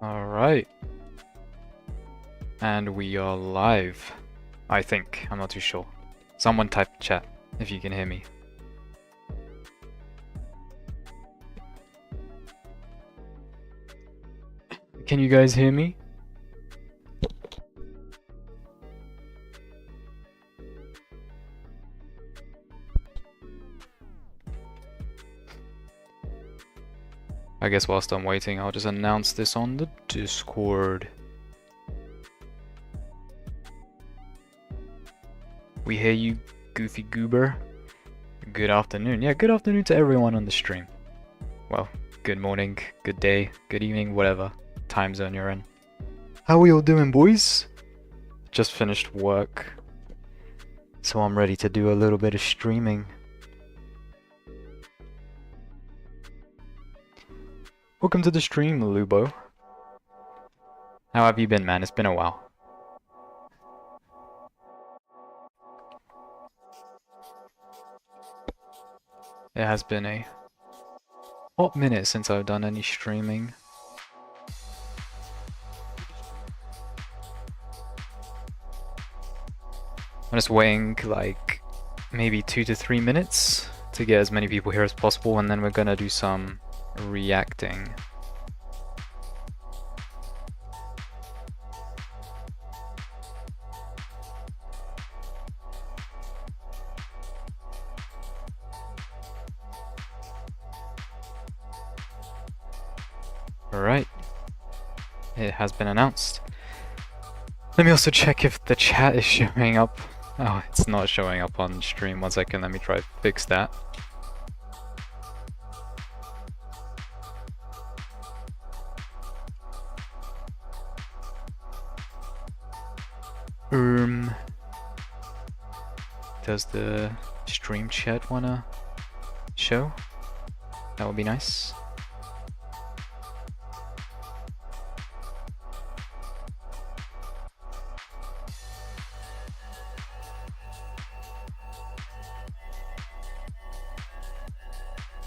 Alright. And we are live. I think. I'm not too sure. Someone type chat if you can hear me. Can you guys hear me? I guess whilst I'm waiting, I'll just announce this on the Discord. We hear you, Goofy Goober. Good afternoon. Yeah, good afternoon to everyone on the stream. Well, good morning, good day, good evening, whatever time zone you're in. How are we all doing, boys? Just finished work, so I'm ready to do a little bit of streaming. Welcome to the stream, Lubo. How have you been, man? It's been a while. It has been a hot minute since I've done any streaming. I'm just waiting like maybe 2 to 3 minutes to get as many people here as possible, and then we're gonna do some reacting. Alright, it has been announced. Let me also check if the chat is showing up. Oh, it's not showing up on stream. 1 second, let me try to fix that. Does the stream chat wanna show? That would be nice.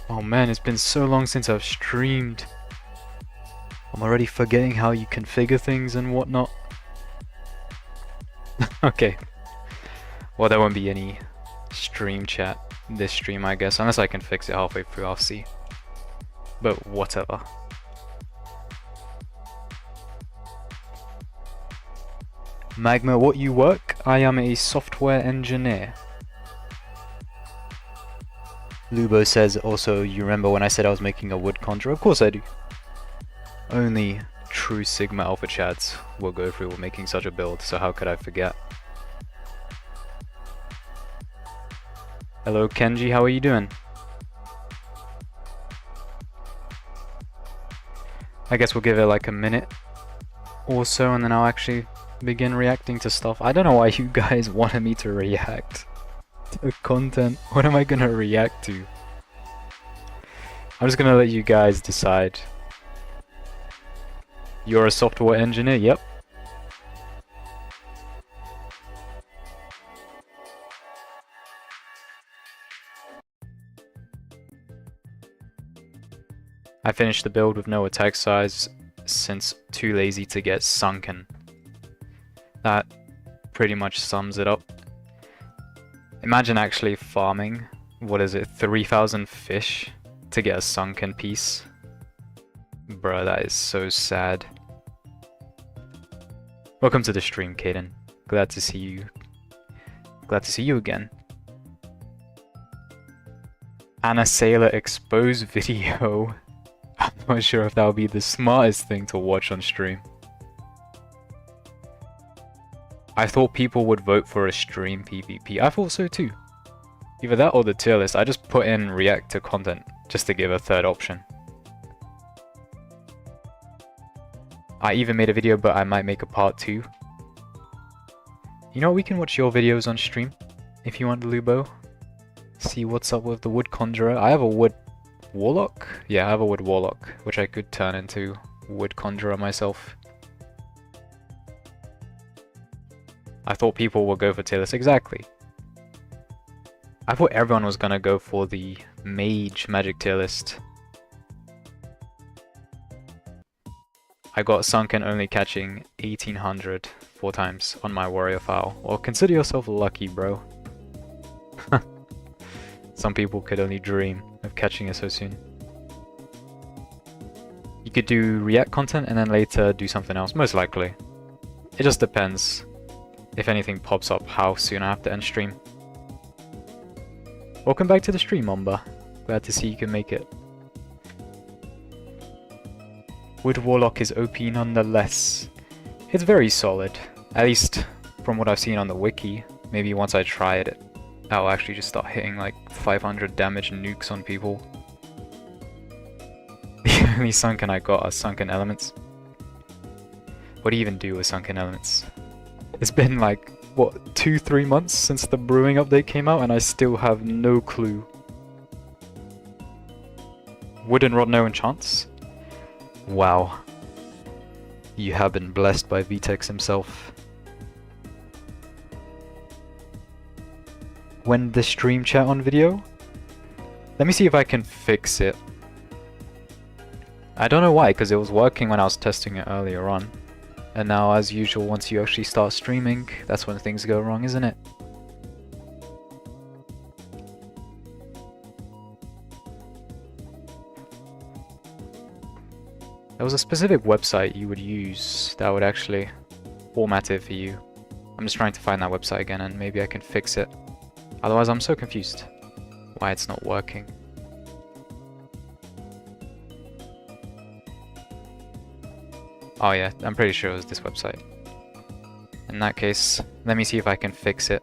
Oh man, it's been so long since I've streamed. I'm already forgetting how you configure things and whatnot. Okay. Well, there won't be any stream chat this stream, I guess, unless I can fix it halfway through, I'll see. But whatever. Magma, what you work? I am a software engineer. Lubo says also, you remember when I said I was making a wood conjurer? Of course I do. Only true Sigma Alpha chads will go through making such a build, so how could I forget? Hello Kenji, how are you doing? I guess we'll give it like a minute or so and then I'll actually begin reacting to stuff. I don't know why you guys wanted me to react to content. What am I gonna react to? I'm just gonna let you guys decide. You're a software engineer? Yep. I finished the build with no attack size since too lazy to get sunken. That pretty much sums it up. Imagine actually farming, what is it, 3,000 fish to get a sunken piece. Bruh, that is so sad. Welcome to the stream, Kaden. Glad to see you. Glad to see you again. Anna Sailor expose video. I'm not sure if that would be the smartest thing to watch on stream. I thought people would vote for a stream PvP. I thought so too. Either that or the tier list. I just put in react to content just to give a third option. I even made a video, but I might make a part 2. You know, we can watch your videos on stream if you want, Lubo. See what's up with the wood conjurer. I have a wood warlock? Yeah, I have a wood warlock, which I could turn into wood conjurer myself. I thought people would go for tier list. Exactly. I thought everyone was gonna go for the mage magic tier list. I got sunken only catching 1800 4 times on my warrior fowl. Well, consider yourself lucky, bro. Some people could only dream of catching it so soon. You could do react content and then later do something else, most likely. It just depends if anything pops up how soon I have to end stream. Welcome back to the stream, Omba. Glad to see you can make it. Wood Warlock is OP nonetheless. It's very solid, at least from what I've seen on the wiki. Maybe once I try it, I'll actually just start hitting like 500 damage nukes on people. The only sunken I got are sunken elements. What do you even do with sunken elements? It's been like, what, 2-3 months since the brewing update came out and I still have no clue. Wooden Rod no enchants? Wow. You have been blessed by Vtex himself. When the stream chat on video? Let me see if I can fix it. I don't know why, because it was working when I was testing it earlier on. And now, as usual, once you actually start streaming, that's when things go wrong, isn't it? There was a specific website you would use that would actually format it for you. I'm just trying to find that website again and maybe I can fix it. Otherwise I'm so confused why it's not working. Oh yeah, I'm pretty sure it was this website. In that case, let me see if I can fix it.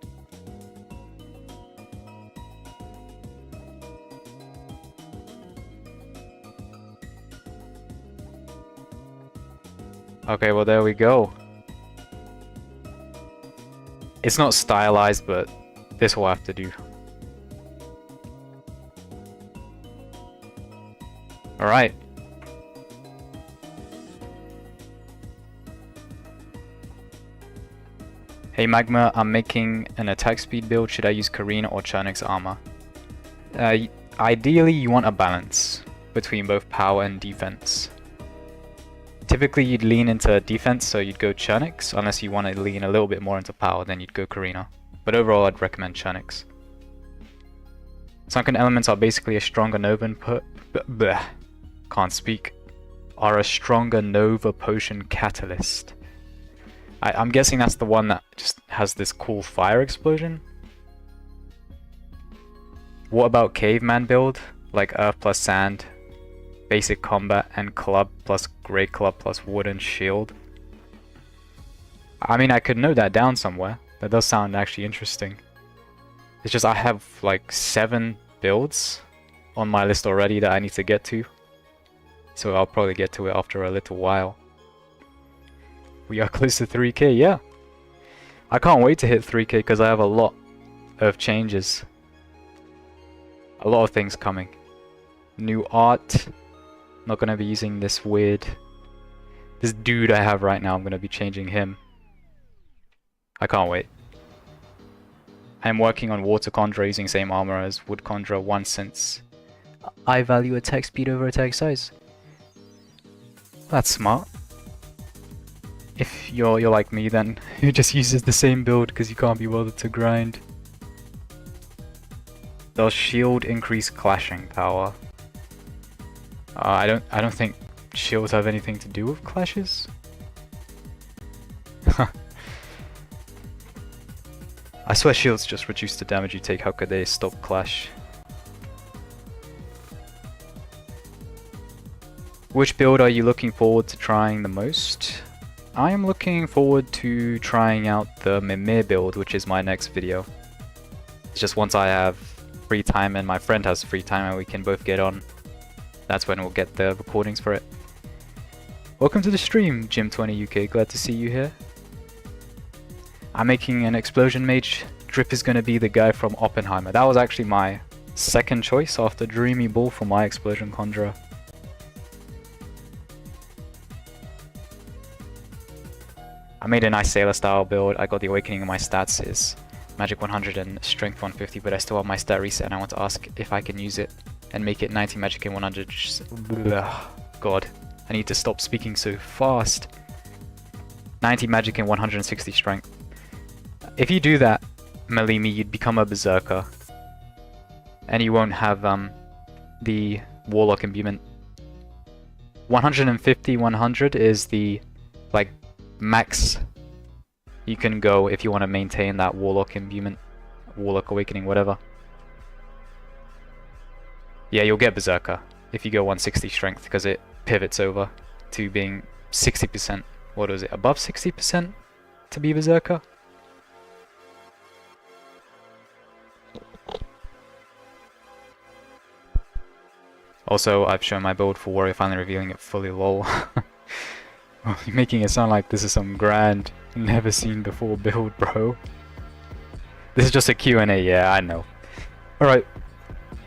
Okay, well there we go. It's not stylized, but this will have to do. Alright. Hey Magma, I'm making an attack speed build. Should I use Karina or Chernix's armor? Ideally, you want a balance between both power and defense. Typically you'd lean into defense, so you'd go Chernix. Unless you want to lean a little bit more into power, then you'd go Karina. But overall I'd recommend Chernix. Sunken elements are basically a stronger Nova can't speak. Are a stronger Nova potion catalyst. I'm guessing that's the one that just has this cool fire explosion. What about caveman build? Like earth plus sand, basic combat, and club plus great club plus wooden shield. I mean, I could note that down somewhere. That does sound actually interesting. It's just I have like 7 builds on my list already that I need to get to. So I'll probably get to it after a little while. We are close to 3k, yeah. I can't wait to hit 3k because I have a lot of changes. A lot of things coming. New art. Not going to be using this this dude I have right now. I'm going to be changing him. I can't wait. I am working on Water Conjurer using same armor as Wood Conjurer once since I value attack speed over attack size. That's smart. If you're like me, then who just uses the same build because you can't be bothered to grind. Does shield increase clashing power? I don't think shields have anything to do with clashes. I swear shields just reduce the damage you take. How could they stop clash? Which build are you looking forward to trying the most? I am looking forward to trying out the Mimir build, which is my next video. It's just once I have free time and my friend has free time and we can both get on, that's when we'll get the recordings for it. Welcome to the stream, Jim20UK, glad to see you here. I'm making an explosion mage. Drip is going to be the guy from Oppenheimer. That was actually my second choice after Dreamy Bull for my explosion conjurer. I made a nice sailor style build. I got the awakening in my stats is magic 100 and strength 150, but I still have my stat reset and I want to ask if I can use it and make it 90 magic and 100. God. I need to stop speaking so fast. 90 magic and 160 strength. If you do that, Malimi, you'd become a berserker. And you won't have the warlock imbuement. 150, 100 is the like max you can go if you want to maintain that warlock imbuement, warlock awakening, whatever. Yeah, you'll get berserker if you go 160 strength because it pivots over to being 60%. What was it? Above 60% to be berserker? Also, I've shown my build for Warrior, finally revealing it fully, lol. You're making it sound like this is some grand, never seen before build, bro. This is just a Q&A, yeah, I know. Alright,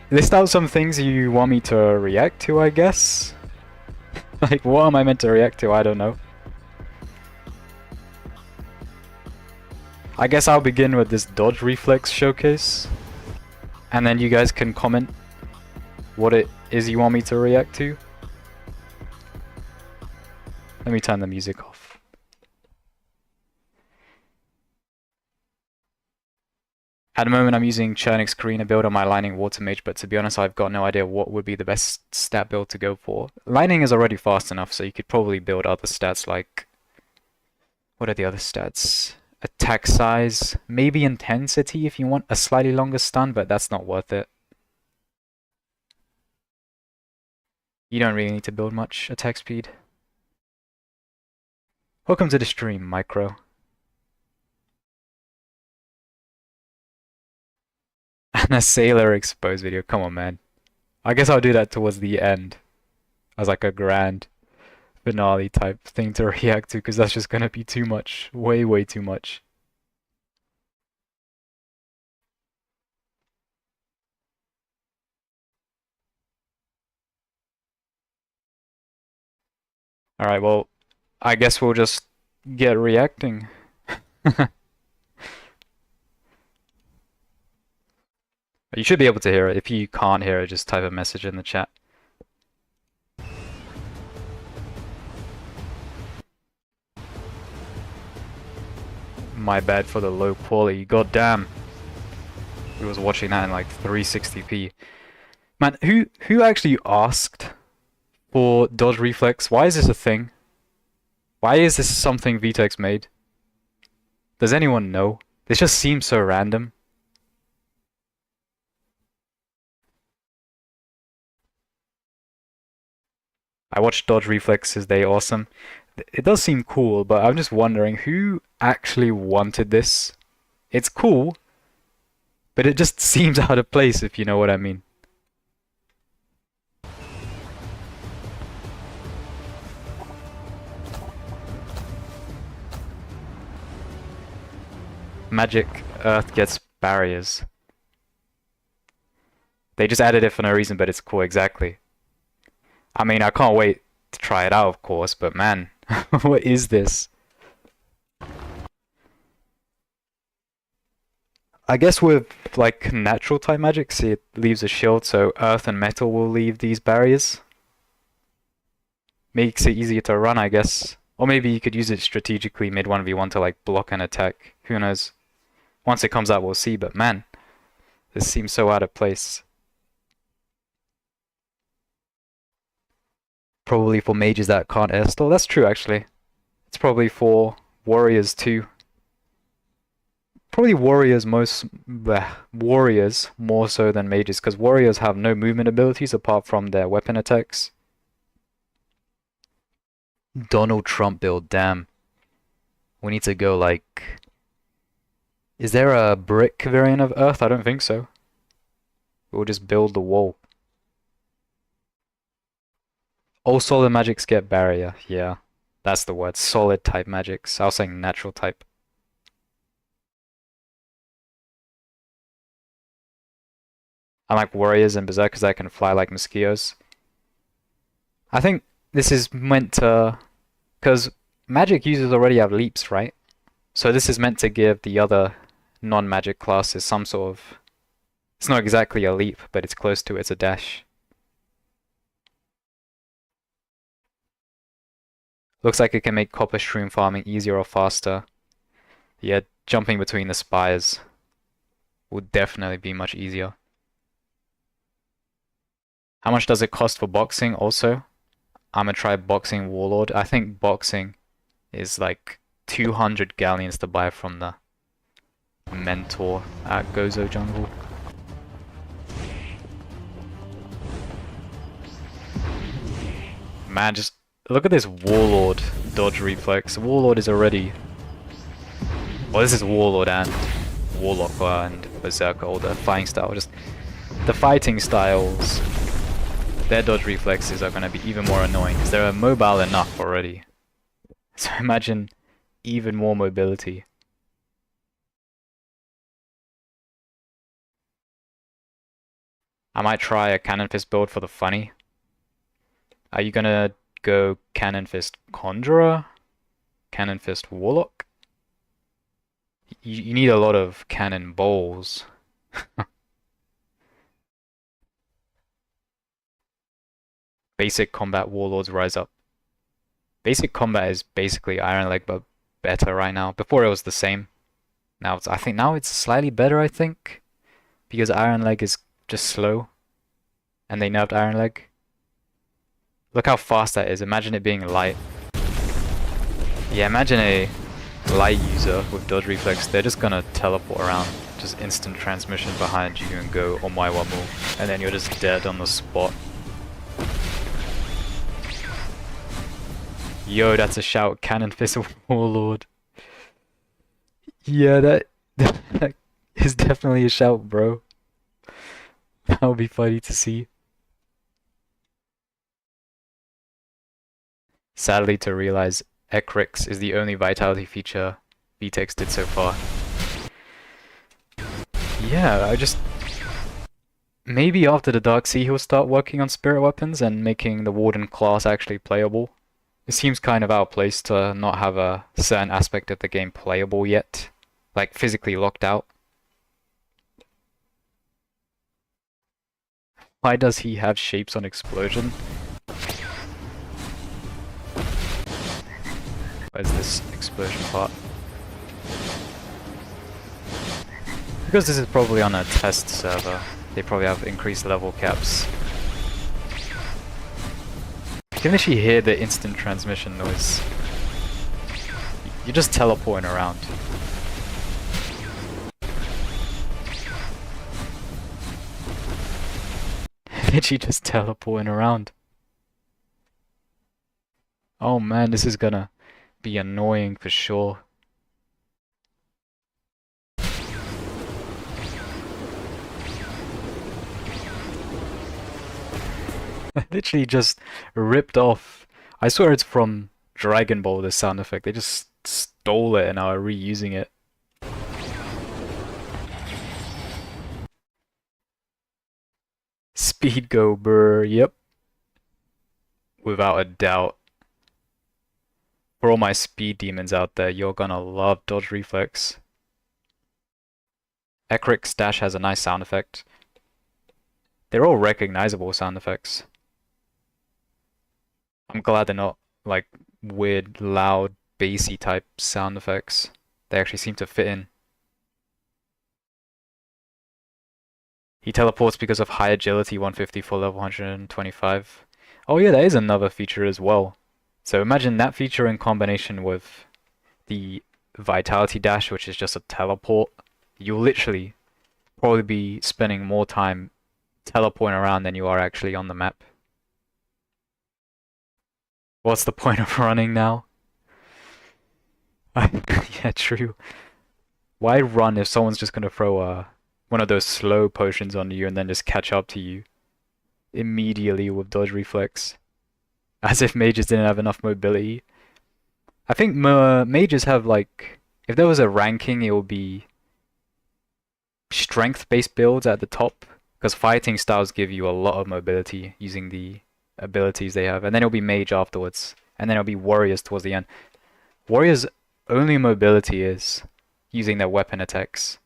list out some things you want me to react to, I guess? Like, what am I meant to react to? I don't know. I guess I'll begin with this dodge reflex showcase. And then you guys can comment what it is you want me to react to. Let me turn the music off. At the moment I'm using Chernik's Karina build on my Lightning Water Mage, but to be honest I've got no idea what would be the best stat build to go for. Lightning is already fast enough, so you could probably build other stats like... What are the other stats? Attack size, maybe intensity if you want a slightly longer stun, but that's not worth it. You don't really need to build much attack speed. Welcome to the stream, Micro. And a Sailor exposed video, come on man. I guess I'll do that towards the end. As like a grand finale type thing to react to, because that's just gonna be too much. Way too much. Alright, well, I guess we'll just get reacting. You should be able to hear it. If you can't hear it, just type a message in the chat. My bad for the low quality. God damn. We was watching that in like 360p. Man, who actually asked for dodge reflex? Why is this a thing? Why is this something VTEX made? Does anyone know? This just seems so random. I watched dodge reflexes, they awesome. It does seem cool, but I'm just wondering who actually wanted this. It's cool, but it just seems out of place, if you know what I mean. Magic Earth gets barriers. They just added it for no reason, but it's cool, exactly. I mean, I can't wait to try it out, of course, but man, what is this? I guess with, like, natural type magic, see, it leaves a shield, so earth and metal will leave these barriers. Makes it easier to run, I guess. Or maybe you could use it strategically mid 1v1 to, like, block an attack. Who knows? Once it comes out, we'll see, but man, this seems so out of place. Probably for mages that can't air stall. That's true, actually. It's probably for warriors too. Probably warriors more so than mages, because warriors have no movement abilities apart from their weapon attacks. Donald Trump build, damn. We need to go like... Is there a brick variant of Earth? I don't think so. We'll just build the wall. All solid magics get barrier, yeah. That's the word, solid type magics. I was saying natural type. Unlike warriors and berserkers that can fly like mosquitoes. I think this is meant to... Because magic users already have leaps, right? So this is meant to give the other non-magic classes some sort of... It's not exactly a leap, but it's close to it. It's a dash. Looks like it can make copper stream farming easier or faster. Yeah, jumping between the spires would definitely be much easier. How much does it cost for boxing also? I'm gonna try boxing warlord. I think boxing is like 200 galleons to buy from the mentor at Gozo Jungle. Man, just look at this warlord dodge reflex. Warlord is already... Well, this is warlord and warlock and berserker, all the fighting style. Just the fighting styles, their dodge reflexes are going to be even more annoying because they're mobile enough already. So imagine even more mobility. I might try a Cannon Fist build for the funny. Are you gonna go Cannon Fist Conjurer? Cannon Fist Warlock? You need a lot of cannon balls. Basic combat warlords rise up. Basic combat is basically Iron Leg but better right now. Before it was the same. Now I think now it's slightly better, I think. Because Iron Leg is just slow. And they nerfed Iron Leg. Look how fast that is. Imagine it being light. Yeah, imagine a light user with dodge reflex. They're just gonna teleport around. Just instant transmission behind you and go omae-wa-mu. And then you're just dead on the spot. Yo, that's a shout. Cannon Fist Warlord. Yeah, that is definitely a shout, bro. That would be funny to see. Sadly to realize Ecrix is the only vitality feature VTEX did so far. Yeah, I just... Maybe after the Dark Sea he'll start working on spirit weapons and making the Warden class actually playable. It seems kind of out of place to not have a certain aspect of the game playable yet. Like physically locked out. Why does he have shapes on explosion? Where's this explosion part? Because this is probably on a test server, they probably have increased level caps. You can actually hear the instant transmission noise. You're just teleporting around. Literally just teleporting around. Oh man, this is gonna be annoying for sure. Literally just ripped off. I swear it's from Dragon Ball, this sound effect. They just stole it and are reusing it. Speed go brr, yep. Without a doubt. For all my speed demons out there, you're gonna love dodge reflex. Ecrix dash has a nice sound effect. They're all recognizable sound effects. I'm glad they're not like weird, loud, bassy type sound effects. They actually seem to fit in. He teleports because of high agility 150 for level 125. Oh yeah, that is another feature as well. So imagine that feature in combination with the vitality dash, which is just a teleport. You'll literally probably be spending more time teleporting around than you are actually on the map. What's the point of running now? Yeah, true. Why run if someone's just gonna throw one of those slow potions on you and then just catch up to you immediately with dodge reflex? As if mages didn't have enough mobility. I think mages have like... If there was a ranking, it would be strength-based builds at the top. Because fighting styles give you a lot of mobility using the abilities they have. And then it'll be mage afterwards. And then it'll be warriors towards the end. Warriors' only mobility is using their weapon attacks.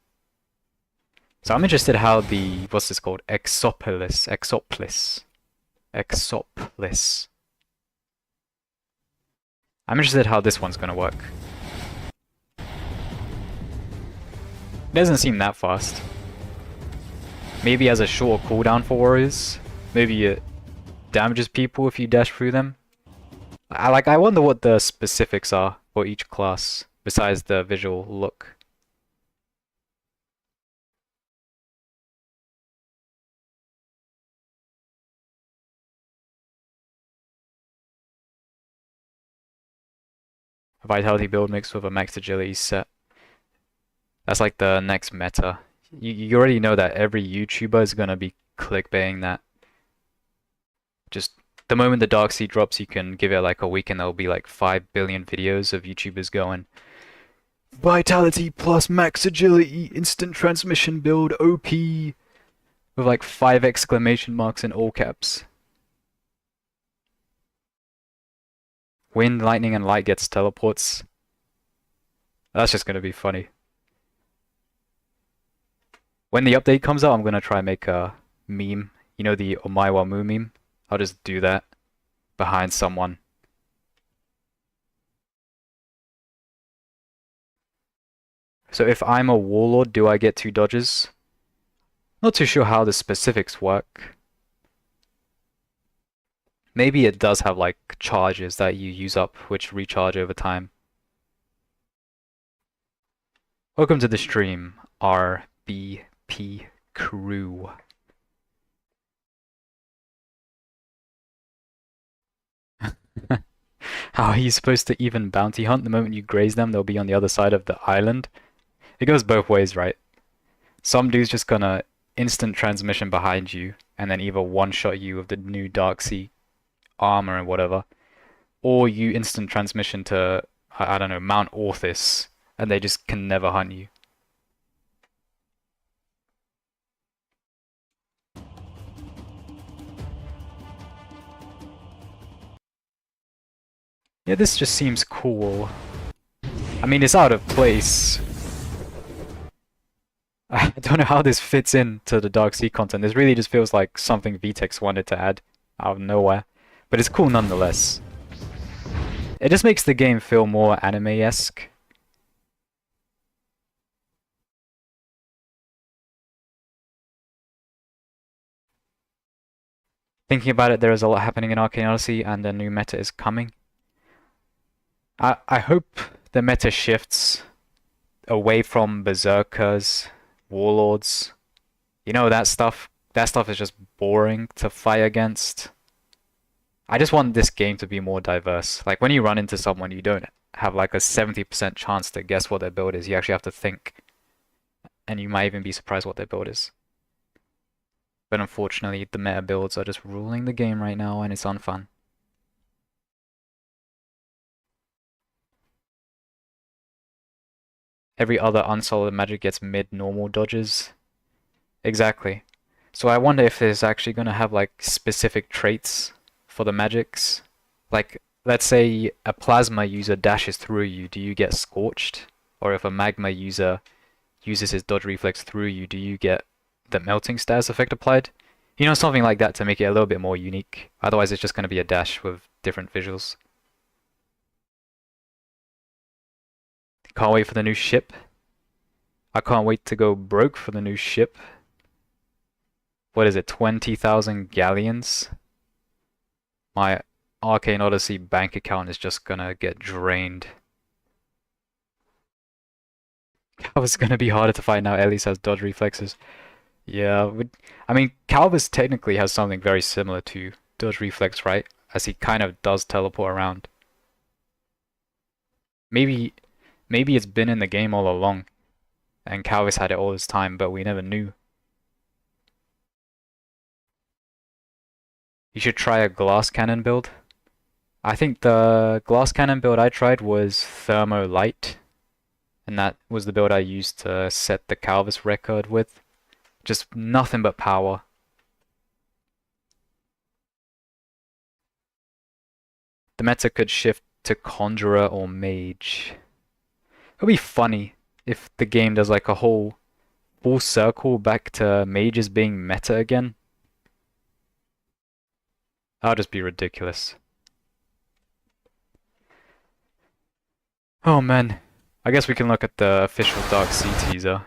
So I'm interested how the... What's this called? Exopolis. I'm interested how this one's gonna work. It doesn't seem that fast. Maybe has a shorter cooldown for warriors. Maybe it damages people if you dash through them. I wonder what the specifics are for each class besides the visual look. A vitality build mixed with a max agility set. That's like the next meta. You already know that every YouTuber is gonna be clickbaiting that. Just the moment the Dark Seed drops, you can give it like a week and there'll be like 5 billion videos of YouTubers going Vitality plus max agility, instant transmission build, OP, with like 5 exclamation marks in all caps. Wind, lightning, and light gets teleports. That's just gonna be funny. When the update comes out, I'm gonna try and make a meme. You know the Omaiwa Mu meme? I'll just do that behind someone. So if I'm a warlord, do I get 2 dodges? Not too sure how the specifics work. Maybe it does have like charges that you use up, which recharge over time. Welcome to the stream, RBP crew. How are you supposed to even bounty hunt? The moment you graze them, they'll be on the other side of the island. It goes both ways, right? Some dude's just gonna instant transmission behind you, and then either one-shot you with the new Darksea armor and whatever, or you instant transmission to, I don't know, Mount Orthis, and they just can never hunt you. Yeah, this just seems cool. I mean, it's out of place. I don't know how this fits into the Darksea content. This really just feels like something VTEX wanted to add out of nowhere. But it's cool nonetheless. It just makes the game feel more anime-esque. Thinking about it, there is a lot happening in Arcane Odyssey and a new meta is coming. I hope the meta shifts away from berserkers, warlords. You know, that stuff is just boring to fight against. I just want this game to be more diverse. Like when you run into someone, you don't have like a 70% chance to guess what their build is. You actually have to think. And you might even be surprised what their build is. But unfortunately, the meta builds are just ruling the game right now and it's unfun. Every other unsolid magic gets mid-normal dodges. Exactly. So I wonder if there's actually going to have like specific traits for the magics. Like, let's say a plasma user dashes through you, do you get scorched? Or if a magma user uses his dodge reflex through you, do you get the melting status effect applied? You know, something like that to make it a little bit more unique. Otherwise it's just going to be a dash with different visuals. Can't wait for the new ship. I can't wait to go broke for the new ship. What is it, 20,000 galleons? My Arcane Odyssey bank account is just gonna get drained. Calva's gonna be harder to fight now, at least has dodge reflexes. Yeah, I mean, Calvus technically has something very similar to dodge reflex, right? As he kind of does teleport around. Maybe it's been in the game all along, and Calvis had it all this time, but we never knew. You should try a glass cannon build. I think the glass cannon build I tried was Thermo Light, and that was the build I used to set the Calvis record with. Just nothing but power. The meta could shift to Conjurer or Mage. It would be funny if the game does like a whole full circle back to mages being meta again. That would just be ridiculous. Oh man. I guess we can look at the official Dark Sea teaser.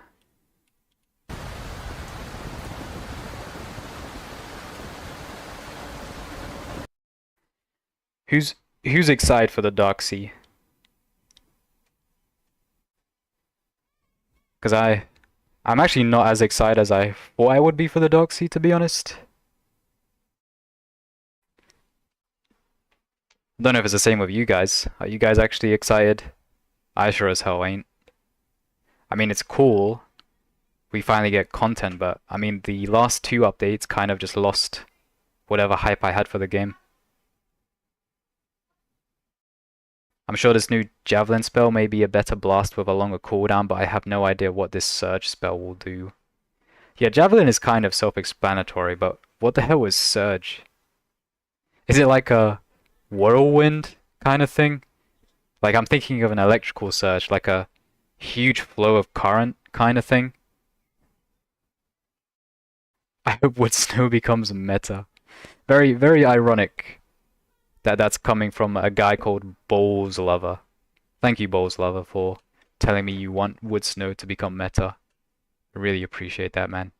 Who's excited for the Dark Sea? Because I'm actually not as excited as I thought I would be for the Dark Sea, to be honest. I don't know if it's the same with you guys. Are you guys actually excited? I sure as hell ain't. I mean, it's cool. We finally get content, but I mean, the last two updates kind of just lost whatever hype I had for the game. I'm sure this new Javelin spell may be a better blast with a longer cooldown, but I have no idea what this Surge spell will do. Yeah, Javelin is kind of self-explanatory, but what the hell is Surge? Is it like a whirlwind kind of thing? Like, I'm thinking of an electrical surge, like a huge flow of current kind of thing. I hope Wood Snow becomes meta. Very, very ironic that that's coming from a guy called Bowls Lover. Thank you, Bowls Lover, for telling me you want Wood Snow to become meta. I really appreciate that, man.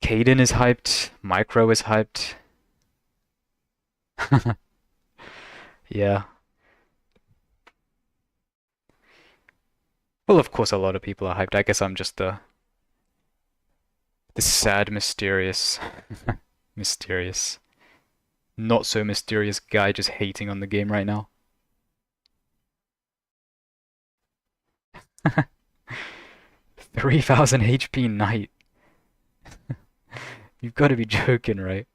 Caden is hyped. Micro is hyped. Yeah. Well, of course, a lot of people are hyped. I guess I'm just the sad, mysterious, mysterious, not so mysterious guy just hating on the game right now. 3000 HP Knight. You've got to be joking, right?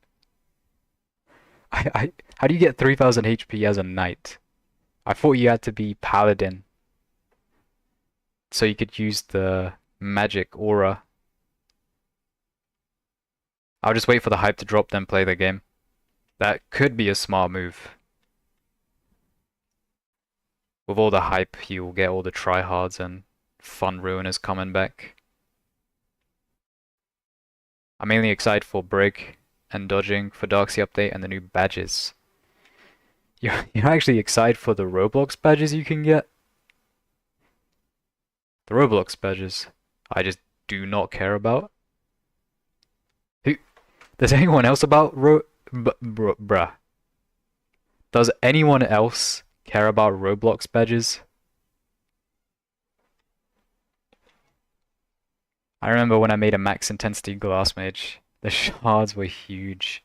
How do you get 3000 HP as a knight? I thought you had to be paladin, so you could use the magic aura. I'll just wait for the hype to drop, then play the game. That could be a smart move. With all the hype, you will get all the tryhards and fun ruiners coming back. I'm mainly excited for Brig and dodging for Darksea update and the new badges. You're actually excited for the Roblox badges you can get? The Roblox badges, I just do not care about. Does anyone else about bruh? Does anyone else care about Roblox badges? I remember when I made a max intensity glass mage, the shards were huge.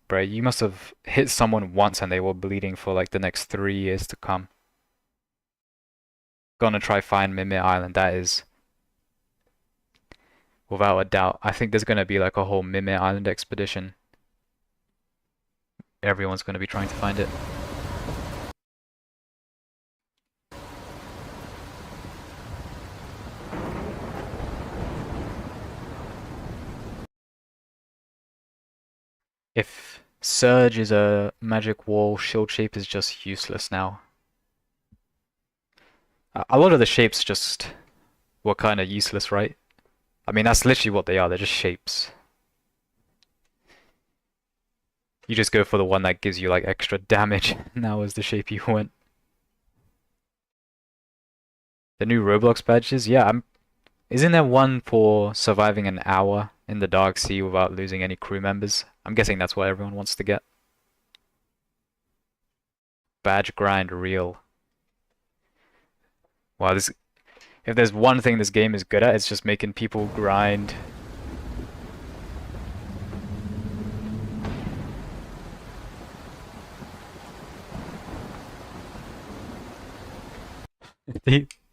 Bruh, you must have hit someone once and they were bleeding for like the next 3 years to come. Gonna try find Mimir Island, that is without a doubt. I think there's gonna be like a whole Mimir Island expedition. Everyone's gonna be trying to find it. If Surge is a magic wall, shield shape is just useless now. A lot of the shapes just were kind of useless, right? I mean, that's literally what they are, they're just shapes. You just go for the one that gives you like extra damage, and that was the shape you went. The new Roblox badges, yeah, isn't there one for surviving an hour in the Dark Sea without losing any crew members? I'm guessing that's what everyone wants to get. Badge grind real. Wow, if there's one thing this game is good at, it's just making people grind.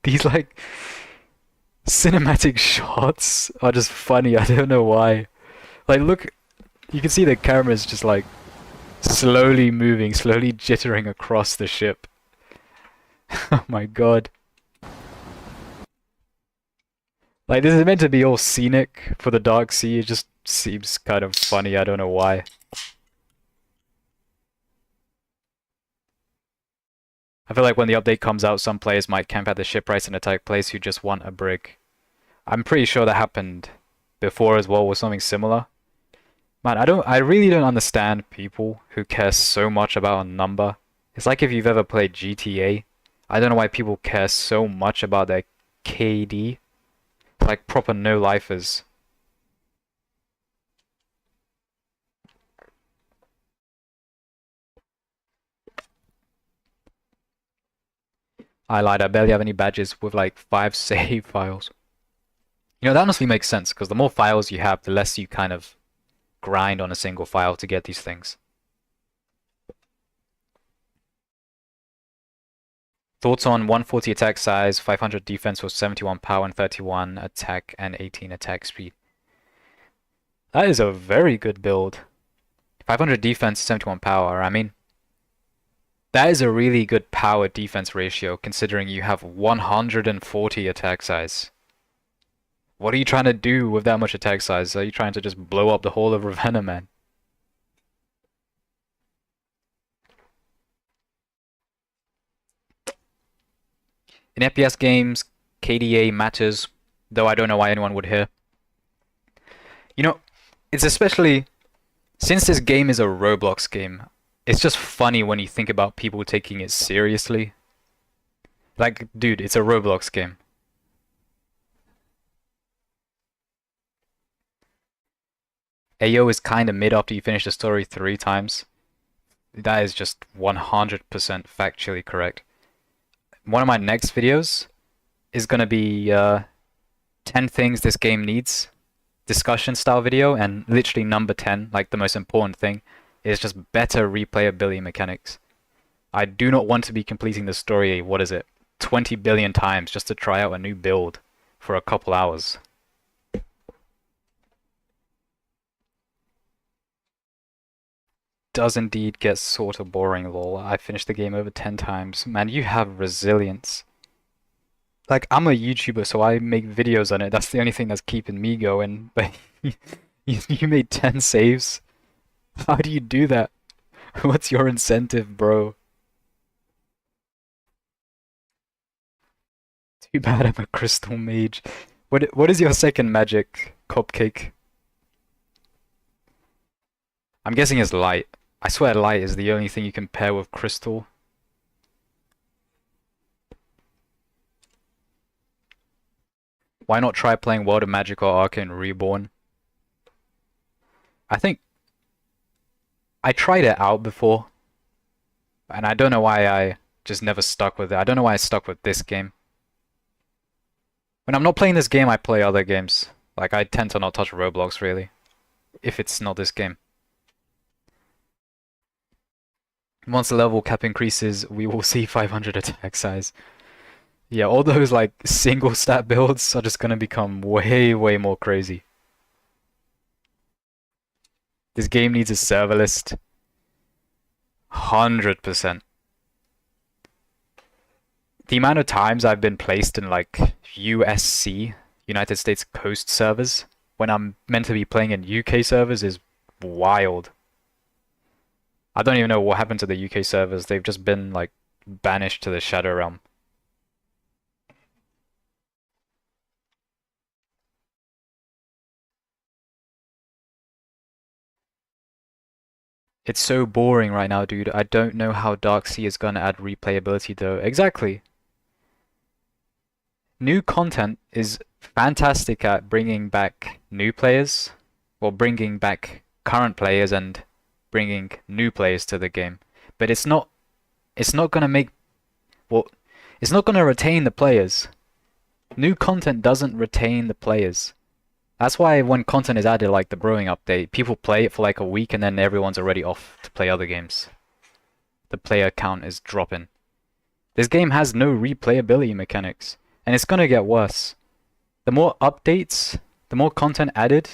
These like cinematic shots are just funny. I don't know why. Like, look, you can see the camera's just like slowly moving, slowly jittering across the ship. Oh my god. Like, this is meant to be all scenic for the Dark Sea. It just seems kind of funny. I don't know why. I feel like when the update comes out, some players might camp at the shipwrights and attack players who just want a brig. I'm pretty sure that happened before as well, or something similar. Man, I really don't understand people who care so much about a number. It's like if you've ever played GTA. I don't know why people care so much about their KD. Like proper no-lifers. I lied, I barely have any badges with like 5 save files. You know, that honestly makes sense, because the more files you have, the less you kind of grind on a single file to get these things. Thoughts on 140 attack size, 500 defense with 71 power and 31 attack and 18 attack speed. That is a very good build. 500 defense, 71 power. I mean, that is a really good power defense ratio considering you have 140 attack size. What are you trying to do with that much attack size? Are you trying to just blow up the whole of Ravenna, man? In FPS games, KDA matters, though I don't know why anyone would here. You know, it's especially since this game is a Roblox game, it's just funny when you think about people taking it seriously. Like, dude, it's a Roblox game. AO is kinda mid after you finish the story 3 times. That is just 100% factually correct. One of my next videos is gonna be 10 things this game needs. Discussion style video, and literally number 10, like the most important thing, is just better replayability mechanics. I do not want to be completing the story, what is it, 20 billion times just to try out a new build for a couple hours. Does indeed get sort of boring, lol. I finished the game over 10 times. Man, you have resilience. Like, I'm a YouTuber, so I make videos on it. That's the only thing that's keeping me going. But you made 10 saves? How do you do that? What's your incentive, bro? Too bad I'm a crystal mage. What is your second magic, Cupcake? I'm guessing it's light. I swear light is the only thing you can pair with crystal. Why not try playing World of Magic or Arcane Reborn? I think I tried it out before, and I don't know why I just never stuck with it. I don't know why I stuck with this game. When I'm not playing this game, I play other games. Like, I tend to not touch Roblox, really, if it's not this game. Once the level cap increases, we will see 500 attack size. Yeah, all those like single stat builds are just gonna become way, way more crazy. This game needs a server list. 100%. The amount of times I've been placed in like USC, United States Coast servers, when I'm meant to be playing in UK servers is wild. I don't even know what happened to the UK servers. They've just been like banished to the Shadow Realm. It's so boring right now, dude. I don't know how Dark Sea is gonna add replayability though. Exactly. New content is fantastic at bringing back new players, or bringing back current players and bringing new players to the game. But it's not gonna make, well, it's not gonna retain the players. New content doesn't retain the players. That's why when content is added, like the Brewing update, people play it for like a week and then everyone's already off to play other games. The player count is dropping. This game has no replayability mechanics, and it's gonna get worse. The more updates, the more content added,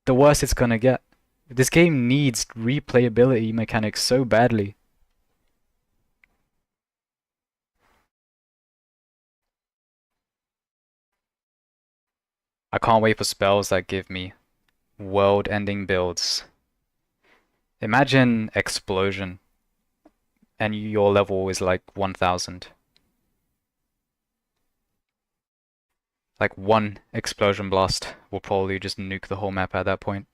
the worse it's gonna get. This game needs replayability mechanics so badly. I can't wait for spells that give me world-ending builds. Imagine Explosion, and your level is like 1000. Like one explosion blast will probably just nuke the whole map at that point.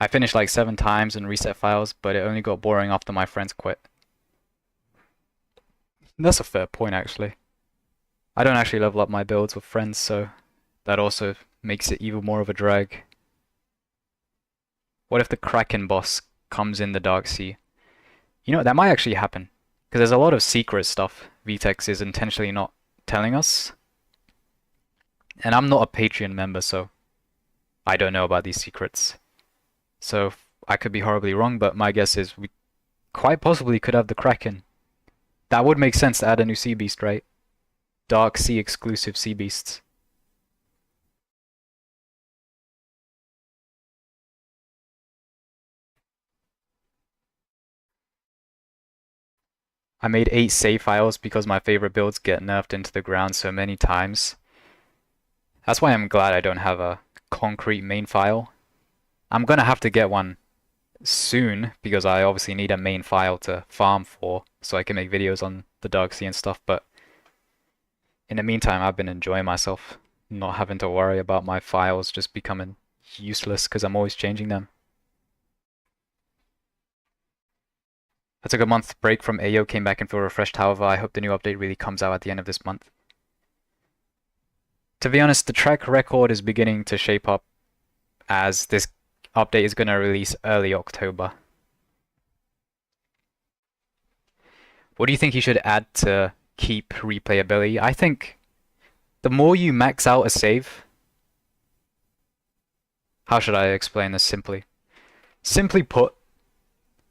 I finished like 7 times and reset files, but it only got boring after my friends quit. That's a fair point, actually. I don't actually level up my builds with friends, so that also makes it even more of a drag. What if the Kraken boss comes in the Dark Sea? You know, that might actually happen. Because there's a lot of secret stuff Vtex is intentionally not telling us. And I'm not a Patreon member, so I don't know about these secrets. So I could be horribly wrong, but my guess is we quite possibly could have the Kraken. That would make sense to add a new sea beast, right? Dark Sea exclusive sea beasts. I made 8 save files because my favorite builds get nerfed into the ground so many times. That's why I'm glad I don't have a concrete main file. I'm gonna have to get one soon because I obviously need a main file to farm for so I can make videos on the Dark Sea and stuff, but in the meantime I've been enjoying myself, not having to worry about my files just becoming useless because I'm always changing them. I took a month break from AO, came back and feel refreshed. However, I hope the new update really comes out at the end of this month. To be honest, the track record is beginning to shape up as this update is going to release early October. What do you think you should add to keep replayability? I think the more you max out a save... How should I explain this simply? Simply put,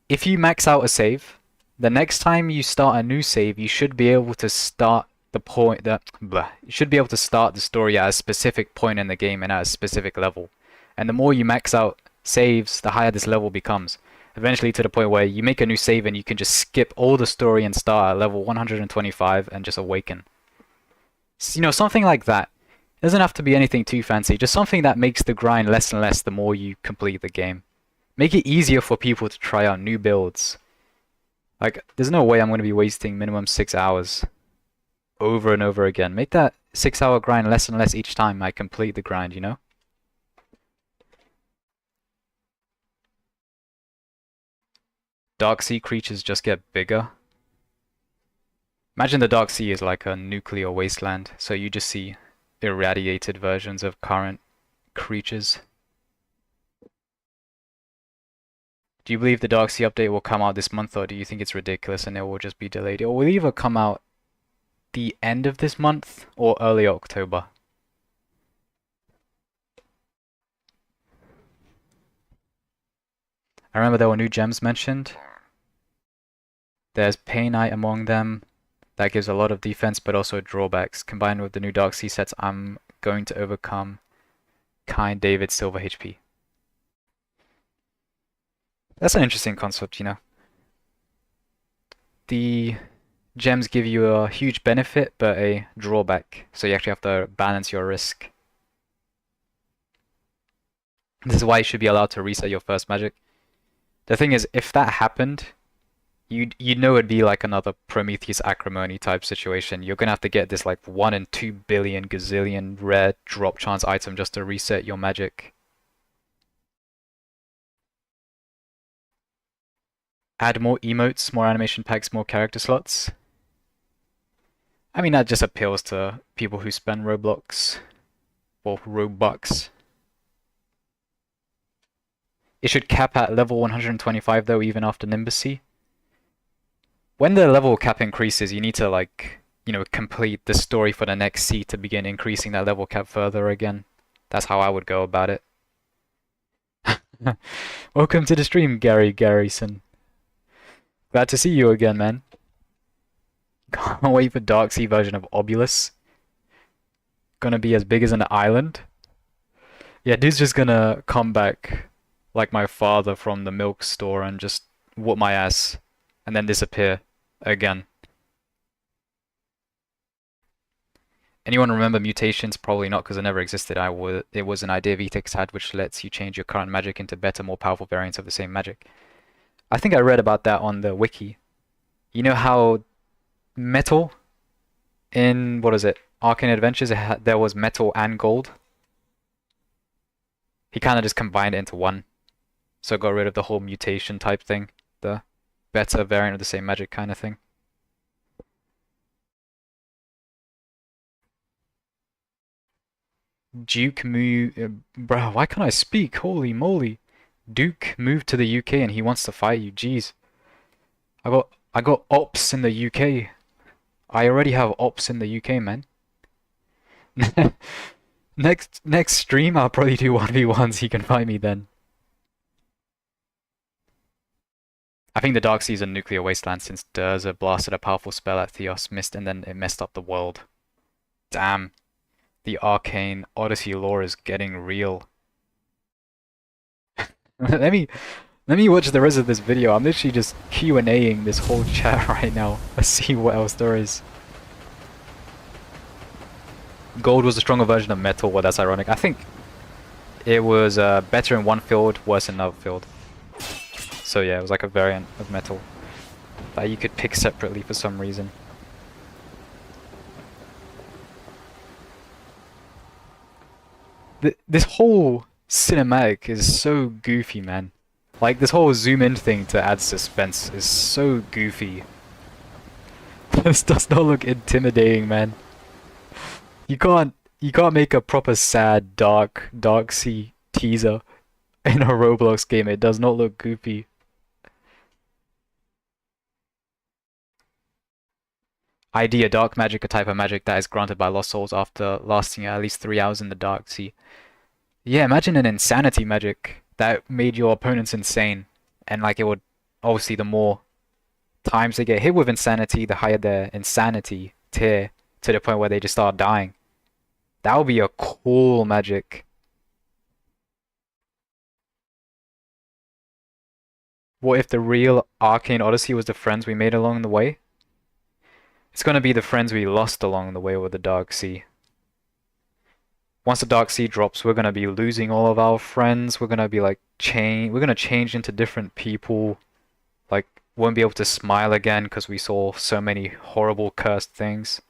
if you max out a save, the next time you start a new save, you should be able to start the point that you should be able to start the story at a specific point in the game and at a specific level. And the more you max out saves, the higher this level becomes. Eventually to the point where you make a new save and you can just skip all the story and start at level 125 and just awaken. So, you know, something like that. It doesn't have to be anything too fancy, just something that makes the grind less and less the more you complete the game. Make it easier for people to try out new builds. Like, there's no way I'm going to be wasting minimum 6 hours over and over again. Make that 6-hour grind less and less each time I complete the grind, you know? Dark Sea creatures just get bigger. Imagine the Dark Sea is like a nuclear wasteland, so you just see irradiated versions of current creatures. Do you believe the Dark Sea update will come out this month, or do you think it's ridiculous and it will just be delayed? It will either come out the end of this month or early October. I remember there were new gems mentioned. There's Painite among them. That gives a lot of defense but also drawbacks. Combined with the new Dark Sea sets, I'm going to overcome Kind David Silver HP. That's an interesting concept, you know. The gems give you a huge benefit but a drawback, so you actually have to balance your risk. This is why you should be allowed to reset your first magic. The thing is, if that happened, you'd know it'd be like another Prometheus Acrimony type situation. You're gonna have to get this like 1 in 2 billion gazillion rare drop chance item just to reset your magic. Add more emotes, more animation packs, more character slots. I mean, that just appeals to people who spend Roblox or Robux. It should cap at level 125 though, even after Nimbussy. When the level cap increases, you need to, like, you know, complete the story for the next sea to begin increasing that level cap further again. That's how I would go about it. Welcome to the stream, Gary Garrison. Glad to see you again, man. Can't wait for Dark Sea version of Obulus. Gonna be as big as an island. Yeah, dude's just gonna come back like my father from the milk store and just whoop my ass and then disappear again. Anyone remember mutations? Probably not, because it never existed. It was an idea Vtex had which lets you change your current magic into better, more powerful variants of the same magic. I think I read about that on the wiki. You know how metal in, what is it, Arcane Adventures, there was metal and gold? He kind of just combined it into one. So got rid of the whole mutation type thing. The better variant of the same magic kind of thing. Duke moved... bro, why can't I speak? Holy moly. Duke moved to the UK and he wants to fight you. Jeez. I got ops in the UK. I already have ops in the UK, man. Next stream I'll probably do 1v1s. He can fight me then. I think the Dark Sea is a nuclear wasteland since Durza blasted a powerful spell at Theos Mist and then it messed up the world. Damn. The Arcane Odyssey lore is getting real. Let me watch the rest of this video. I'm literally just Q&Aing this whole chat right now. Let's see what else there is. Gold was a stronger version of metal. Well, that's ironic. I think it was better in one field, worse in another field. So yeah, it was like a variant of metal that you could pick separately for some reason. This whole cinematic is so goofy, man. Like, this whole zoom in thing to add suspense is so goofy. This does not look intimidating, man. You can't make a proper sad dark sea teaser in a Roblox game. It does not look goofy. Idea dark magic, a type of magic that is granted by lost souls after lasting at least 3 hours in the dark sea. Yeah, imagine an insanity magic that made your opponents insane. And like it would, obviously the more times they get hit with insanity, the higher their insanity tier to the point where they just start dying. That would be a cool magic. What if the real Arcane Odyssey was the friends we made along the way? It's gonna be the friends we lost along the way with the Dark Sea. Once the Dark Sea drops, we're gonna be losing all of our friends. We're gonna be like we're gonna change into different people. Like, won't be able to smile again because we saw so many horrible cursed things.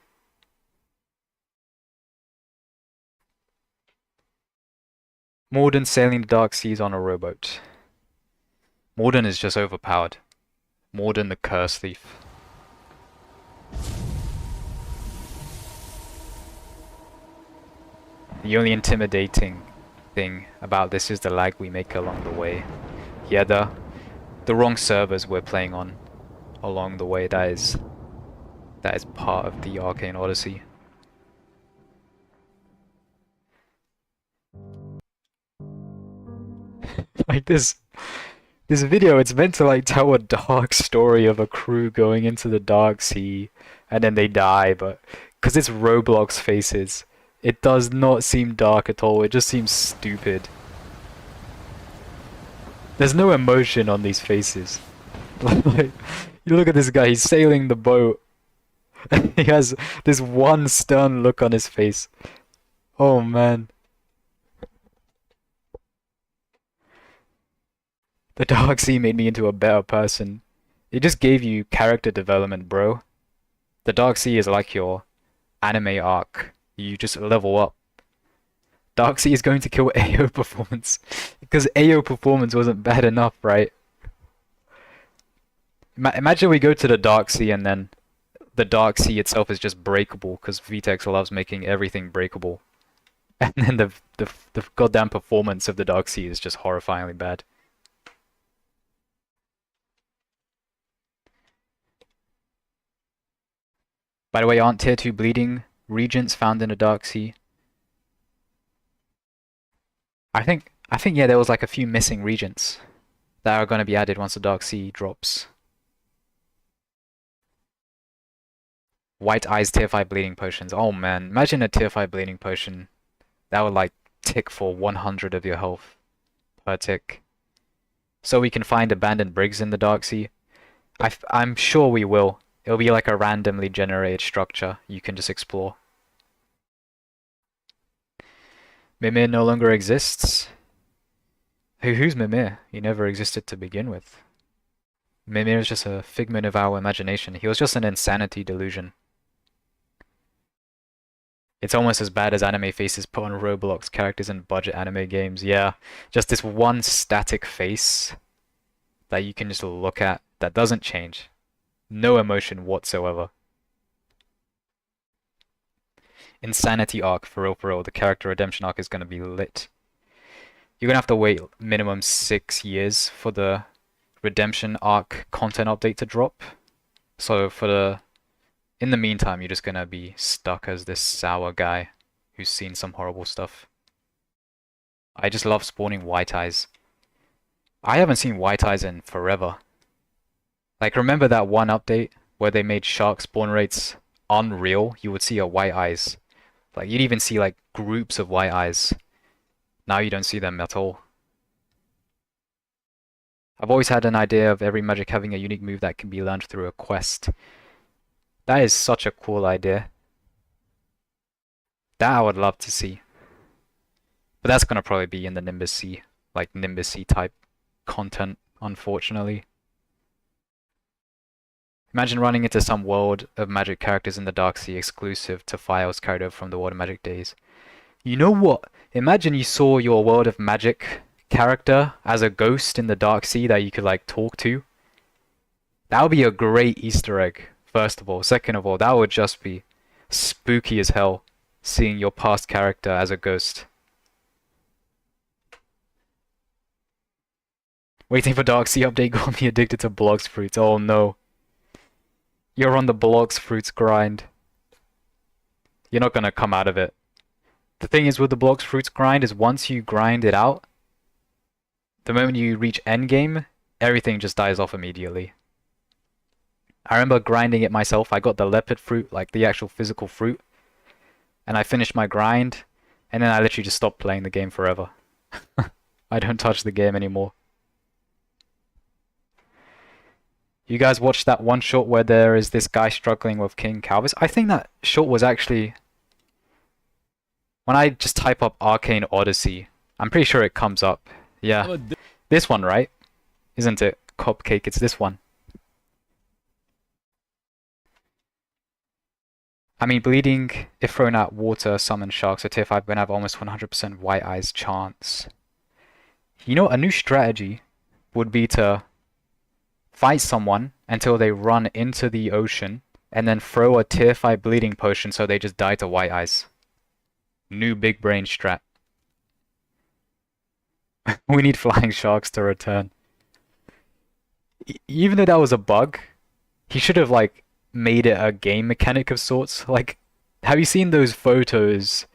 Morden sailing the Dark Seas on a rowboat. Morden is just overpowered. Morden the Curse Thief. The only intimidating thing about this is the lag we make along the way. Yeah, the wrong servers we're playing on along the way, that is part of the Arcane Odyssey. Like this video, it's meant to like tell a dark story of a crew going into the Dark Sea and then they die, but because it's Roblox faces, it does not seem dark at all. It just seems stupid. There's no emotion on these faces. Like, you look at this guy, he's sailing the boat. He has this one stern look on his face. Oh man. The Dark Sea made me into a better person. It just gave you character development, bro. The Dark Sea is like your anime arc. You just level up. Dark Sea is going to kill AO performance. Because AO performance wasn't bad enough, right? Imagine we go to the Dark Sea and then the Dark Sea itself is just breakable because VTEX loves making everything breakable. And then the goddamn performance of the Dark Sea is just horrifyingly bad. By the way, aren't tier 2 bleeding regents found in the Dark Sea? I think yeah, there was like a few missing regents that are going to be added once the Dark Sea drops. White Eyes tier 5 bleeding potions. Oh man, imagine a tier 5 bleeding potion. That would like tick for 100 of your health per tick. So we can find abandoned brigs in the Dark Sea. I'm sure we will. It'll be like a randomly generated structure you can just explore. Mimir no longer exists. Who's Mimir? He never existed to begin with. Mimir is just a figment of our imagination. He was just an insanity delusion. It's almost as bad as anime faces put on Roblox characters in budget anime games. Yeah, just this one static face that you can just look at that doesn't change. No emotion whatsoever. Insanity arc, for real, the character redemption arc is going to be lit. You're going to have to wait minimum 6 years for the redemption arc content update to drop. So in the meantime, you're just going to be stuck as this sour guy who's seen some horrible stuff. I just love spawning white eyes. I haven't seen white eyes in forever. Like, remember that one update where they made shark spawn rates unreal? You would see a white eyes. Like, you'd even see, like, groups of white eyes. Now you don't see them at all. I've always had an idea of every magic having a unique move that can be learned through a quest. That is such a cool idea. That I would love to see. But that's gonna probably be in the Nimbus C, like Nimbus C type content, unfortunately. Imagine running into some World of Magic characters in the Dark Sea exclusive to files carried over from the World of Magic days. You know what? Imagine you saw your World of Magic character as a ghost in the Dark Sea that you could like talk to. That would be a great Easter egg, first of all. Second of all, that would just be spooky as hell, seeing your past character as a ghost. Waiting for Dark Sea update got me addicted to Blox Fruits. Oh no. You're on the Blox Fruits grind. You're not gonna come out of it. The thing is with the Blox Fruits grind is once you grind it out, the moment you reach endgame, everything just dies off immediately. I remember grinding it myself. I got the leopard fruit, like the actual physical fruit, and I finished my grind, and then I literally just stopped playing the game forever. I don't touch the game anymore. You guys watched that one short where there is this guy struggling with King Calvis? I think that short was actually... When I just type up Arcane Odyssey, I'm pretty sure it comes up. Yeah. This one, right? Isn't it? Cupcake, it's this one. I mean, bleeding, if thrown at water, summon sharks, so tier 5 gonna have almost 100% white eyes chance. You know, a new strategy would be to fight someone until they run into the ocean, and then throw a tier 5 bleeding potion so they just die to white eyes. New big brain strat. We need flying sharks to return. Even though that was a bug, he should have like made it a game mechanic of sorts. Like, have you seen those photos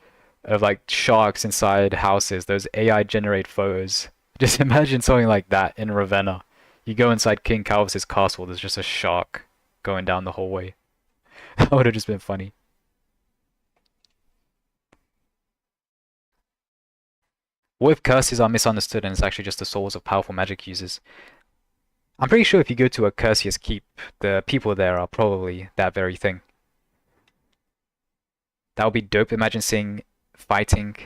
of like sharks inside houses? Those AI generated photos. Just imagine something like that in Ravenna. You go inside King Calvis' castle, there's just a shark going down the hallway. That would have just been funny. What if curses are misunderstood and it's actually just the souls of powerful magic users? I'm pretty sure if you go to a Curseus keep, the people there are probably that very thing. That would be dope. Imagine fighting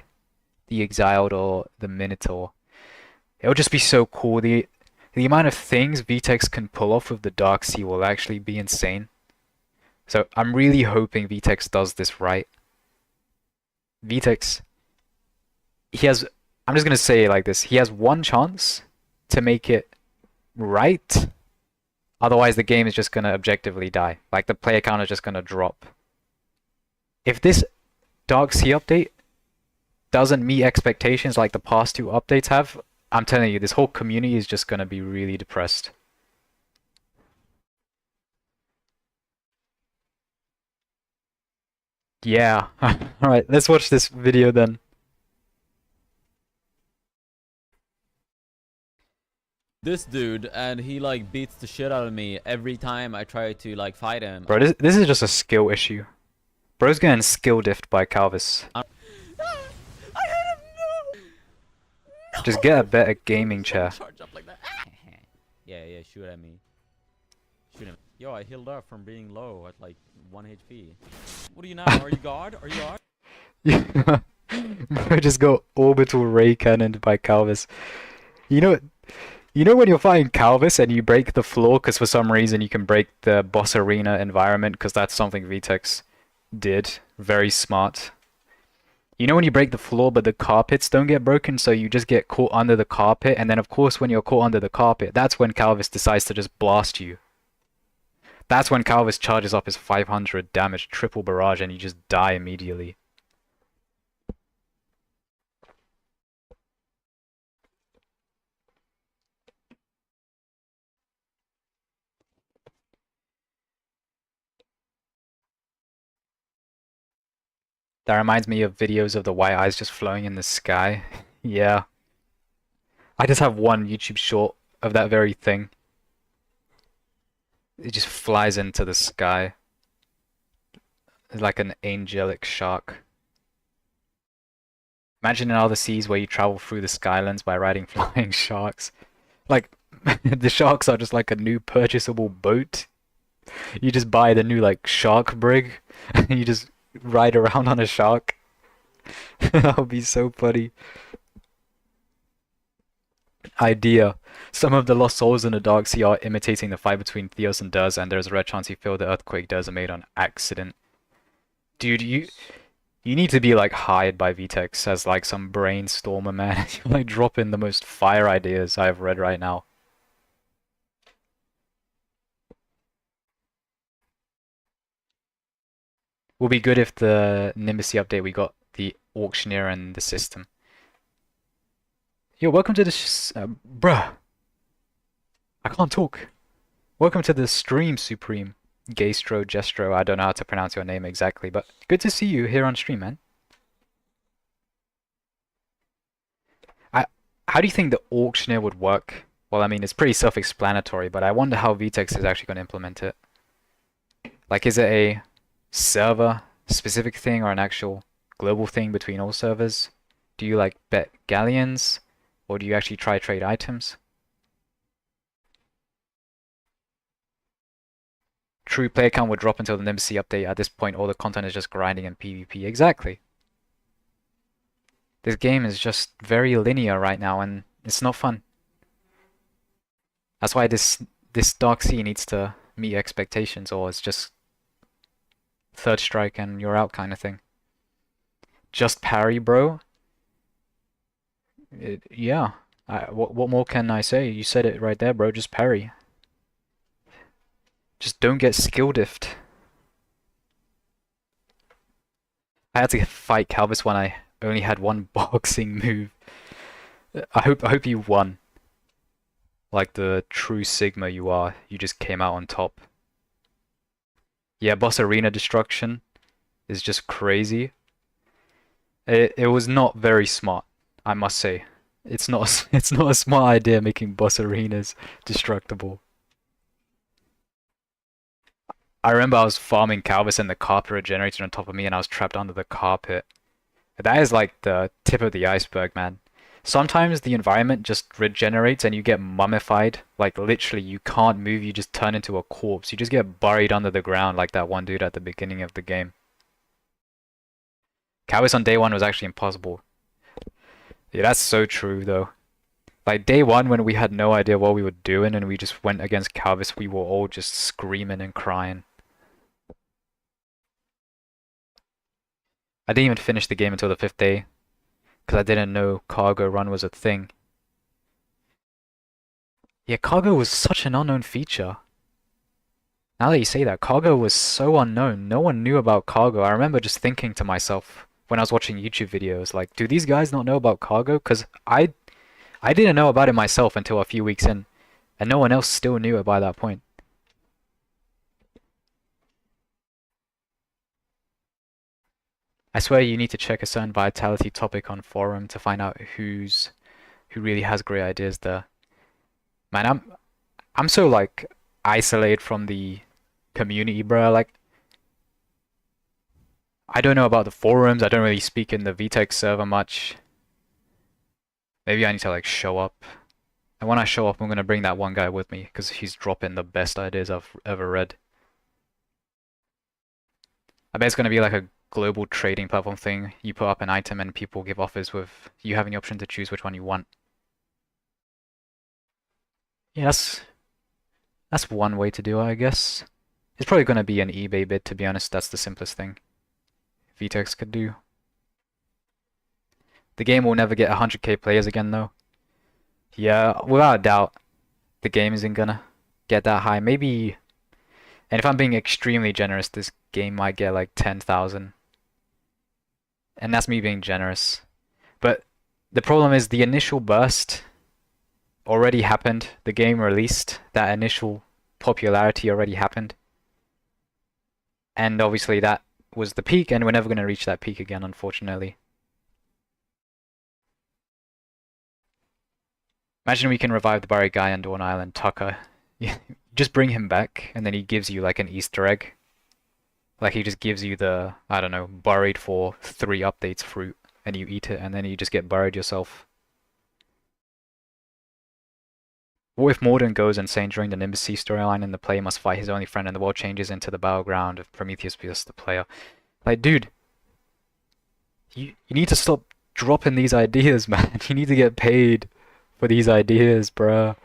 the Exiled or the Minotaur. It would just be so cool. The amount of things VTEX can pull off with the Dark Sea will actually be insane. So I'm really hoping VTEX does this right. VTEX, I'm just gonna say it like this, he has one chance to make it right. Otherwise the game is just gonna objectively die. Like the player count is just gonna drop. If this Dark Sea update doesn't meet expectations like the past two updates have, I'm telling you, this whole community is just gonna be really depressed. Yeah. Alright, let's watch this video then. This dude, and he like beats the shit out of me every time I try to like fight him. Bro, this is just a skill issue. Bro's getting skill diffed by Calvis. I hit him! No! Just get a better gaming chair. Charge up like that. Yeah, shoot at me. Shoot him. Yo, I healed up from being low at like 1 HP. What are you now? Are you God? Are you God? Yeah. Bro just got orbital ray cannoned by Calvis. You know when you're fighting Calvis and you break the floor because for some reason you can break the boss arena environment because that's something VTEX did. Very smart. You know when you break the floor but the carpets don't get broken, so you just get caught under the carpet, and then of course when you're caught under the carpet, that's when Calvis decides to just blast you. That's when Calvis charges up his 500 damage triple barrage and you just die immediately. That reminds me of videos of the white eyes just flowing in the sky. Yeah. I just have one YouTube short of that very thing. It just flies into the sky. It's like an angelic shark. Imagine in other seas where you travel through the skylands by riding flying sharks. Like, the sharks are just like a new purchasable boat. You just buy the new, like, shark brig, and you just ride around on a shark. That would be so funny. Idea. Some of the lost souls in the Dark Sea are imitating the fight between Theos and Duz, and there's a red chance he feel the earthquake Duz are made on accident. Dude, you need to be like hired by Vtex as like some brainstormer, man. You're like dropping the most fire ideas I've read right now. Will be good if the Nimbacy update we got the auctioneer and the system. Yo, welcome to the bruh. I can't talk. Welcome to the stream, Supreme. Gaystro, Gestro, I don't know how to pronounce your name exactly, but good to see you here on stream, man. How do you think the auctioneer would work? Well, I mean, it's pretty self-explanatory, but I wonder how Vtex is actually going to implement it. Like, is it a server-specific thing or an actual global thing between all servers? Do you, like, bet galleons? Or do you actually try trade items? True player count would drop until the Nimbacy update. At this point, all the content is just grinding and PvP. Exactly. This game is just very linear right now, and it's not fun. That's why this Dark Sea needs to meet expectations, or it's just third strike and you're out kind of thing. Just parry, bro. Yeah. What more can I say? You said it right there, bro. Just parry. Just don't get skill diffed. I had to fight Calvis when I only had one boxing move. I hope you won. Like the true Sigma you are. You just came out on top. Yeah, boss arena destruction is just crazy. It was not very smart, I must say. It's not a smart idea making boss arenas destructible. I remember I was farming Calvis and the carpet regenerated on top of me and I was trapped under the carpet. That is like the tip of the iceberg, man. Sometimes the environment just regenerates and you get mummified. Like literally you can't move, you just turn into a corpse. You just get buried under the ground like that one dude at the beginning of the game. Calvis on day one was actually impossible. Yeah, that's so true though. Like day one when we had no idea what we were doing and we just went against Calvis, we were all just screaming and crying. I didn't even finish the game until the 5th day, because I didn't know cargo run was a thing. Yeah, cargo was such an unknown feature. Now that you say that, cargo was so unknown. No one knew about cargo. I remember just thinking to myself when I was watching YouTube videos, like, do these guys not know about cargo? Because I didn't know about it myself until a few weeks in, and no one else still knew it by that point. I swear you need to check a certain vitality topic on forum to find out who really has great ideas there. Man, I'm so like isolated from the community, bro. Like I don't know about the forums. I don't really speak in the VTech server much. Maybe I need to like show up. And when I show up, I'm gonna bring that one guy with me because he's dropping the best ideas I've ever read. I bet it's gonna be like a global trading platform thing. You put up an item and people give offers with you having the option to choose which one you want. Yeah, that's one way to do it, I guess. It's probably gonna be an eBay bid, to be honest. That's the simplest thing VTech could do. The game will never get 100k players again though. Yeah, without a doubt, the game isn't gonna get that high. Maybe, and if I'm being extremely generous, this game might get like 10,000. And that's me being generous. But the problem is the initial burst already happened. The game released, that initial popularity already happened. And obviously that was the peak, and we're never going to reach that peak again, unfortunately. Imagine we can revive the buried guy on Dawn Island, Tucker. Just bring him back, and then he gives you like an Easter egg. Like he just gives you the, I don't know, buried for 3 updates fruit, and you eat it, and then you just get buried yourself. What if Mordin goes insane during the Nimbus Sea storyline and the player must fight his only friend and the world changes into the battleground of Prometheus versus the player? Like, dude, you need to stop dropping these ideas, man. You need to get paid for these ideas, bruh.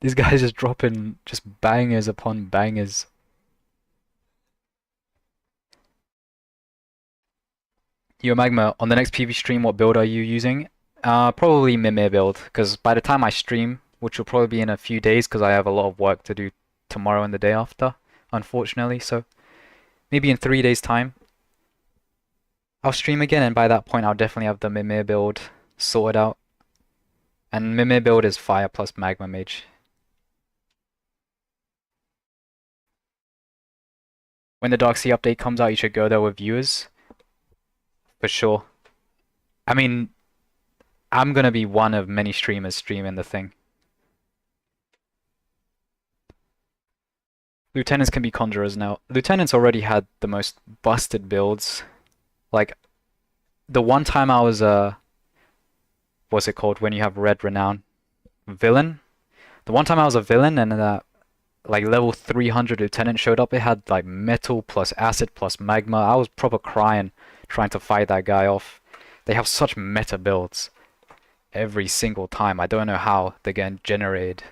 These guys just dropping just bangers upon bangers. Yo, Magma, on the next PV stream, what build are you using? Probably Mimir build, because by the time I stream, which will probably be in a few days, because I have a lot of work to do tomorrow and the day after, unfortunately, so maybe in 3 days' time, I'll stream again, and by that point, I'll definitely have the Mimir build sorted out. And Mimir build is Fire plus Magma Mage. When the Dark Sea update comes out, you should go there with viewers. For sure. I mean, I'm gonna be one of many streamers streaming the thing. Lieutenants can be conjurers now. Lieutenants already had the most busted builds. Like, the one time I was what's it called when you have red renown? Villain? The one time I was a villain and like level 300 lieutenant showed up, it had like metal plus acid plus magma. I was proper crying trying to fight that guy off. They have such meta builds every single time. I don't know how they get generated.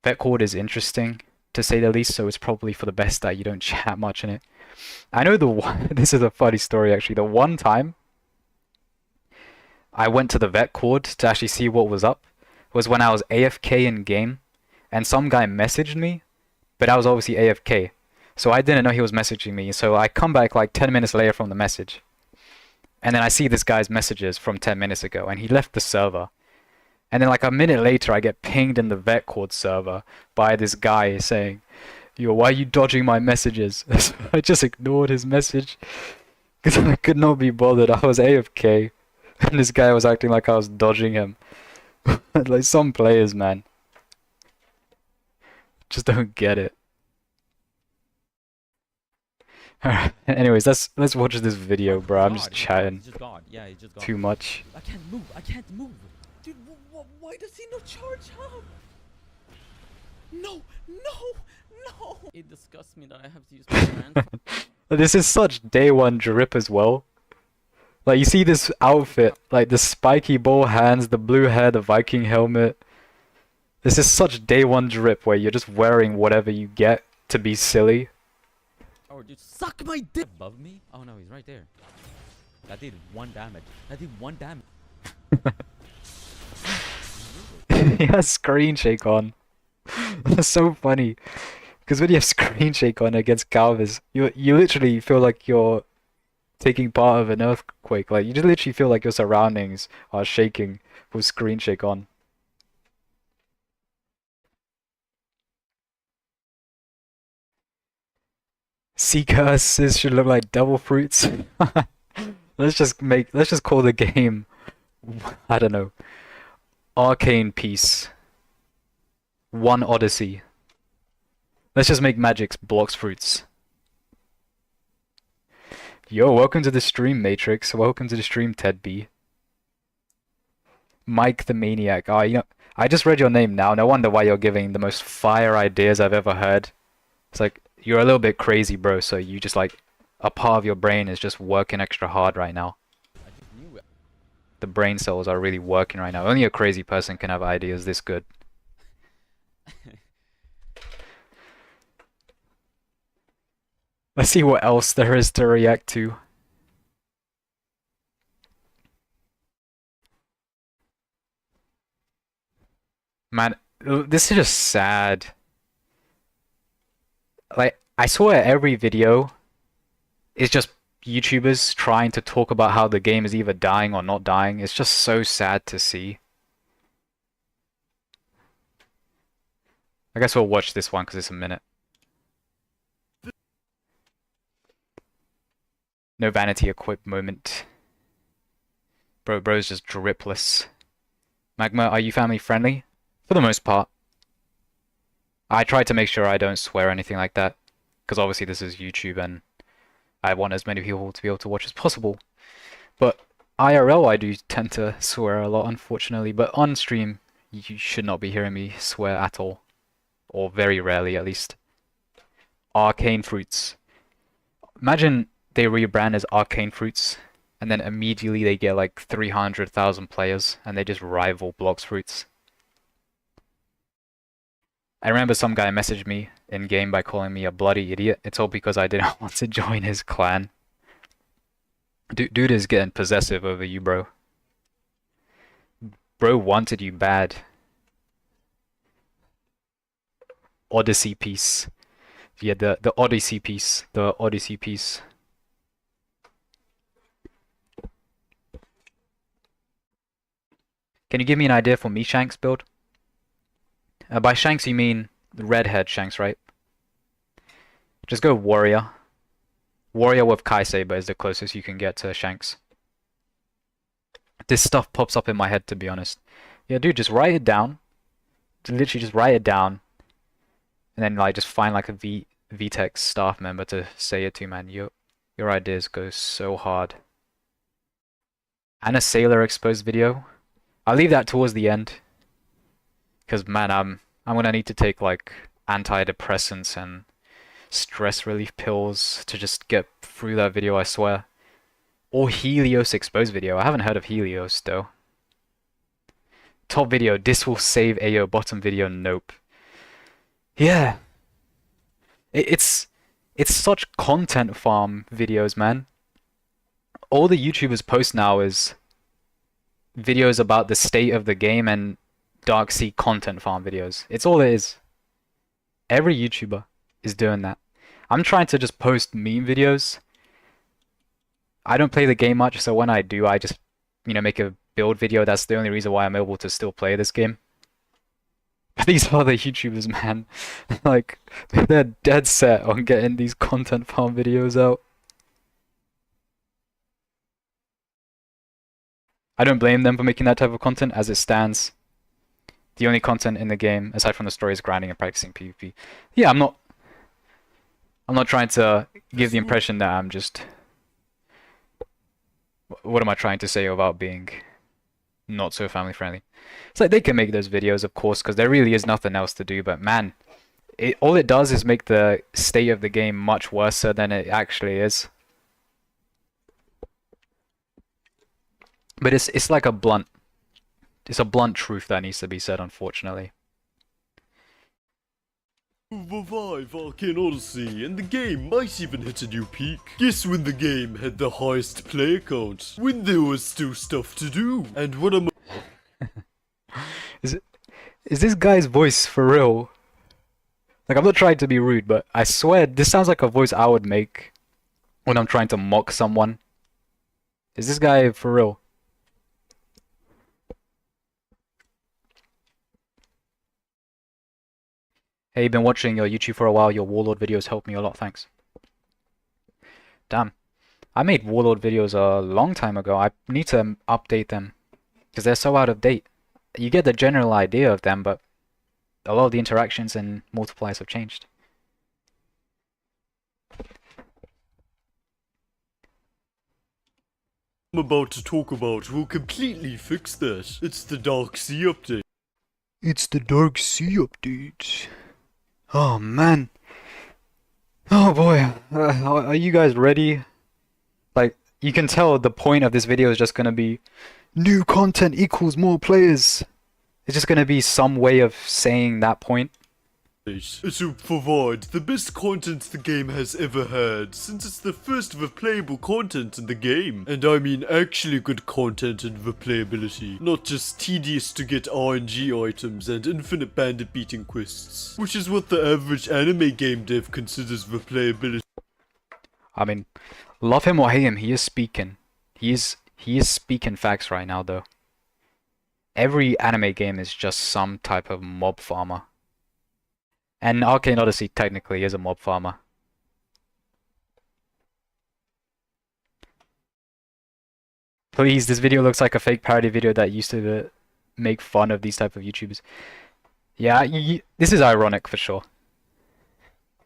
Vet Chord is interesting, to say the least, so it's probably for the best that you don't chat much in it. I know the one, this is a funny story actually. The one time I went to the Vet Chord to actually see what was up was when I was AFK in game, and some guy messaged me, but I was obviously AFK. So I didn't know he was messaging me, so I come back like 10 minutes later from the message. And then I see this guy's messages from 10 minutes ago, and he left the server. And then like a minute later, I get pinged in the Vet Chord server by this guy saying, "Yo, why are you dodging my messages?" So I just ignored his message, because I could not be bothered. I was AFK, and this guy was acting like I was dodging him. Like some players, man, just don't get it. Alright, anyways, let's watch this video, bro. I'm just chatting Yeah, he's just gone. too much. I can't move. I can't move. Dude, why does he not charge up? No. It disgusts me that I have to use my hand. This is such day one drip as well. Like, you see this outfit, like the spiky ball hands, the blue hair, the Viking helmet. This is such day one drip where you're just wearing whatever you get to be silly. Oh, dude, suck my dick above me? Oh no, he's right there. That did 1 damage. He has screen shake on. That's so funny. Because when you have screen shake on against Calvis, you literally feel like you're taking part of an earthquake. Like, you just literally feel like your surroundings are shaking with screen shake on. Sea curses should look like devil fruits. Let's just call the game, I don't know, Arcane Peace 1 Odyssey. Let's just make magics blocks fruits. Yo, welcome to the stream, Matrix. Welcome to the stream, Ted B. Mike the Maniac. Oh, you know, I just read your name now. No wonder why you're giving the most fire ideas I've ever heard. It's like, you're a little bit crazy, bro, so you just like, a part of your brain is just working extra hard right now. I just knew it. The brain cells are really working right now. Only a crazy person can have ideas this good. Let's see what else there is to react to. Man, this is just sad. Like, I swear every video is just YouTubers trying to talk about how the game is either dying or not dying. It's just so sad to see. I guess we'll watch this one because it's a minute. No vanity equipped moment. Bro's just dripless. Magma, are you family friendly? For the most part. I try to make sure I don't swear or anything like that. Because obviously this is YouTube and I want as many people to be able to watch as possible. But IRL I do tend to swear a lot, unfortunately. But on stream, you should not be hearing me swear at all. Or very rarely, at least. Arcane Fruits. Imagine they rebrand as Arcane Fruits, and then immediately they get like 300,000 players, and they just rival Blox Fruits. I remember some guy messaged me in-game by calling me a bloody idiot. It's all because I didn't want to join his clan. Dude is getting possessive over you, bro. Bro wanted you bad. Odyssey piece. Yeah, the Odyssey piece. The Odyssey piece. Can you give me an idea for me Shanks build? By Shanks you mean the redhead Shanks, right? Just go warrior. Warrior with Kai Saber is the closest you can get to Shanks. This stuff pops up in my head, to be honest. Yeah, dude, just write it down. Literally just write it down. And then like just find like a VTech staff member to say it to, man. Your ideas go so hard. And a Sailor exposed video. I'll leave that towards the end. Because man, I'm gonna need to take like antidepressants and stress relief pills to just get through that video, I swear. Or Helios exposed video. I haven't heard of Helios though. Top video, this will save AO. Bottom video, nope. Yeah. It's such content farm videos, man. All the YouTubers post now is videos about the state of the game and Dark Sea content farm videos. It's all it is. Every YouTuber is doing that. I'm trying to just post meme videos. I don't play the game much, so when I do, I just, make a build video. That's the only reason why I'm able to still play this game. But these other YouTubers, man, like, they're dead set on getting these content farm videos out. I don't blame them for making that type of content. As it stands, the only content in the game, aside from the story, is grinding and practicing PvP. Yeah, I'm not trying to give the impression that I'm just... What am I trying to say about being not so family friendly? It's like they can make those videos, of course, because there really is nothing else to do. But man, all it does is make the state of the game much worse than it actually is. But it's like a blunt truth that needs to be said, unfortunately. Revive Arcane Odyssey, and the game might even hit a new peak. Guess when the game had the highest player count? When there was still stuff to do. And what am Is this guy's voice for real? Like, I'm not trying to be rude, but I swear this sounds like a voice I would make when I'm trying to mock someone. Is this guy for real? Hey, been watching your YouTube for a while. Your Warlord videos helped me a lot, thanks. Damn. I made Warlord videos a long time ago. I need to update them because they're so out of date. You get the general idea of them, but a lot of the interactions and multipliers have changed. I'm about to talk about will completely fix that. It's the Dark Sea update. It's the Dark Sea update. Oh man. Oh boy. Are you guys ready? Like, you can tell the point of this video is just gonna be new content equals more players. It's just gonna be some way of saying that point. to provide the best content the game has ever had, since it's the first replayable content in the game. And I mean actually good content and replayability, not just tedious to get RNG items and infinite bandit beating quests, which is what the average anime game dev considers replayability. I mean, love him or hate him, he is speaking. He is speaking facts right now, though. Every anime game is just some type of mob farmer. And Arcane Odyssey technically is a mob farmer. Please, this video looks like a fake parody video that used to make fun of these type of YouTubers. Yeah, this is ironic for sure.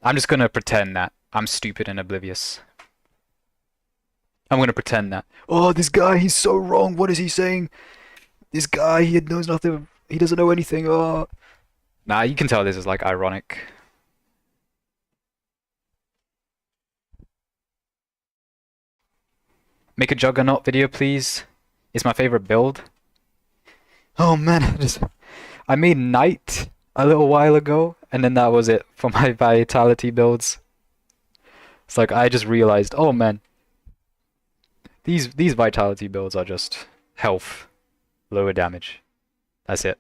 I'm just gonna pretend that I'm stupid and oblivious. I'm gonna pretend that. Oh, this guy, he's so wrong. What is he saying? This guy, he knows nothing. He doesn't know anything. Oh. Nah, you can tell this is like ironic. Make a Juggernaut video, please. It's my favorite build. Oh man, I made Knight a little while ago, and then that was it for my Vitality builds. It's like I just realized, oh man, these Vitality builds are just health, lower damage. That's it.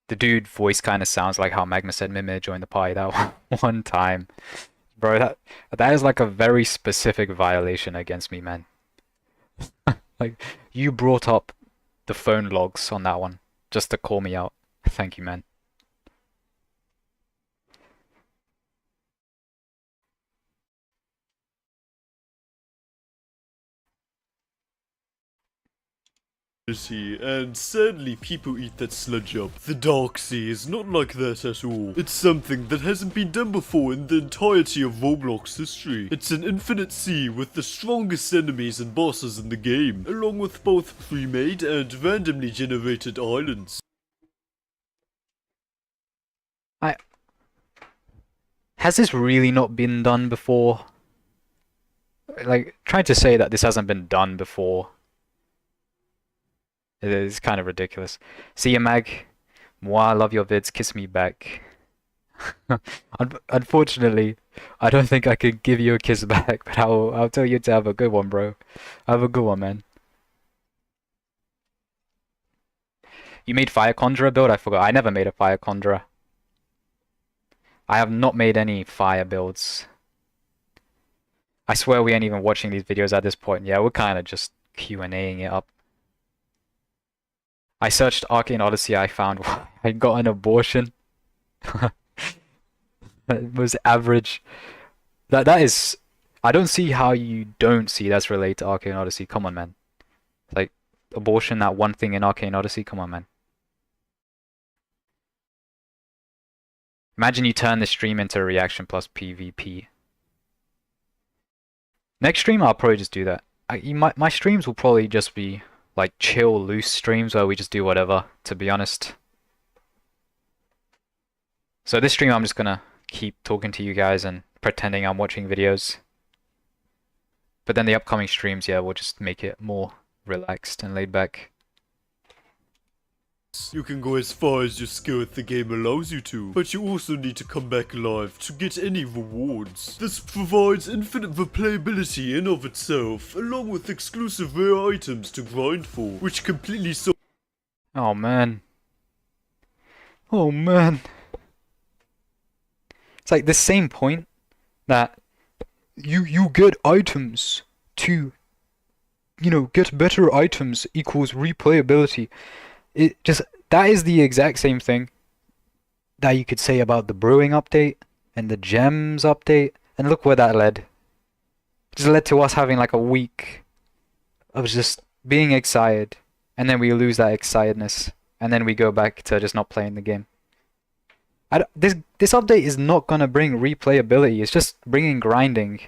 The dude voice kind of sounds like how Magma said Mimir joined the party that one time. Bro, that is like a very specific violation against me, man. Like, you brought up the phone logs on that one just to call me out. Thank you, man. And sadly people eat that sludge up. The Dark Sea is not like that at all. It's something that hasn't been done before in the entirety of Roblox history. It's an infinite sea with the strongest enemies and bosses in the game, along with both pre-made and randomly generated islands. Has this really not been done before? Like, trying to say that this hasn't been done before. It is kind of ridiculous. See ya, Mag. Moi, love your vids. Kiss me back. Unfortunately, I don't think I could give you a kiss back, but I'll tell you to have a good one, bro. Have a good one, man. You made Fire Conjurer build? I forgot. I never made a Fire Conjurer. I have not made any fire builds. I swear we ain't even watching these videos at this point. Yeah, we're kind of just Q&Aing it up. I searched Arcane Odyssey, I found I got an abortion. It was average. That is... I don't see how you don't see that's related to Arcane Odyssey. Come on, man. Like, abortion, that one thing in Arcane Odyssey? Come on, man. Imagine you turn this stream into a reaction plus PvP. Next stream, I'll probably just do that. My streams will probably just be... like chill, loose streams where we just do whatever, to be honest. So this stream I'm just gonna keep talking to you guys and pretending I'm watching videos. But then the upcoming streams, yeah, we'll just make it more relaxed and laid back. You can go as far as your skill at the game allows you to, but you also need to come back alive to get any rewards. This provides infinite replayability in of itself, along with exclusive rare items to grind for, which completely Oh man. Oh man. It's like the same point that you get items to, you know, get better items equals replayability. It just, that is the exact same thing that you could say about the brewing update and the gems update, and look where that led. It just led to us having like a week of just being excited, and then we lose that excitedness, and then we go back to just not playing the game. This update is not gonna bring replayability, it's just bringing grinding.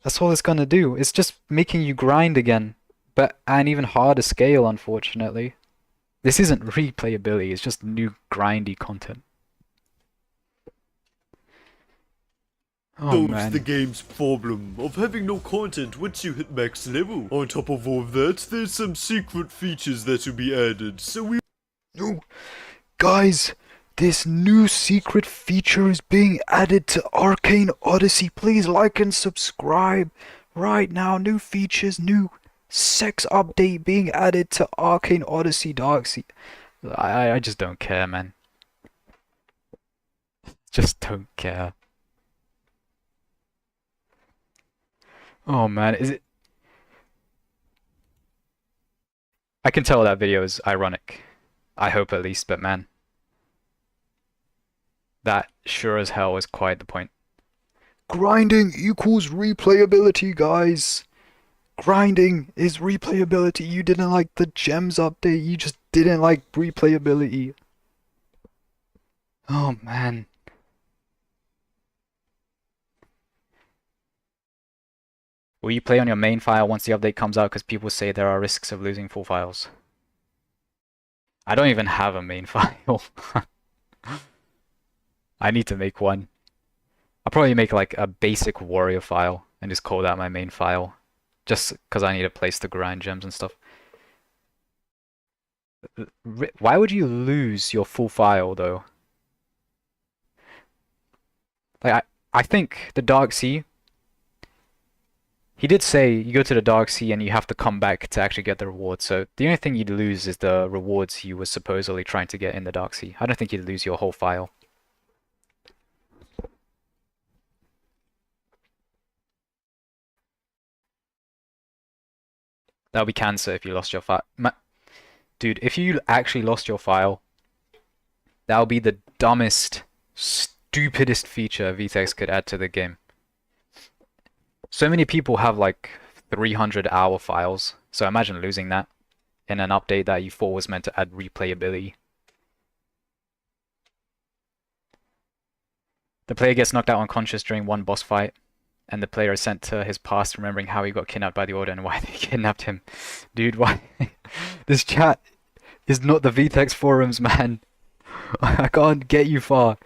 That's all it's gonna do, it's just making you grind again, but at an even harder scale, unfortunately. This isn't replayability, it's just new grindy content. Oh man. The game's problem of having no content once you hit max level. On top of all of that, there's some secret features that will be added, so we No, guys, this new secret feature is being added to Arcane Odyssey. Please like and subscribe right now. New features, new sex update being added to Arcane Odyssey Darksea. I just don't care, man. Just don't care. Oh man, is it? I can tell that video is ironic. I hope at least, but man. That sure as hell is quite the point. Grinding equals replayability, guys. Grinding is replayability. You didn't like the gems update, you just didn't like replayability. Oh man. Will you play on your main file once the update comes out? Because people say there are risks of losing full files. I don't even have a main file. I need to make one. I'll probably make like a basic warrior file and just call that my main file. Just because I need a place to grind gems and stuff. Why would you lose your full file though? Like I think the Darksea, he did say you go to the Darksea and you have to come back to actually get the rewards. So the only thing you'd lose is the rewards you were supposedly trying to get in the Darksea. I don't think you'd lose your whole file. That'll be cancer if you lost your file. Dude, if you actually lost your file, that'll be the dumbest, stupidest feature VTEX could add to the game. So many people have like 300-hour files, so imagine losing that in an update that you thought was meant to add replayability. The player gets knocked out unconscious during one boss fight, and the player is sent to his past remembering how he got kidnapped by the Order and why they kidnapped him. Dude, why? This chat is not the VTEX forums, man. I can't get you far.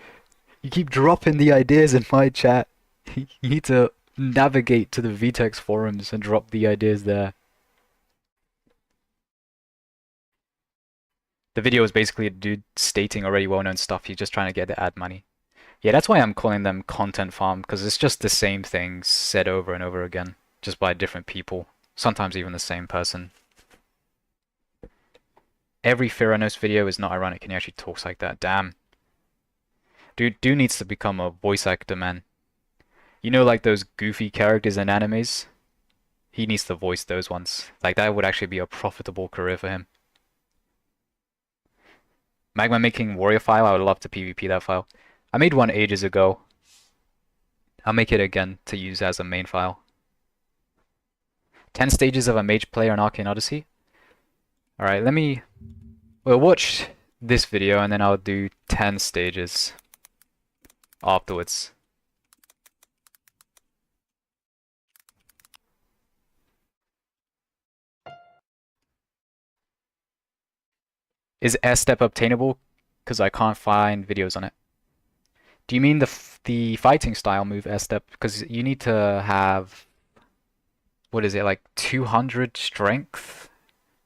You keep dropping the ideas in my chat. You need to navigate to the VTEX forums and drop the ideas there. The video is basically a dude stating already well-known stuff. He's just trying to get the ad money. Yeah, that's why I'm calling them content farm, because it's just the same things said over and over again, just by different people, sometimes even the same person. Every Theranos video is not ironic, and he actually talks like that. Damn. Dude needs to become a voice actor, man. You know, like those goofy characters in animes? He needs to voice those ones. Like, that would actually be a profitable career for him. Magma making warrior file, I would love to PvP that file. I made one ages ago. I'll make it again to use as a main file. 10 stages of a mage player in Arcane Odyssey. Alright, we'll watch this video and then I'll do 10 stages afterwards. Is S-Step obtainable? Because I can't find videos on it. Do you mean the fighting style move S-Step? Because you need to have, what is it, like 200 strength?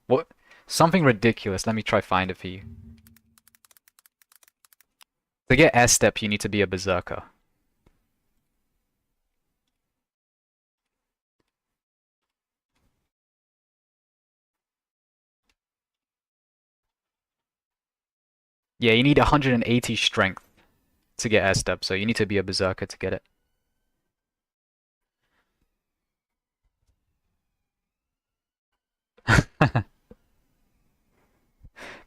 What? Something ridiculous. Let me try find it for you. To get S-Step, you need to be a berserker. Yeah, you need 180 strength to get S-Step, so you need to be a berserker to get it.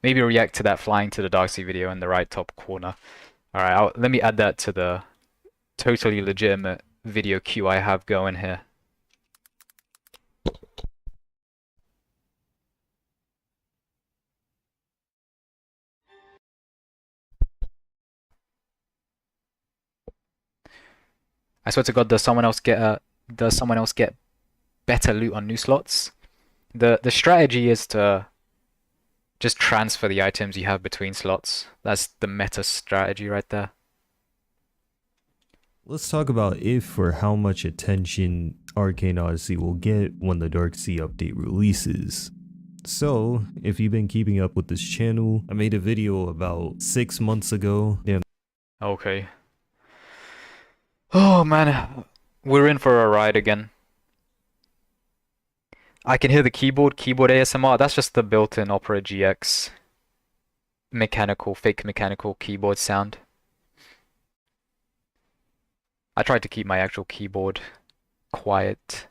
Maybe react to that flying to the Darksea video in the right top corner. Alright, let me add that to the totally legitimate video queue I have going here. I swear to God, does someone else get better loot on new slots? The strategy is to just transfer the items you have between slots. That's the meta strategy right there. Let's talk about if or how much attention Arcane Odyssey will get when the Darksea update releases. So, if you've been keeping up with this channel, I made a video about 6 months ago. Damn, Okay. Oh man, we're in for a ride again. I can hear the keyboard ASMR. That's just the built-in Opera GX fake mechanical keyboard sound. I tried to keep my actual keyboard quiet.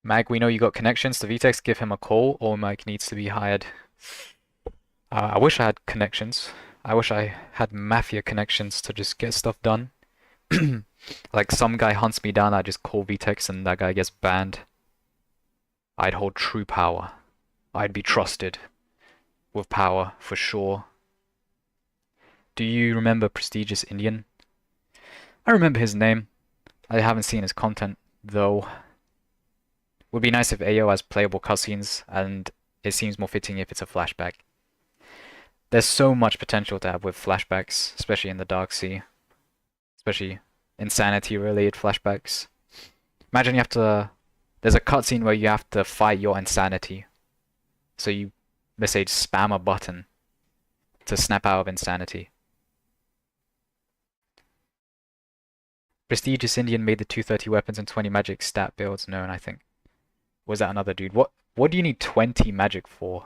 Mag, we know you got connections to Vtex. Give him a call, or Mike needs to be hired. I wish I had connections. I wish I had mafia connections to just get stuff done. Like some guy hunts me down, I just call Vtex and that guy gets banned. I'd hold true power. I'd be trusted with power, for sure. Do you remember Prestigious Indian? I remember his name. I haven't seen his content, though. Would be nice if AO has playable cutscenes, and it seems more fitting if it's a flashback. There's so much potential to have with flashbacks, especially in the Dark Sea. Especially insanity-related flashbacks. Imagine you have to... There's a cutscene where you have to fight your insanity. So you, let's say, spam a button to snap out of insanity. Prestigious Indian made the 230 weapons and 20 magic stat builds known, I think. Was that another dude? What do you need 20 magic for?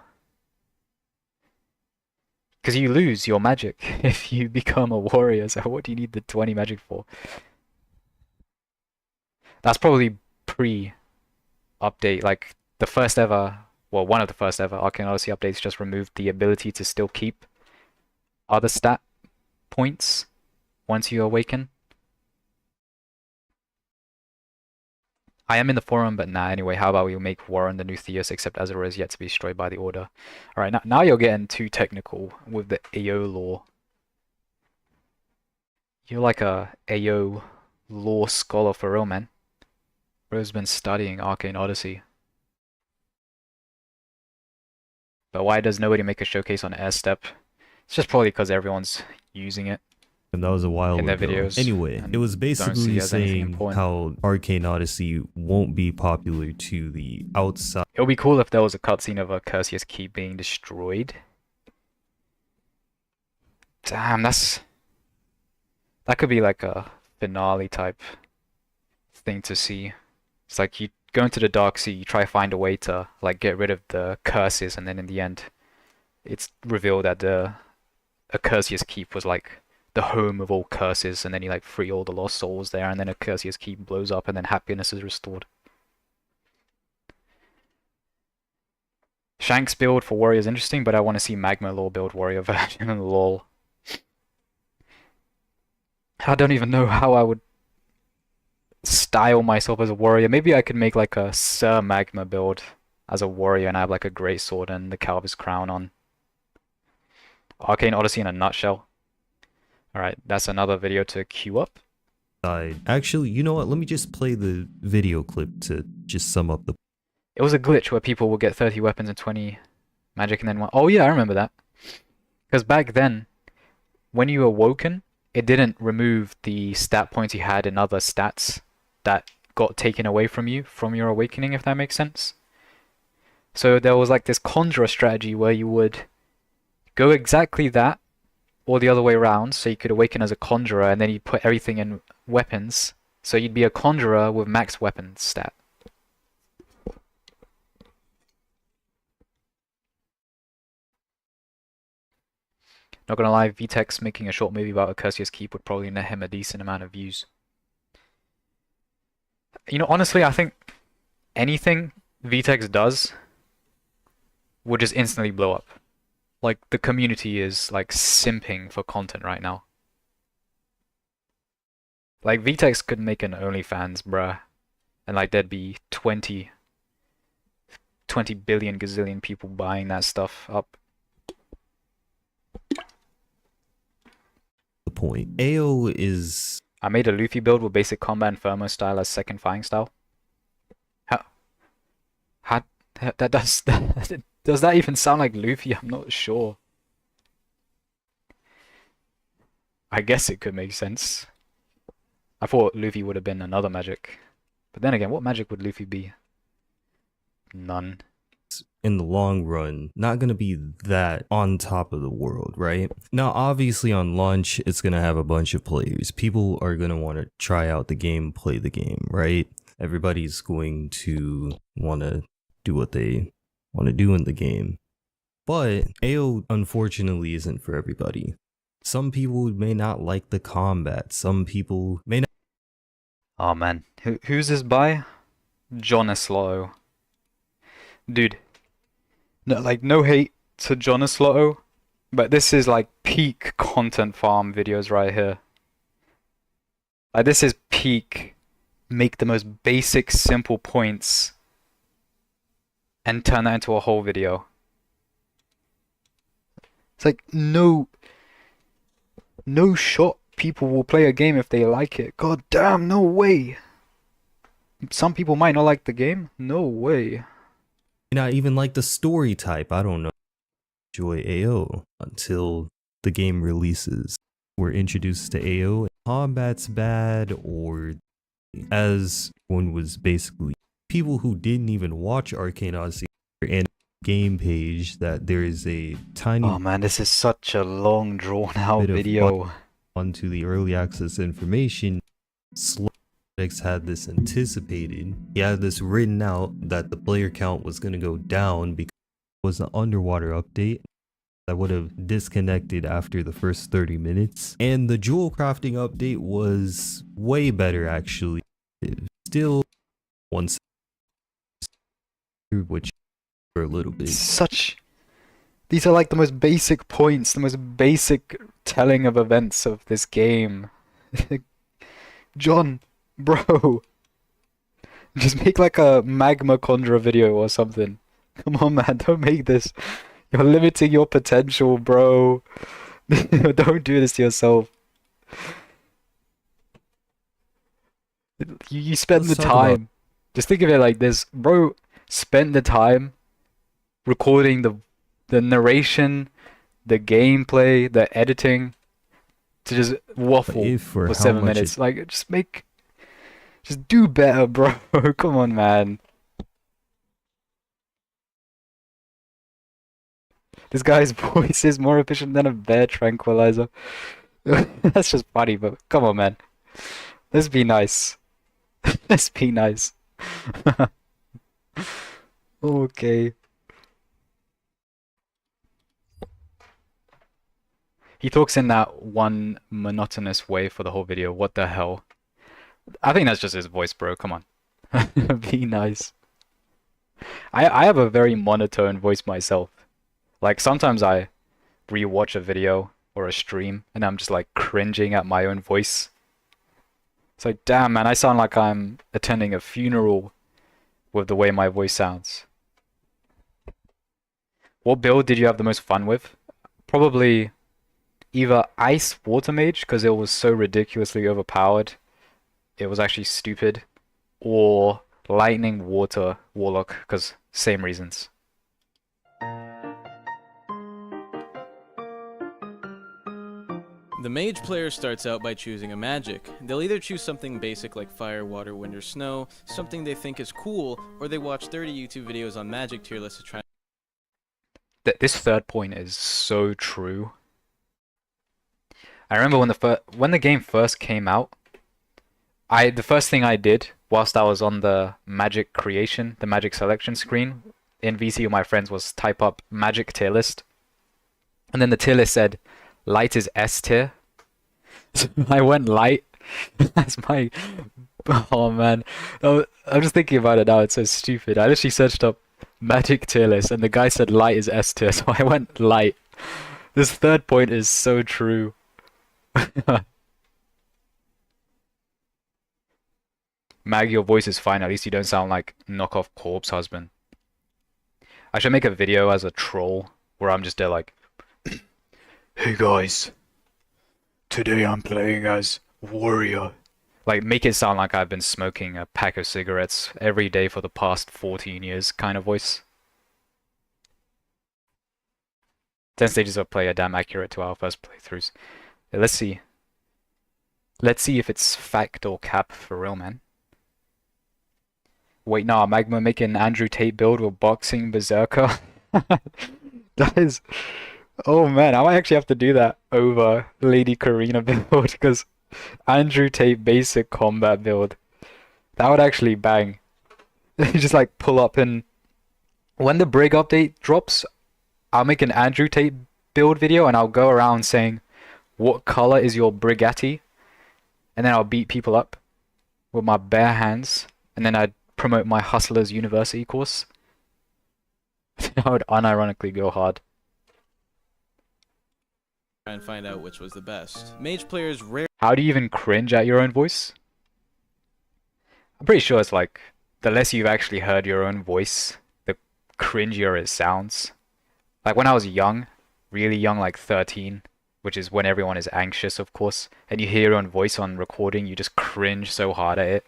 Because you lose your magic if you become a warrior, so what do you need the 20 magic for? That's probably pre-update, like the first ever, well, one of the first ever Arcane Odyssey updates just removed the ability to still keep other stat points once you awaken. I am in the forum, but nah, anyway, how about we make Warren the new Theos, except Azura is yet to be destroyed by the Order. Alright, now you're getting too technical with the AO lore. You're like a AO lore scholar for real, man. Bro's been studying Arcane Odyssey. But why does nobody make a showcase on Airstep? It's just probably because everyone's using it. and that was a while In their ago. videos, Anyway, and it was don't see basically it as anything saying important. how Arcane Odyssey won't be popular to the outside. It would be cool if there was a cutscene of a Curseus keep being destroyed. Damn, that could be like a finale type thing to see. It's like you go into the Dark Sea, you try to find a way to like get rid of the curses, and then in the end, it's revealed that a Curseus keep was like the home of all curses, and then you like free all the lost souls there, and then a Curseus keep blows up, and then happiness is restored. Shank's build for warrior is interesting, but I want to see Magma lore build warrior version and lol. I don't even know how I would style myself as a warrior. Maybe I could make like a Sir Magma build as a warrior and I have like a great sword and the Calvus crown on. Arcane Odyssey in a nutshell. Alright, that's another video to queue up. Actually, you know what? Let me just play the video clip to just sum up the. It was a glitch where people would get 30 weapons and 20 magic and then one. Oh yeah, I remember that. Because back then, when you awoken, it didn't remove the stat points you had in other stats that got taken away from you from your awakening, if that makes sense. So there was like this conjurer strategy where you would go exactly that, or the other way around, so you could awaken as a conjurer and then you put everything in weapons, so you'd be a conjurer with max weapons stat. Not gonna lie, Vtex making a short movie about a Curseus Keep would probably net him a decent amount of views. You know, honestly, I think anything Vtex does would just instantly blow up. Like, the community is, like, simping for content right now. Like, Vtex could make an OnlyFans, bruh. And, like, there'd be 20 billion gazillion people buying that stuff up. The point. AO is. I made a Luffy build with basic combat and Thermo style as second fighting style. How that does that even sound like Luffy? I'm not sure. I guess it could make sense. I thought Luffy would have been another magic. But then again, what magic would Luffy be? None. In the long run, not gonna be that on top of the world, right? Now, obviously on launch, it's gonna have a bunch of players. People are gonna want to try out the game, play the game, right? Everybody's going to want to do what they want to do in the game. But AO, unfortunately, isn't for everybody. Some people may not like the combat. Some people may not. Oh man, who's this by? Jonislow. Dude, no, like no hate to Jonislow, but this is like peak content farm videos right here. Like this is peak. Make the most basic, simple points and turn that into a whole video. It's like no shot. People will play a game if they like it. God damn, no way. Some people might not like the game. No way. Not even like the story type. I don't know. Enjoy AO until the game releases. We're introduced to AO. Combat's bad, or as one was basically people who didn't even watch Arcane Odyssey and game page that there is a tiny. Oh man, this is such a long drawn out video. Onto the early access information. Slowix had this anticipated. He had this written out that the player count was going to go down because it was an underwater update that would have disconnected after the first 30 minutes. And the jewel crafting update was way better actually. Still once, which for a little bit. These are like the most basic points, the most basic telling of events of this game. John, bro, just make like a Magma Muncher video or something. Come on, man, don't make this. You're limiting your potential, bro. Don't do this to yourself. You spend the time. Just think of it like this, bro. Spend the time recording the narration, the gameplay, the editing, to just waffle for 7 minutes. Like, just do better, bro. Come on, man. This guy's voice is more efficient than a bear tranquilizer. That's just funny, but come on, man. Let's be nice. Let's be nice. Okay. He talks in that one monotonous way for the whole video. What the hell? I think that's just his voice, bro. Come on. Be nice. I have a very monotone voice myself. Like, sometimes I rewatch a video or a stream and I'm just like cringing at my own voice. It's like, damn, man, I sound like I'm attending a funeral with the way my voice sounds. What build did you have the most fun with? Probably either Ice Water Mage, because it was so ridiculously overpowered. It was actually stupid. Or Lightning Water Warlock, because same reasons. The mage player starts out by choosing a magic. They'll either choose something basic like fire, water, wind, or snow, something they think is cool, or they watch 30 YouTube videos on magic tier lists to try. This third point is so true. I remember when the game first came out, the first thing I did whilst I was on the magic creation, the magic selection screen in VC with my friends was type up magic tier list. And then the tier list said light is S tier. So I went light. That's my... Oh man. I'm just thinking about it now, it's so stupid. I literally searched up magic tier list and the guy said light is S tier, so I went light. This third point is so true. Mag, your voice is fine. At least you don't sound like knockoff corpse husband. I should make a video as a troll where I'm just there like, hey guys, today I'm playing as warrior. Like, make it sound like I've been smoking a pack of cigarettes every day for the past 14 years kind of voice. 10 stages of play are damn accurate to our first playthroughs. Let's see. Let's see if it's fact or cap for real, man. Wait, nah, Magma making Andrew Tate build with boxing berserker. That is, oh man, I might actually have to do that over Lady Karina build because Andrew Tate basic combat build. That would actually bang. You just like pull up and when the Brig update drops, I'll make an Andrew Tate build video and I'll go around saying, what color is your Brigatti? And then I'll beat people up with my bare hands. And then I'd promote my Hustlers University course. I would unironically go hard. Try and find out which was the best. Mage players rarely How do you even cringe at your own voice? I'm pretty sure it's like, the less you've actually heard your own voice, the cringier it sounds. Like when I was young, really young, like 13, which is when everyone is anxious, of course, and you hear your own voice on recording, you just cringe so hard at it.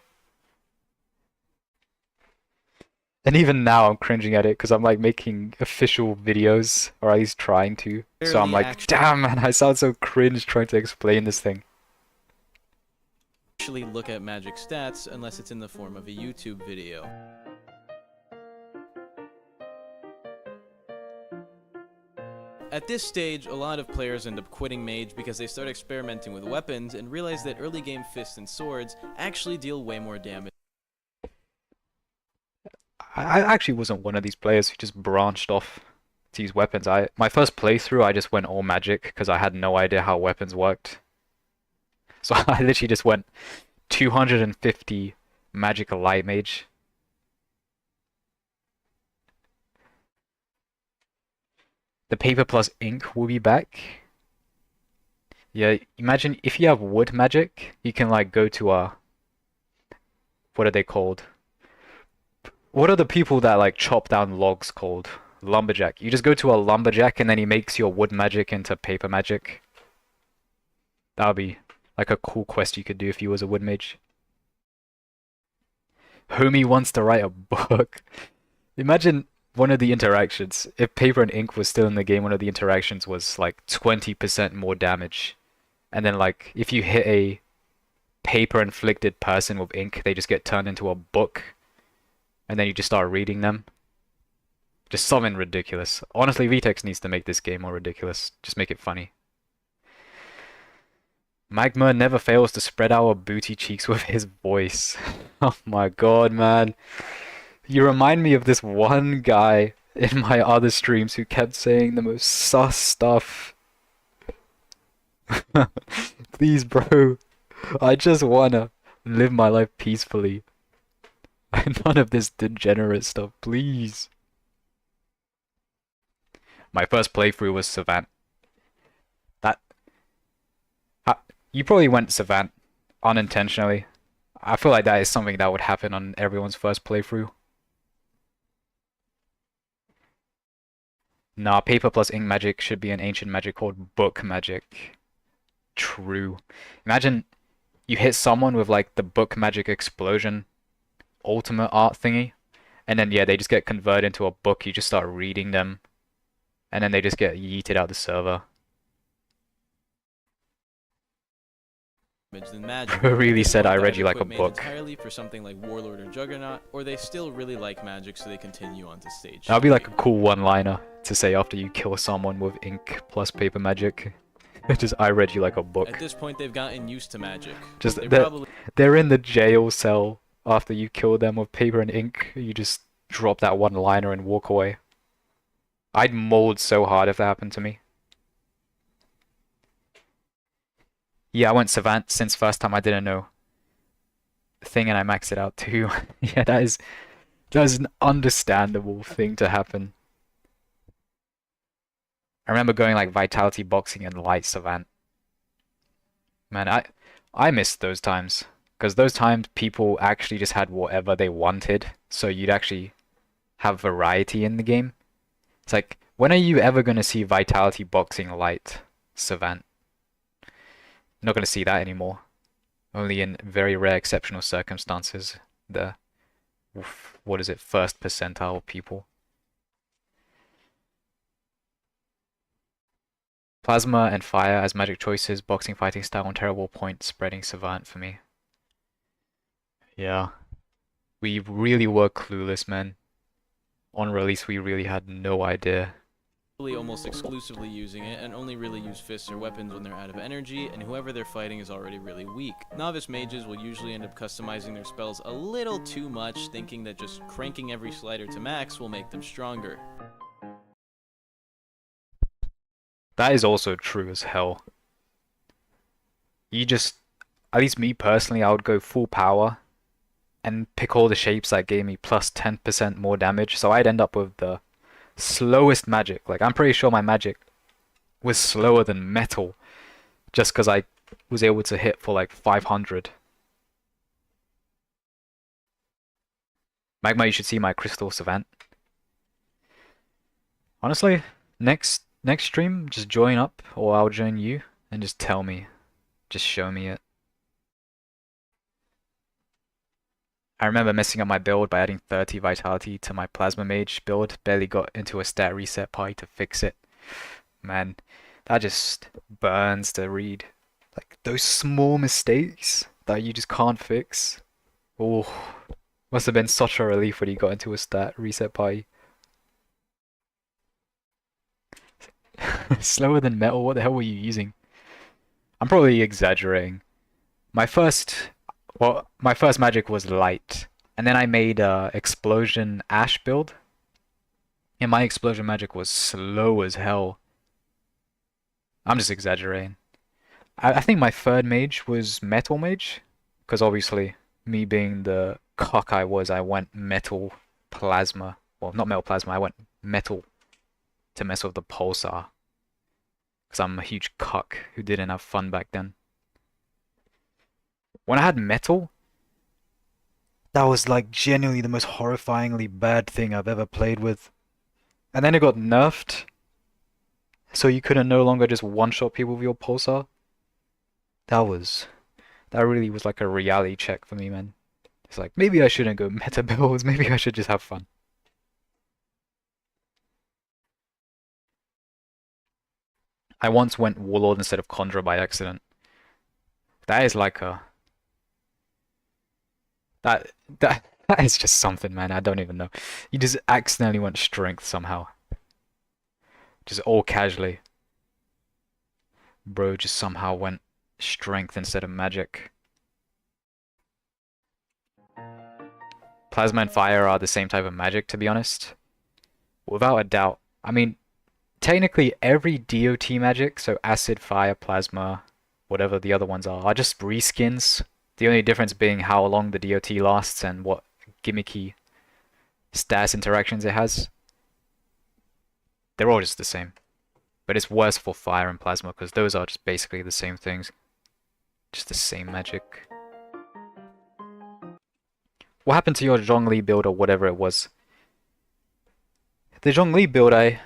And even now I'm cringing at it because I'm like making official videos, or at least trying to. So I'm Barely like, actually- damn man, I sound so cringe trying to explain this thing. look at Magic stats unless it's in the form of a YouTube video. At this stage, a lot of players end up quitting Mage because they start experimenting with weapons and realize that early game fists and swords actually deal way more damage. I actually wasn't one of these players who just branched off to use weapons. My first playthrough, I just went all magic because I had no idea how weapons worked. So I literally just went 250 magic light mage. The paper plus ink will be back. Yeah, imagine if you have wood magic, you can like go to a, what are they called? What are the people that like chop down logs called? Lumberjack. You just go to a lumberjack and then he makes your wood magic into paper magic. That would be like a cool quest you could do if you was a wood mage. Homie wants to write a book. Imagine one of the interactions. If paper and ink was still in the game, one of the interactions was like 20% more damage. And then like if you hit a paper inflicted person with ink, they just get turned into a book. And then you just start reading them. Just something ridiculous. Honestly, VTEX needs to make this game more ridiculous. Just make it funny. Magma never fails to spread our booty cheeks with his voice. Oh my god, man. You remind me of this one guy in my other streams who kept saying the most sus stuff. Please, bro. I just wanna live my life peacefully. None of this degenerate stuff, please. My first playthrough was Savant. You probably went Savant unintentionally. I feel like that is something that would happen on everyone's first playthrough. Nah, paper plus ink magic should be an ancient magic called book magic. True. Imagine you hit someone with like the book magic explosion ultimate art thingy, and then yeah, they just get converted into a book. You just start reading them, and then they just get yeeted out the server. Than magic. Who really They said want I to read you either like a quit Mage book? entirely for something like Warlord or Juggernaut, or they still really like magic, so they continue on to stage. That'd be like a 3. cool one-liner to say after you kill someone with ink plus paper magic. Just I read you like a book. At this point, they've gotten used to magic. Just They they're, probably they're in the jail cell after you kill them with paper and ink. You just drop that one-liner and walk away. I'd mold so hard if that happened to me. Yeah, I went Savant since first time I didn't know thing and I maxed it out too. Yeah, that is an understandable thing to happen. I remember going like Vitality Boxing and Light Savant. Man, I missed those times. Because those times people actually just had whatever they wanted. So you'd actually have variety in the game. It's like, when are you ever going to see Vitality Boxing Light Savant? You're not going to see that anymore. Only in very rare exceptional circumstances. The, what is it, first percentile people. Plasma and fire as magic choices, boxing, fighting style, and terrible point spreading savant for me. Yeah. We really were clueless, man. On release, we really had no idea. Almost exclusively using it, and only really use fists or weapons when they're out of energy, and whoever they're fighting is already really weak. Novice mages will usually end up customizing their spells a little too much, thinking that just cranking every slider to max will make them stronger. That is also true as hell. You just, at least me personally, I would go full power and pick all the shapes that gave me plus 10% more damage, so I'd end up with the slowest magic. Like, I'm pretty sure my magic was slower than metal just because I was able to hit for like 500. Magma, you should see my crystal savant. Honestly, next stream, just join up, or I'll join you, and just tell me. Just show me it. I remember messing up my build by adding 30 vitality to my plasma mage build. Barely got into a stat reset party to fix it. Man, that just burns to read. Like, those small mistakes that you just can't fix. Oh, must have been such a relief when you got into a stat reset party. Slower than metal? What the hell were you using? I'm probably exaggerating. My first magic was light, and then I made a explosion ash build, and my explosion magic was slow as hell. I'm just exaggerating. I think my third mage was metal mage, because obviously, me being the cock I was, I went metal plasma. Well, not metal plasma, I went metal to mess with the pulsar. Because I'm a huge cuck who didn't have fun back then. When I had metal, that was like genuinely the most horrifyingly bad thing I've ever played with. And then it got nerfed, so you couldn't no longer just one-shot people with your pulsar. That really was like a reality check for me, man. It's like, maybe I shouldn't go meta builds, maybe I should just have fun. I once went Warlord instead of Conjurer by accident. That is like a... That is just something, man. I don't even know. You just accidentally went Strength somehow. Just all casually. Bro just somehow went Strength instead of Magic. Plasma and Fire are the same type of magic, to be honest. Without a doubt. I mean, technically every DOT magic, so Acid, Fire, Plasma, whatever the other ones are just reskins. The only difference being how long the DOT lasts and what gimmicky status interactions it has. They're all just the same. But it's worse for Fire and Plasma because those are just basically the same things. Just the same magic. What happened to your Zhongli build or whatever it was? The Zhongli build I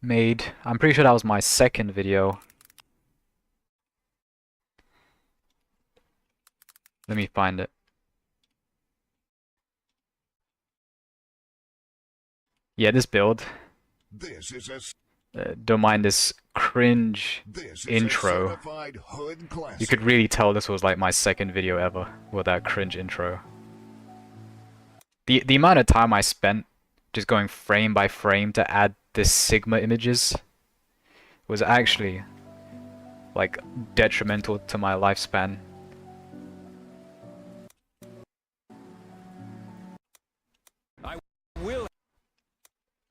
made, I'm pretty sure that was my second video. Let me find it. Yeah, this build. This is Don't mind this cringe intro. You could really tell this was like my second video ever with that cringe intro. The amount of time I spent just going frame by frame to add the Sigma images was actually like detrimental to my lifespan.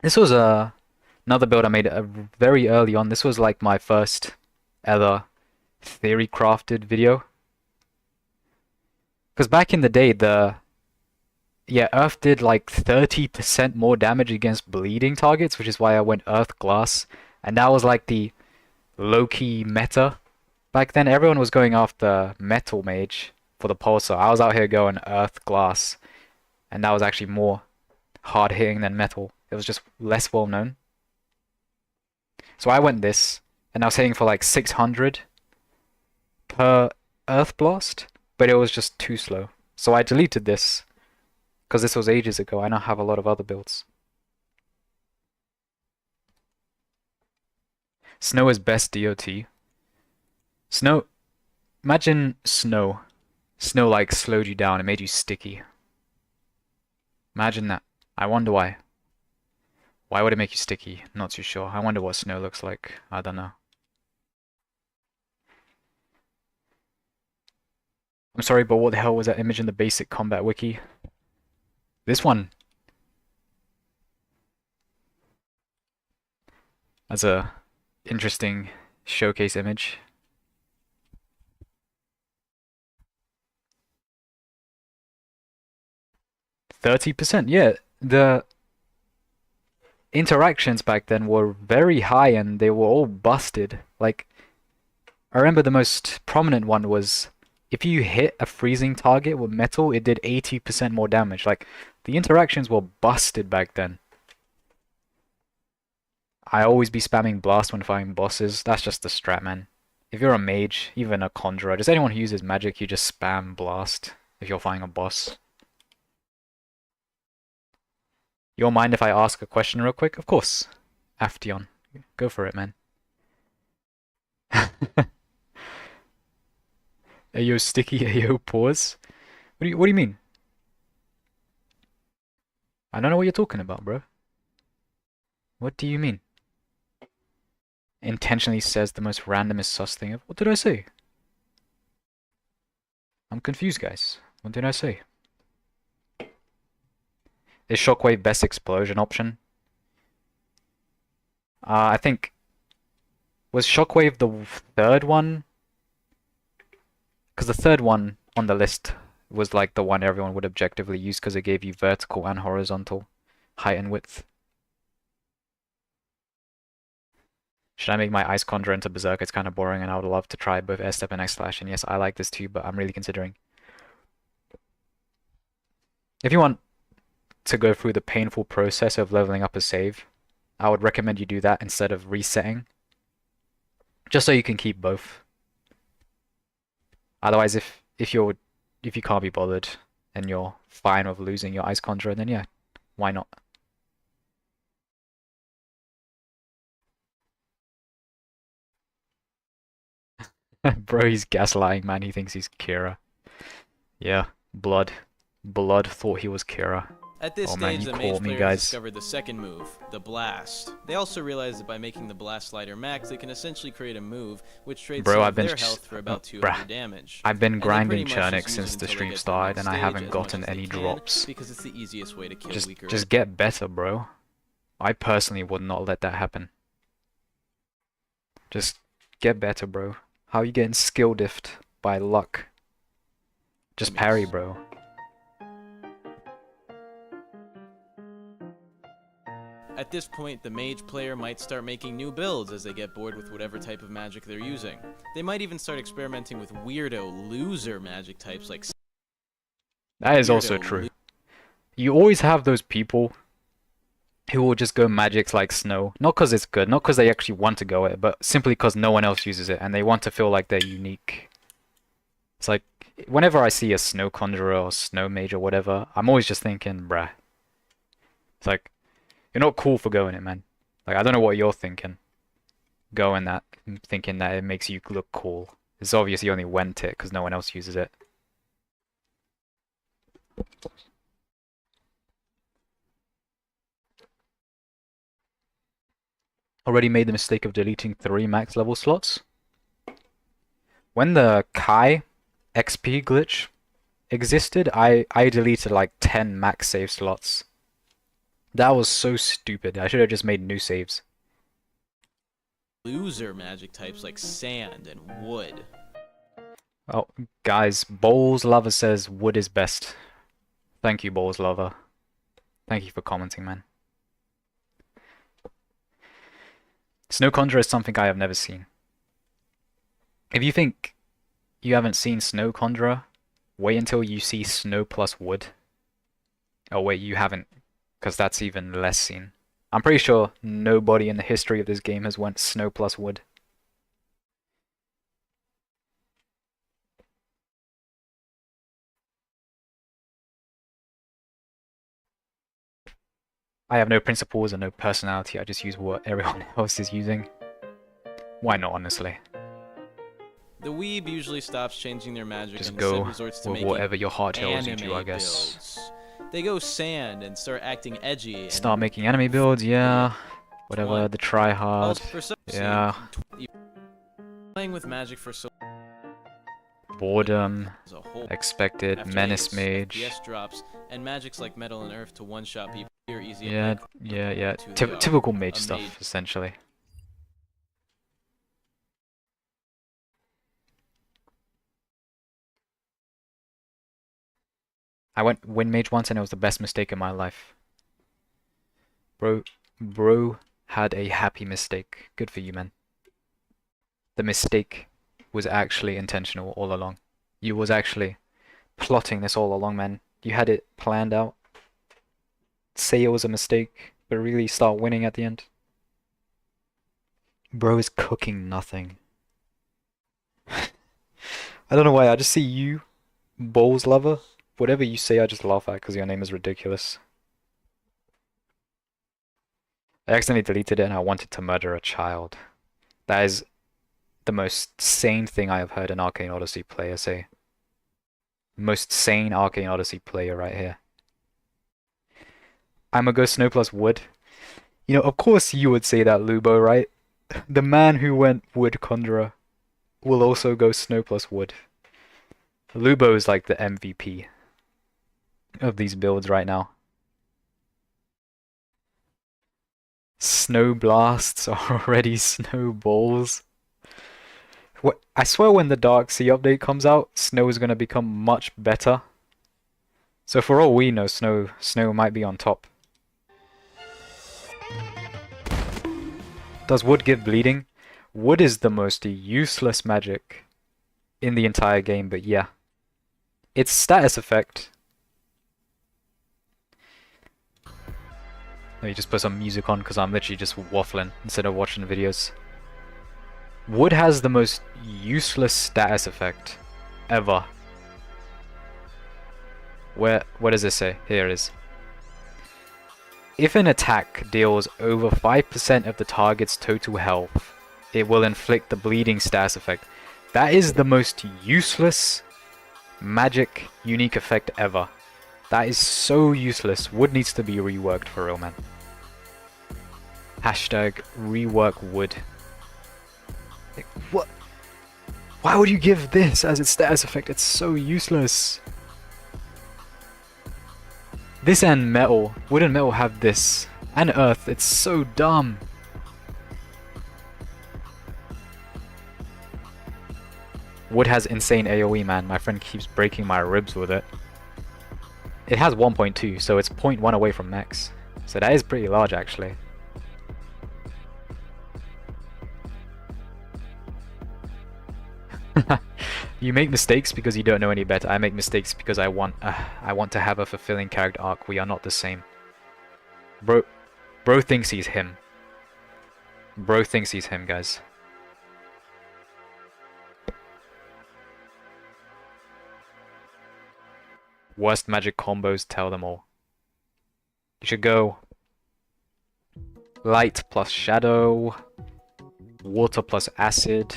This was another build I made very early on. This was like my first ever theory crafted video. Because back in the day, Earth did like 30% more damage against bleeding targets, which is why I went Earth Glass. And that was like the low-key meta. Back then, everyone was going after Metal Mage for the Pulsar. I was out here going Earth Glass. And that was actually more hard-hitting than Metal. It was just less well-known. So I went this, and I was hitting for like 600 per Earth Blast, but it was just too slow. So I deleted this. Because this was ages ago, I now have a lot of other builds. Snow is best DOT. Snow. Imagine snow. Snow like slowed you down. It made you sticky. Imagine that. I wonder why. Why would it make you sticky? Not too sure. I wonder what snow looks like. I don't know. I'm sorry, but what the hell was that image in the basic combat wiki? This one. That's a interesting showcase image. %, yeah. The interactions back then were very high and they were all busted. Like, I remember the most prominent one was if you hit a freezing target with metal, it did 80% more damage. Like, the interactions were busted back then. I always be spamming blast when fighting bosses. That's just the strat, man. If you're a mage, even a conjurer, just anyone who uses magic, you just spam blast if you're fighting a boss. You don't mind if I ask a question real quick? Of course. Aftion. Go for it, man. Ayo sticky, ayo pause. What do you mean? I don't know what you're talking about, bro. What do you mean? Intentionally says the most randomest sus thing ever. What did I say? I'm confused, guys. What did I say? Is Shockwave best explosion option? I think... Was Shockwave the third one? Because the third one on the list was like the one everyone would objectively use because it gave you vertical and horizontal height and width. Should I make my Ice Conjurer into Berserk? It's kind of boring and I would love to try both Air Step and X Slash. And yes, I like this too, but I'm really considering. If you want to go through the painful process of leveling up a save, I would recommend you do that instead of resetting. Just so you can keep both. Otherwise, if you can't be bothered and you're fine with losing your Ice Conjurer, then yeah, why not? Bro, he's gaslighting, man. He thinks he's Kira. Yeah, Blood thought he was Kira. At this Oh, man, stage, you the mage caught me, players guys. discovered the second move, the Blast. They also realized that by making the Blast slider max, they can essentially create a move which trades Bro, some I've of been their just- health for about 200 bruh. damage. I've been And they grinding pretty much just Chernix use it since the until they stream get to the started next and I stage haven't as much gotten as they any can, drops. because it's the easiest way to kill weaker. Just get better, bro. I personally would not let that happen. Just get better, bro. How are you getting skill diffed by luck? Just parry, bro. At this point, the mage player might start making new builds as they get bored with whatever type of magic they're using. They might even start experimenting with weirdo loser magic types like That is also weirdo true. You always have those people who will just go magics like snow. Not because it's good, not because they actually want to go it, but simply because no one else uses it and they want to feel like they're unique. It's like, whenever I see a snow conjurer or snow mage or whatever, I'm always just thinking, bruh. It's like, you're not cool for going it, man. Like, I don't know what you're thinking. Going that, thinking that it makes you look cool. It's obvious you only went it because no one else uses it. Already made the mistake of deleting 3 max level slots. When the Kai XP glitch existed, I deleted like 10 max save slots. That was so stupid. I should have just made new saves. loser magic types like sand and wood. Oh, guys, Bowls Lover says wood is best. Thank you, Bowls Lover. Thank you for commenting, man. Snow Conjurer is something I have never seen. If you think you haven't seen Snow Conjurer, wait until you see Snow plus Wood. Oh wait, you haven't, because that's even less seen. I'm pretty sure nobody in the history of this game has went Snow plus Wood. I have no principles and no personality, I just use what everyone else is using. Why not, honestly? The weeb usually stops changing their magic Just and go instead resorts to with making whatever your heart tells you to, anime I guess. builds. They go sand and start acting edgy. And Start making anime builds, yeah. Whatever, the try hard. also, for some Yeah. playing with magic for so Boredom, as a whole. expected, After menace Ace, mage. FPS drops, and magics like Metal and Earth to one-shot people are easy. Yeah, yeah. Typical mage stuff, essentially. I went win mage once and it was the best mistake in my life. Bro had a happy mistake. Good for you, man. The mistake was actually intentional all along. You was actually plotting this all along, man. You had it planned out. Say it was a mistake, but really start winning at the end. Bro is cooking nothing. I don't know why, I just see you, Bowls lover. Whatever you say, I just laugh at because your name is ridiculous. I accidentally deleted it and I wanted to murder a child. That is the most sane thing I have heard an Arcane Odyssey player say. Most sane Arcane Odyssey player right here. I'ma go snow plus wood. You know, of course you would say that, Lubo, right? The man who went wood conjurer will also go snow plus wood. Lubo is like the MVP of these builds right now. Snow blasts are already snowballs. What? I swear when the Dark Sea update comes out, snow is going to become much better. So for all we know, snow might be on top. Does wood give bleeding? Wood is the most useless magic in the entire game, but yeah. Its status effect. Let me just put some music on because I'm literally just waffling instead of watching videos. Wood has the most useless status effect ever. What does this say? Here it is. If an attack deals over 5% of the target's total health, it will inflict the bleeding status effect. That is the most useless magic unique effect ever. That is so useless. Wood needs to be reworked for real, man. Hashtag rework wood. Like, what? Why would you give this as its status effect? It's so useless. This and metal. Wood and metal have this. And earth. It's so dumb. Wood has insane AoE, man. My friend keeps breaking my ribs with it. It has 1.2, so it's 0.1 away from max. So that is pretty large, actually. You make mistakes because you don't know any better. I make mistakes because I want to have a fulfilling character arc. We are not the same. Bro thinks he's him. Bro thinks he's him, guys. Worst magic combos, tell them all. You should go light plus shadow, water plus acid,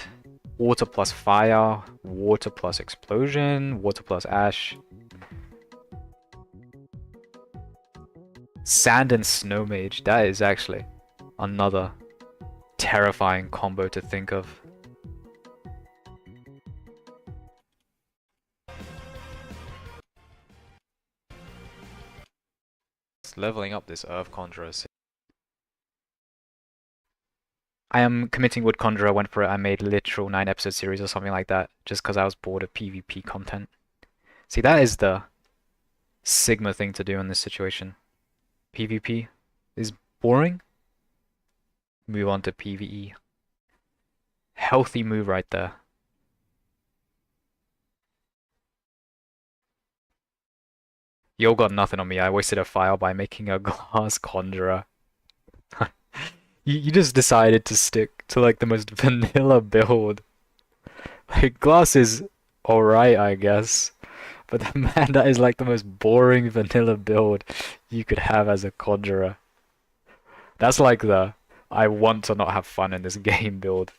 water plus fire, water plus explosion, water plus ash, sand and snow mage. That is actually another terrifying combo to think of. Leveling up this Earth Conjurer. I am committing Wood Conjurer. I went for it. I made literal 9-episode series or something like that just because I was bored of PvP content. See, that is the Sigma thing to do in this situation. PvP is boring. Move on to PvE. Healthy move right there. Yo got nothing on me. I wasted a file by making a glass conjurer. You just decided to stick to like the most vanilla build. Like glass is alright, I guess. But man, that is like the most boring vanilla build you could have as a conjurer. That's like the I want to not have fun in this game build.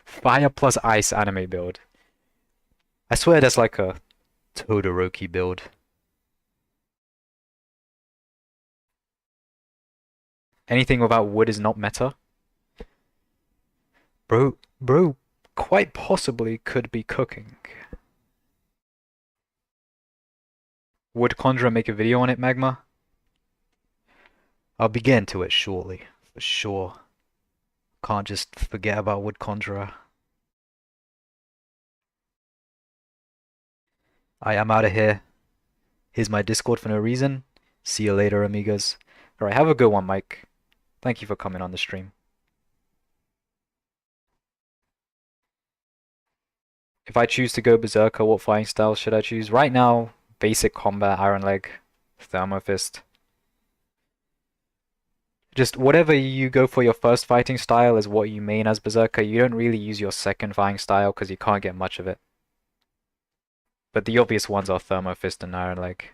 Fire plus ice anime build. I swear there's like a Todoroki build. Anything without wood is not meta. Bro, quite possibly could be cooking. Would Conjurer make a video on it, Magma? I'll be getting to it shortly, for sure. Can't just forget about Wood Conjurer. I am out of here. Here's my Discord for no reason. See you later, amigos. Alright, have a good one, Mike. Thank you for coming on the stream. If I choose to go Berserker, what fighting style should I choose? Right now, basic combat, Iron Leg, Thermo Fist. Just whatever you go for your first fighting style is what you main as Berserker. You don't really use your second fighting style because you can't get much of it. But the obvious ones are Thermo Fist and Iron Leg.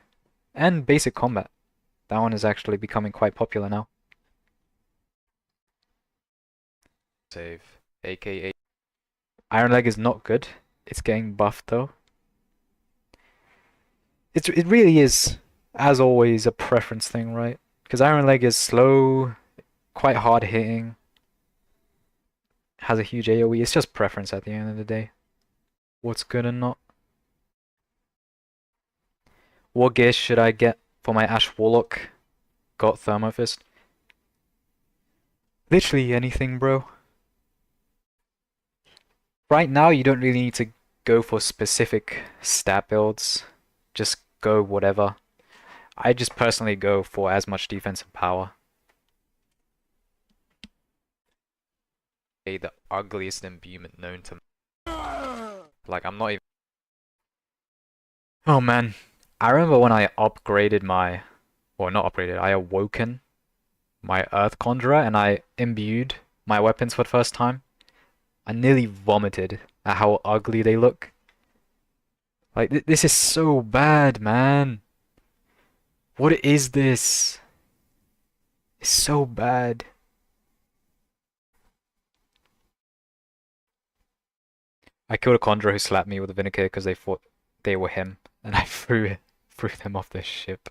And basic combat. That one is actually becoming quite popular now. Save. AKA. Iron Leg is not good. It's getting buffed though. It really is, as always, a preference thing, right? Because Iron Leg is slow, quite hard hitting, has a huge AoE. It's just preference at the end of the day. What's good and not. What gear should I get for my Ash Warlock? Got Thermo Fist. Literally anything, bro. Right now, you don't really need to go for specific stat builds. Just go whatever. I just personally go for as much defense and power. The ugliest imbuement known to me. Like, I'm not even... Oh man. I remember when I upgraded my... Or not upgraded, I awoken my Earth Conjurer and I imbued my weapons for the first time. I nearly vomited at how ugly they look. Like, this is so bad, man. What is this? It's so bad. I killed a conjurer who slapped me with a Vindicator because they thought they were him. And I threw them off the ship.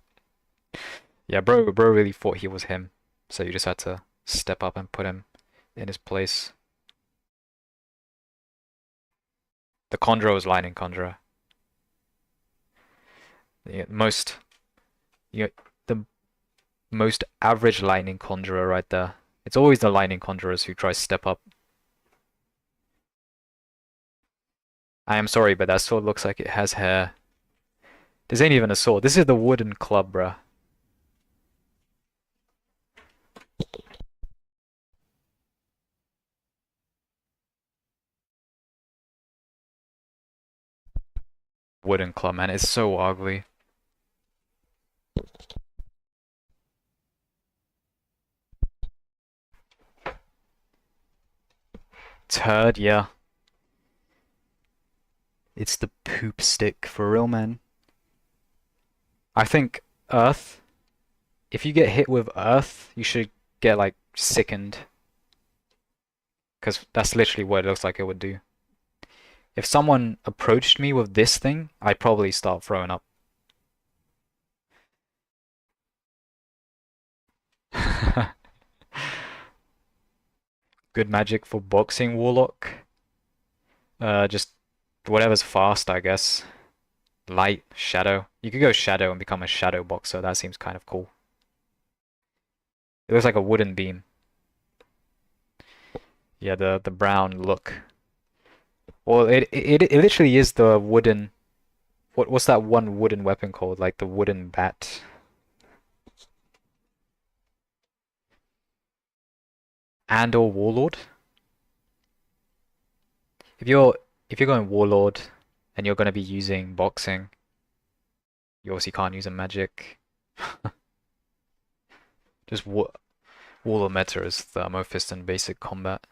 Yeah, bro really thought he was him. So you just had to step up and put him in his place. The Conjurer was Lightning Conjurer. The most average Lightning Conjurer right there. It's always the Lightning Conjurers who try to step up. I am sorry, but that sword looks like it has hair. This ain't even a sword. This is the wooden club, bruh. Wooden club, man. It's so ugly. Turd, yeah. It's the poop stick for real, man. I think Earth, if you get hit with Earth, you should get, like, sickened. Because that's literally what it looks like it would do. If someone approached me with this thing, I'd probably start throwing up. Good magic for boxing Warlock. Just whatever's fast, I guess. Light, shadow. You could go shadow and become a shadow boxer. That seems kind of cool. It looks like a wooden beam. Yeah, the brown look. Well, it literally is the wooden... What's that one wooden weapon called? Like the wooden bat. And or Warlord? If you're going Warlord and you're going to be using boxing, you obviously can't use a magic. Just Warlord meta is Thermo Fist and basic combat.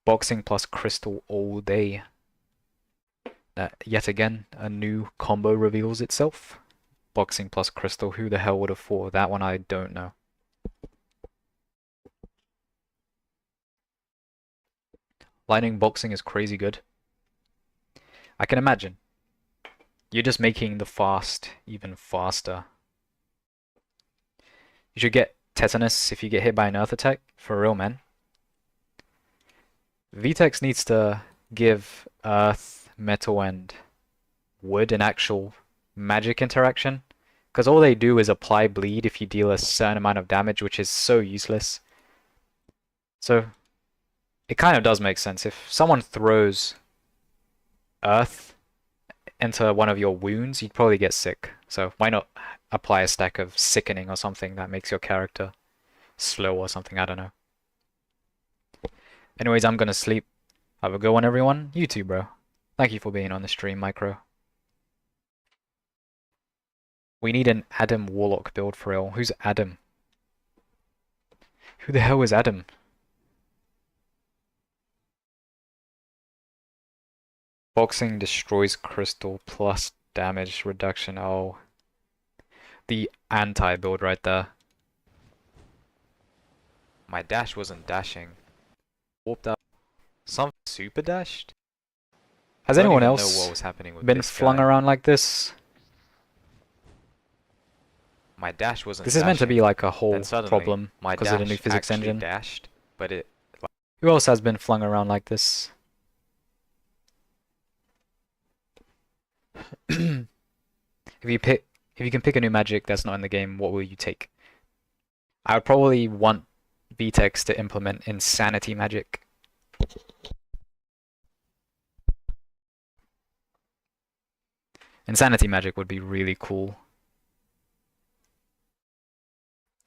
Boxing plus crystal all day. Yet again, a new combo reveals itself. Boxing plus crystal, who the hell would have thought? That one I don't know. Lightning boxing is crazy good. I can imagine. You're just making the fast even faster. You should get tetanus if you get hit by an earth attack. For real, man. VTEX needs to give earth, metal, and wood an actual magic interaction. Because all they do is apply bleed if you deal a certain amount of damage, which is so useless. So, it kind of does make sense. If someone throws earth into one of your wounds, you'd probably get sick. So why not apply a stack of sickening or something that makes your character slow or something, I don't know. Anyways, I'm gonna sleep. Have a good one, everyone. You too, bro. Thank you for being on the stream, Micro. We need an Adam Warlock build for real. Who's Adam? Who the hell is Adam? Boxing destroys crystal plus damage reduction. Oh. The anti-build right there. My dash wasn't dashing. Warped out. Some super dashed? Has anyone else know what was happening with been this flung guy. around like this? My dash wasn't This is meant to be dashing. like a whole Then suddenly, problem my because of the new dash physics actually engine. dashed, but it Who else has been flung around like this? If you can pick a new magic that's not in the game, what will you take? I would probably want VTEX to implement insanity magic. Insanity magic would be really cool.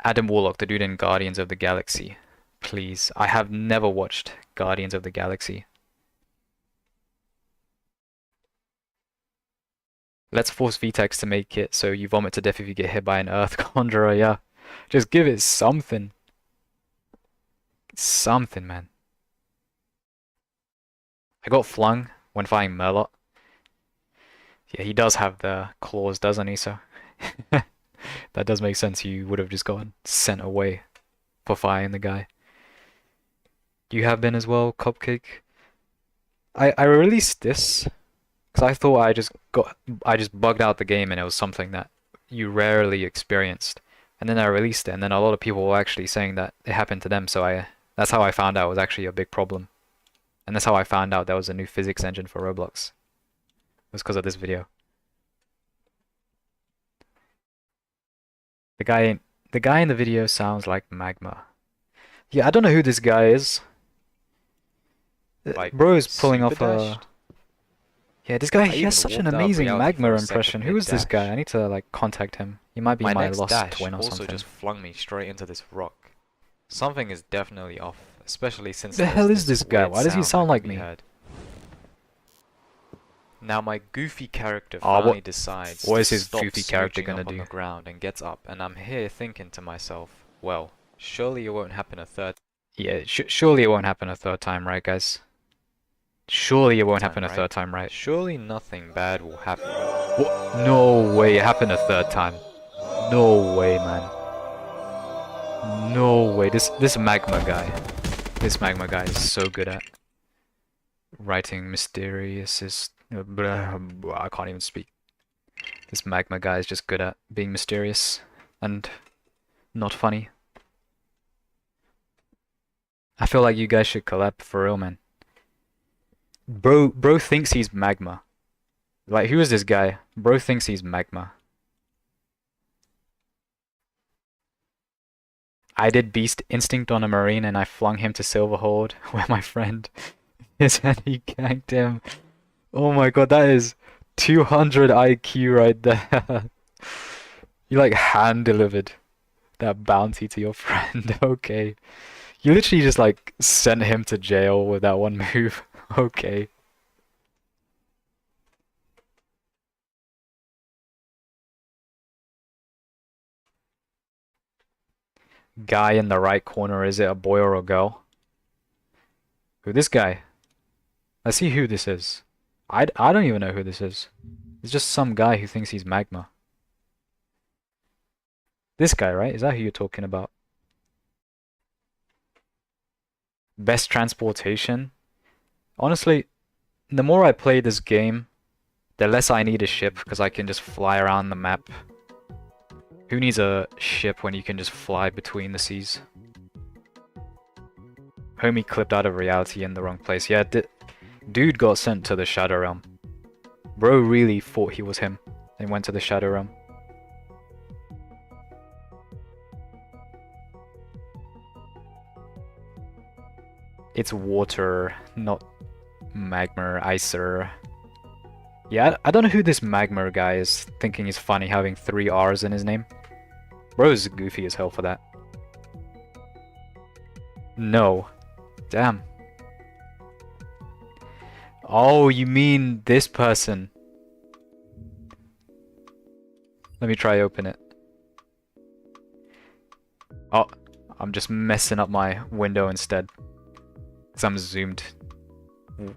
Adam Warlock, the dude in Guardians of the Galaxy. Please. I have never watched Guardians of the Galaxy. Let's force VTEX to make it so you vomit to death if you get hit by an Earth Conjurer, yeah. Just give it something. Something, man. I got flung when fighting Murloc. Yeah, he does have the claws, doesn't he? So that does make sense. You would have just gotten sent away for fighting the guy. You have been as well, Cupcake. I released this because I thought I just bugged out the game and it was something that you rarely experienced. And then I released it, and then a lot of people were actually saying that it happened to them. So that's how I found out it was actually a big problem. And that's how I found out there was a new physics engine for Roblox. It was because of this video. The guy in the video sounds like Magma. Yeah, I don't know who this guy is. Like, Bro is pulling off super a... dashed? Yeah, this guy, I he has even such an warped out amazing reality Magma for a impression. second Who is this guy? mid-dash. I need to like contact him. He might be my next lost dash twin or also something. just flung me straight into this rock. Something is definitely off, especially since The there's hell is this guy? weird Why does he sound that like can be me? heard. Now my goofy character Ah, finally what- decides what to is his stop goofy character smooching gonna up on do? the ground and gets up, and I'm here thinking to myself, well, surely it won't happen a third Yeah, surely it won't happen a third time, right, guys? Surely it won't happen a right? third time, right? Surely nothing bad will happen. What? No way, it happened a third time. No way, man. No way. This Magma guy. This Magma guy is so good at writing mysterious I can't even speak. This Magma guy is just good at being mysterious and not funny. I feel like you guys should collab for real, man. Bro thinks he's Magma. Like, who is this guy? Bro thinks he's Magma. I did Beast Instinct on a Marine and I flung him to Silverhold where my friend is and he ganked him. Oh my god, that is 200 IQ right there. You like hand delivered that bounty to your friend. Okay. You literally just like sent him to jail with that one move. Okay. Guy in the right corner, is it a boy or a girl? Who, this guy? Let's see who this is. I don't even know who this is. It's just some guy who thinks he's Magma. This guy, right? Is that who you're talking about? Best transportation? Honestly, the more I play this game, the less I need a ship because I can just fly around the map. Who needs a ship when you can just fly between the seas? Homie clipped out of reality in the wrong place. Yeah, dude got sent to the Shadow Realm. Bro really thought he was him and went to the Shadow Realm. It's water, not magma, icer. Yeah, I don't know who this magma guy is thinking is funny having 3 R's in his name. Bro's goofy as hell for that. No. Damn. Oh, you mean this person? Let me try open it. Oh, I'm just messing up my window instead. Because I'm zoomed.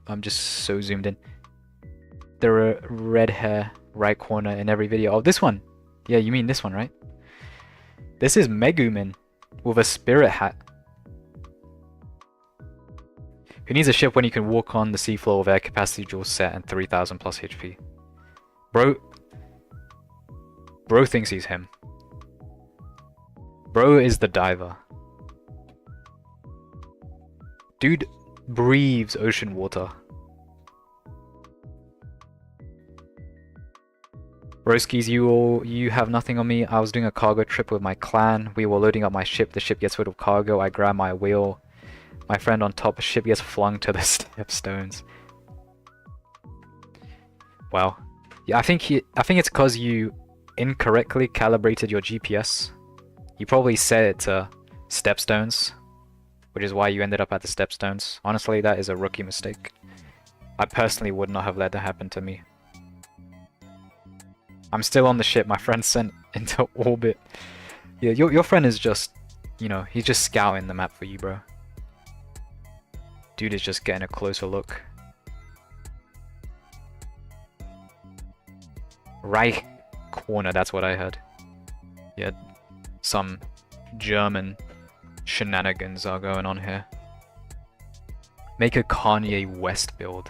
I'm just so zoomed in. There are red hair right corner in every video. Oh, this one! Yeah, you mean this one, right? This is Megumin with a spirit hat. Who needs a ship when you can walk on the seafloor with air capacity dual set and 3000 plus HP? Bro thinks he's him. Bro is the diver. Dude breathes ocean water. Broskies, you have nothing on me. I was doing a cargo trip with my clan. We were loading up my ship. The ship gets rid of cargo. I grab my wheel. My friend on top. Ship gets flung to the stepstones. Well, yeah, I think it's because you incorrectly calibrated your GPS. You probably set it to stepstones, which is why you ended up at the stepstones. Honestly, that is a rookie mistake. I personally would not have let that happen to me. I'm still on the ship. My friend sent into orbit. Yeah, your friend is just, you know, he's just scouting the map for you, bro. Dude is just getting a closer look. Right corner, that's what I heard. Yeah, some German shenanigans are going on here. Make a Kanye West build.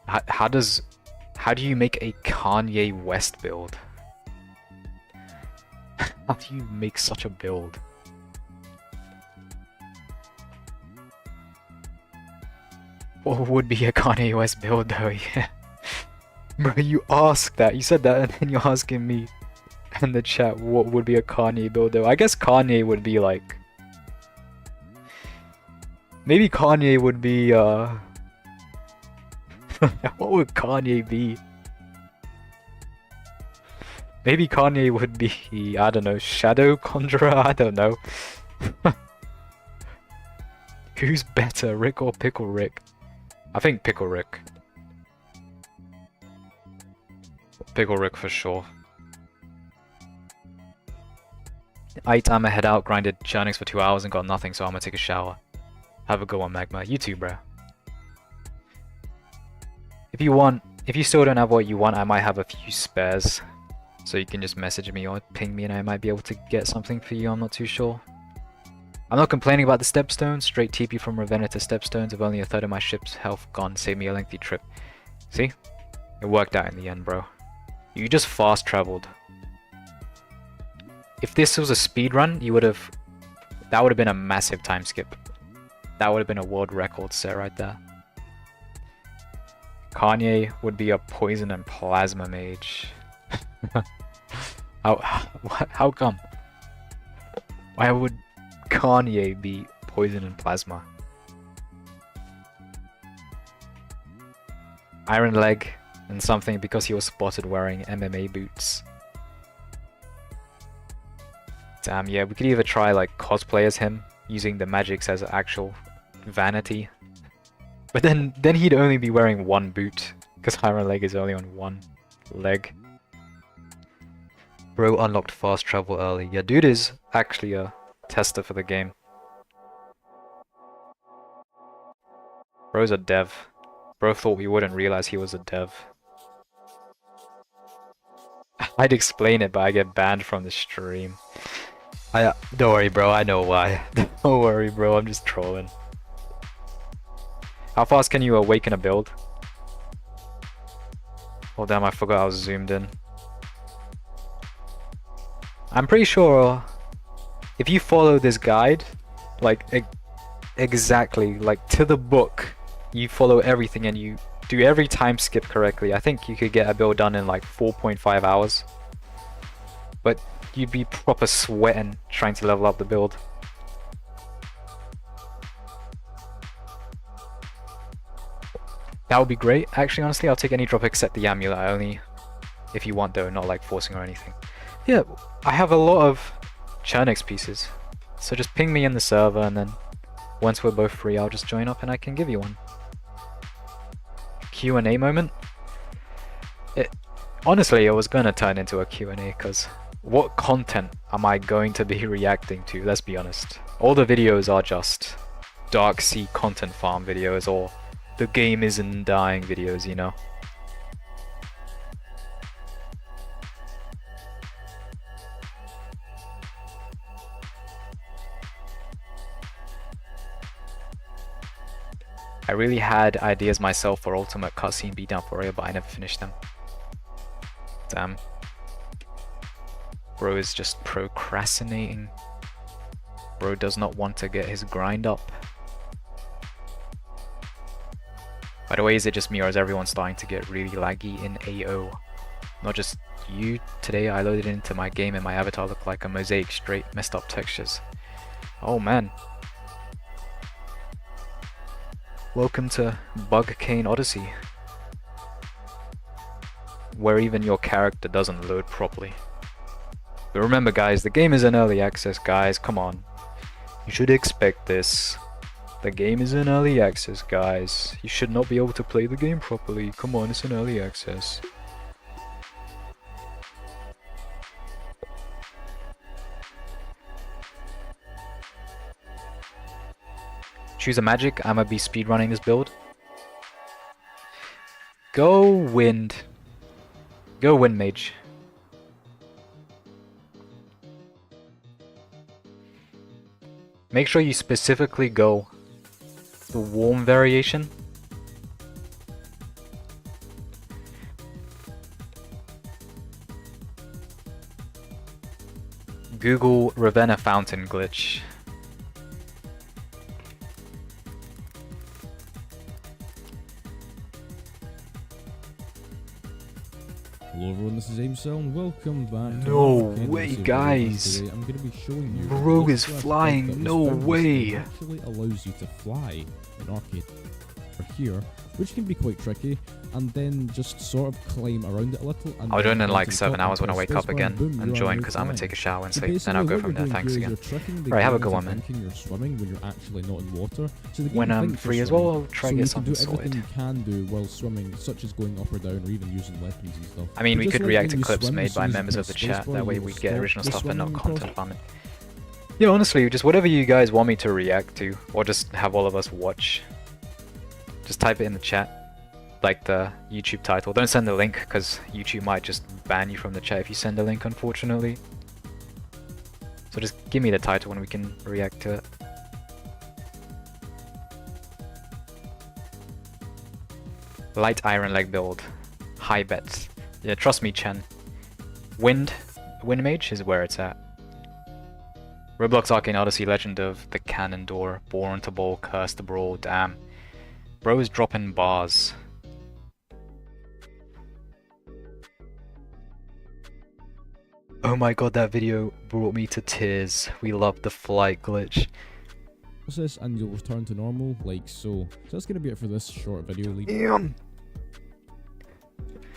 How do you make a Kanye West build? How do you make such a build? What would be a Kanye West build though? Yeah. Bro, you asked that. You said that and then you're asking me in the chat what would be a Kanye build though. I guess Kanye would be like... Maybe Kanye would be what would Kanye be? Maybe Kanye would be, I don't know, Shadow Conjurer? I don't know. Who's better, Rick or Pickle Rick? I think Pickle Rick. Pickle Rick for sure. I'ma head out, grinded Chernix for 2 hours and got nothing, so I'm gonna take a shower. Have a good one, Magma. You too, bro. If you still don't have what you want, I might have a few spares. So you can just message me or ping me and I might be able to get something for you, I'm not too sure. I'm not complaining about the stepstones. Straight TP from Ravenna to stepstones with only a third of my ship's health gone. Save me a lengthy trip. See? It worked out in the end, bro. You just fast traveled. If this was a speed run, that would have been a massive time skip. That would have been a world record set right there. Kanye would be a poison and plasma mage. How come? Why would Kanye be poison and plasma? Iron leg and something because he was spotted wearing MMA boots. Damn, yeah, we could either try like cosplay as him, using the magics as actual vanity. But then he'd only be wearing one boot, because Iron Leg is only on one leg. Bro unlocked fast travel early. Yeah, dude is actually a tester for the game. Bro's a dev. Bro thought we wouldn't realize he was a dev. I'd explain it, but I get banned from the stream. Don't worry, bro. I know why. Don't worry, bro. I'm just trolling. How fast can you awaken a build? Oh damn, I forgot I was zoomed in. I'm pretty sure if you follow this guide, like exactly, like to the book, you follow everything and you do every time skip correctly, I think you could get a build done in like 4.5 hours. But you'd be proper sweating trying to level up the build. That would be great. Actually, honestly, I'll take any drop except the amulet. Only if you want though, not like forcing or anything. Yeah, I have a lot of Chernix pieces. So just ping me in the server and then once we're both free, I'll just join up and I can give you one. Q&A moment? Honestly, it was going to turn into a Q&A because what content am I going to be reacting to? Let's be honest. All the videos are just Dark Sea content farm videos or the game isn't dying videos, you know? I really had ideas myself for Ultimate Cutscene Beatdown for Raya, but I never finished them. Damn. Bro is just procrastinating. Bro does not want to get his grind up. By the way, is it just me or is everyone starting to get really laggy in AO? Not just you. Today I loaded into my game and my avatar looked like a mosaic, straight messed up textures. Oh man. Welcome to Arcane Odyssey, where even your character doesn't load properly. But remember guys, the game is in early access, guys, come on. You should expect this. The game is in early access, guys. You should not be able to play the game properly. Come on, it's in early access. Choose a magic, I'ma be speedrunning this build. Go wind. Go wind mage. Make sure you specifically go the warm variation. Google Ravenna fountain glitch. Hello everyone, this is Aimcell and welcome back to No Arcane way, Odyssey. guys. Today I'm going to be showing you Bro a is glitch that flying, was no found way. recently that actually allows you to fly in Arcane or here, which can be quite tricky, and then just sort of climb around it a little. And I'll join in then like once you 7 got hours when I onto wake a up spacebar, again boom, and you are join now because I'm gonna flying. take a shower and So sleep. Then I'll go basically from what there. you're Thanks doing again. is you're tricking the Right, have a game good into one, man. thinking you're swimming when you're actually not in water. So the game When I'm thinks free you're as well, swimming. I'll try So to you get can do something everything sorted. you can do while swimming, such as going up or down or even using weapons and stuff. I mean, we But could just like react when to you clips swim, made as soon by as you members of press the chat. spacebar, That way you we'd will get stop original the stuff and not swimming content process. farming. Yeah, honestly, just whatever you guys want me to react to, or just have all of us watch. Just type it in the chat. Like the YouTube title. Don't send the link because YouTube might just ban you from the chat if you send a link, unfortunately. So just give me the title and we can react to it. Light iron leg build. High bets. Yeah, trust me, Chen. Wind mage is where it's at. Roblox Arcane Odyssey Legend of the Cannon Door. Born to Bowl, Cursed to Brawl, damn. Bro is dropping bars. Oh my god, that video brought me to tears. We love the flight glitch. Process and you'll return to normal like so. So that's gonna be it for this short video. Leave Damn.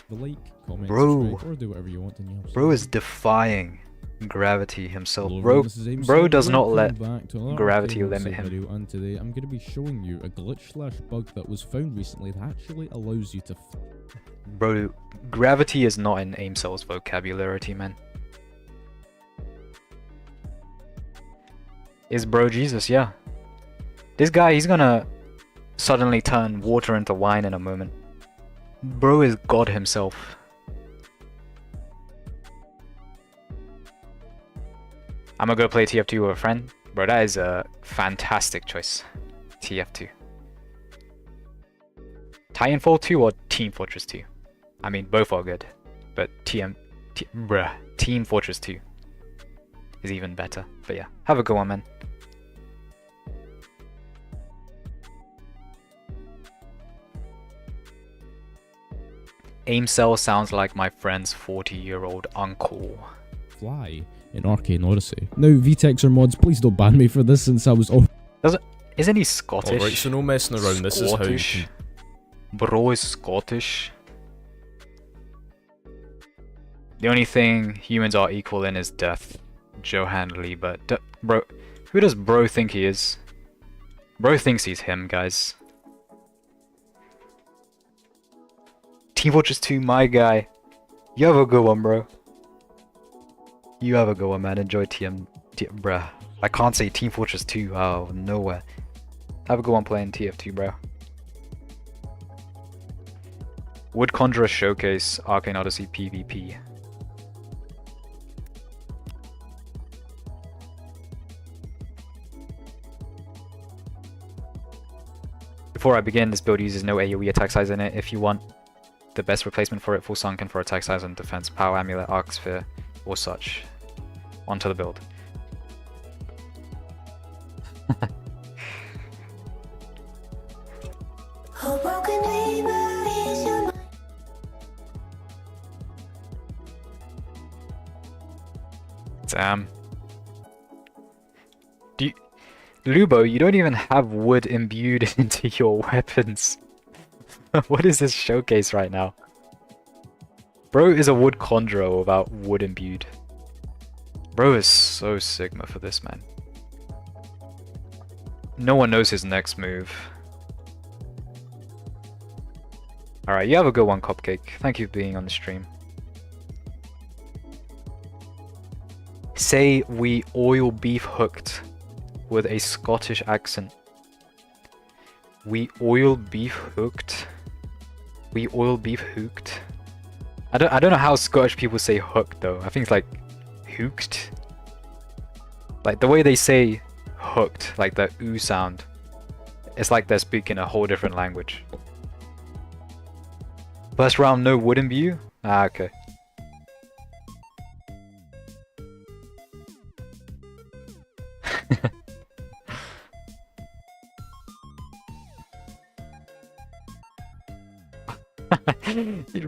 the like, comment, Bro. subscribe, or do whatever you want. And Bro is defying gravity himself. Hello Bro, everyone, this is Aimcell. bro does not let Welcome back to another gravity Arcane limit Odyssey him. Video, and today I'm going to be showing you a glitch/bug that was found recently that actually allows you to. Bro, gravity is not in Aimcell's vocabulary, man. Is bro Jesus, yeah. This guy, he's gonna suddenly turn water into wine in a moment. Bro is God himself. I'm gonna go play TF2 with a friend. Bro, that is a fantastic choice. TF2. Titanfall 2 or Team Fortress 2? I mean, both are good, but Team Fortress 2 is even better. But yeah, have a good one, man. Aim cell sounds like my friend's 40-year-old uncle. Fly in Arcane Odyssey. Now, VTEX or mods, please don't ban me for this since I was Isn't he Scottish? Alright, so no messing around. This is how you Scottish. can... Bro is Scottish. The only thing humans are equal in is death. Joe Handley, but bro, who does bro think he is? Bro thinks he's him, guys. Team Fortress 2, my guy. You have a good one, bro. You have a good one, man. Enjoy bruh. I can't say Team Fortress 2. Oh, nowhere. Have a good one playing TF2, bro. Wood Conjurer Showcase Arcane Odyssey PvP. Before I begin, this build uses no AoE attack size in it. If you want the best replacement for it, full sunken for attack size and defense, power amulet, arc sphere, or such. Onto the build. Damn. Lubo, you don't even have wood imbued into your weapons. What is this showcase right now? Bro is a wood conjurer without wood imbued. Bro is so Sigma for this, man. No one knows his next move. Alright, you have a good one, Cupcake. Thank you for being on the stream. Say we oil beef hooked with a Scottish accent. We oil beef hooked. We oil beef hooked. I don't know how Scottish people say hooked though. I think it's like hooked. Like the way they say hooked, like the oo sound. It's like they're speaking a whole different language. First round, no wooden view? Ah, okay.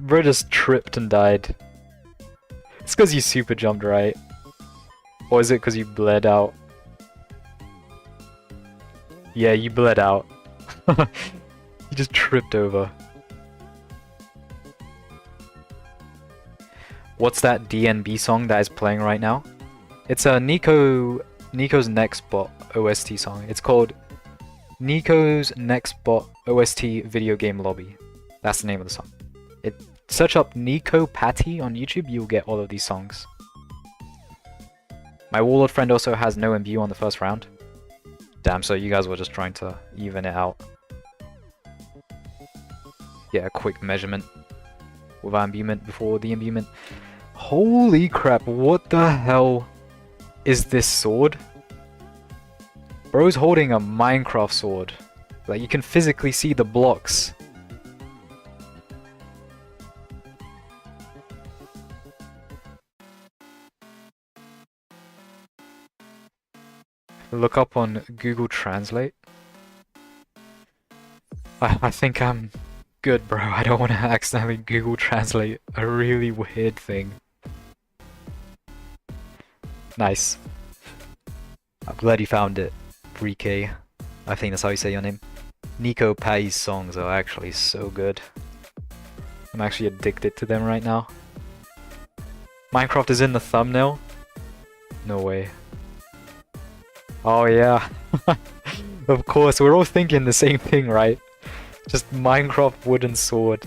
Bro just tripped and died. It's because you super jumped, right? Or is it because you bled out? Yeah, you bled out. You just tripped over. What's that DNB song that is playing right now? It's a Nico's Next Bot OST song. It's called Nico's Next Bot OST Video Game Lobby. That's the name of the song. Search up Nico Patty on YouTube, you'll get all of these songs. My Warlord friend also has no imbue on the first round. Damn, so you guys were just trying to even it out. Get a quick measurement without imbuement before the imbuement. Holy crap, what the hell is this sword? Bro's holding a Minecraft sword. Like, you can physically see the blocks. Look up on Google Translate. I think I'm good, bro. I don't want to accidentally Google Translate a really weird thing. Nice. I'm glad you found it, 3K. I think that's how you say your name. Nico Patty's songs are actually so good. I'm actually addicted to them right now. Minecraft is in the thumbnail? No way. Oh yeah. Of course, we're all thinking the same thing, right? Just Minecraft wooden sword.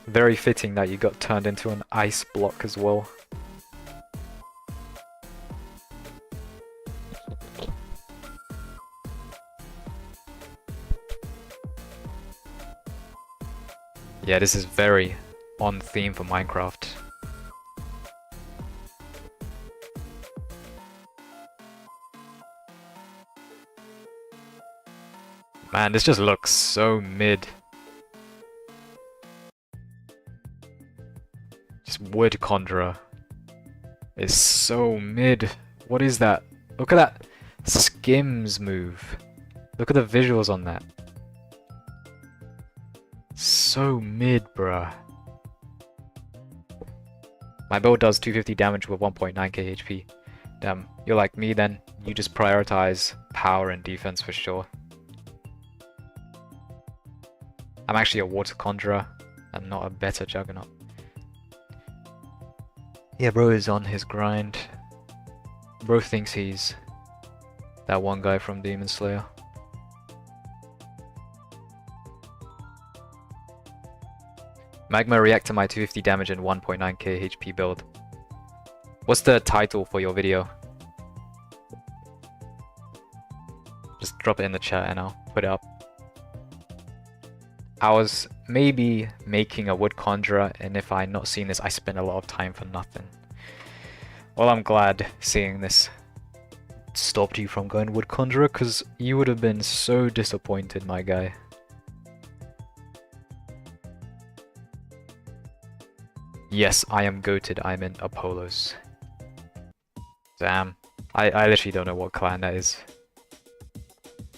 Very fitting that you got turned into an ice block as well. Yeah, this is very on theme for Minecraft. Man, this just looks so mid. Just wood conjurer is so mid. What is that? Look at that skims move. Look at the visuals on that. So mid, bruh. My build does 250 damage with 1.9k HP. Damn, you're like me then. You just prioritize power and defense for sure. I'm actually a water conjurer. I'm not a better juggernaut. Yeah, bro is on his grind. Bro thinks he's that one guy from Demon Slayer. Magma react to my 250 damage and 1.9k HP build. What's the title for your video? Just drop it in the chat and I'll put it up. I was maybe making a wood conjurer, and if I not seen this, I spent a lot of time for nothing. Well, I'm glad seeing this stopped you from going wood conjurer, because you would have been so disappointed, my guy. Yes, I am goated. I'm in Apollos. Damn. I literally don't know what clan that is.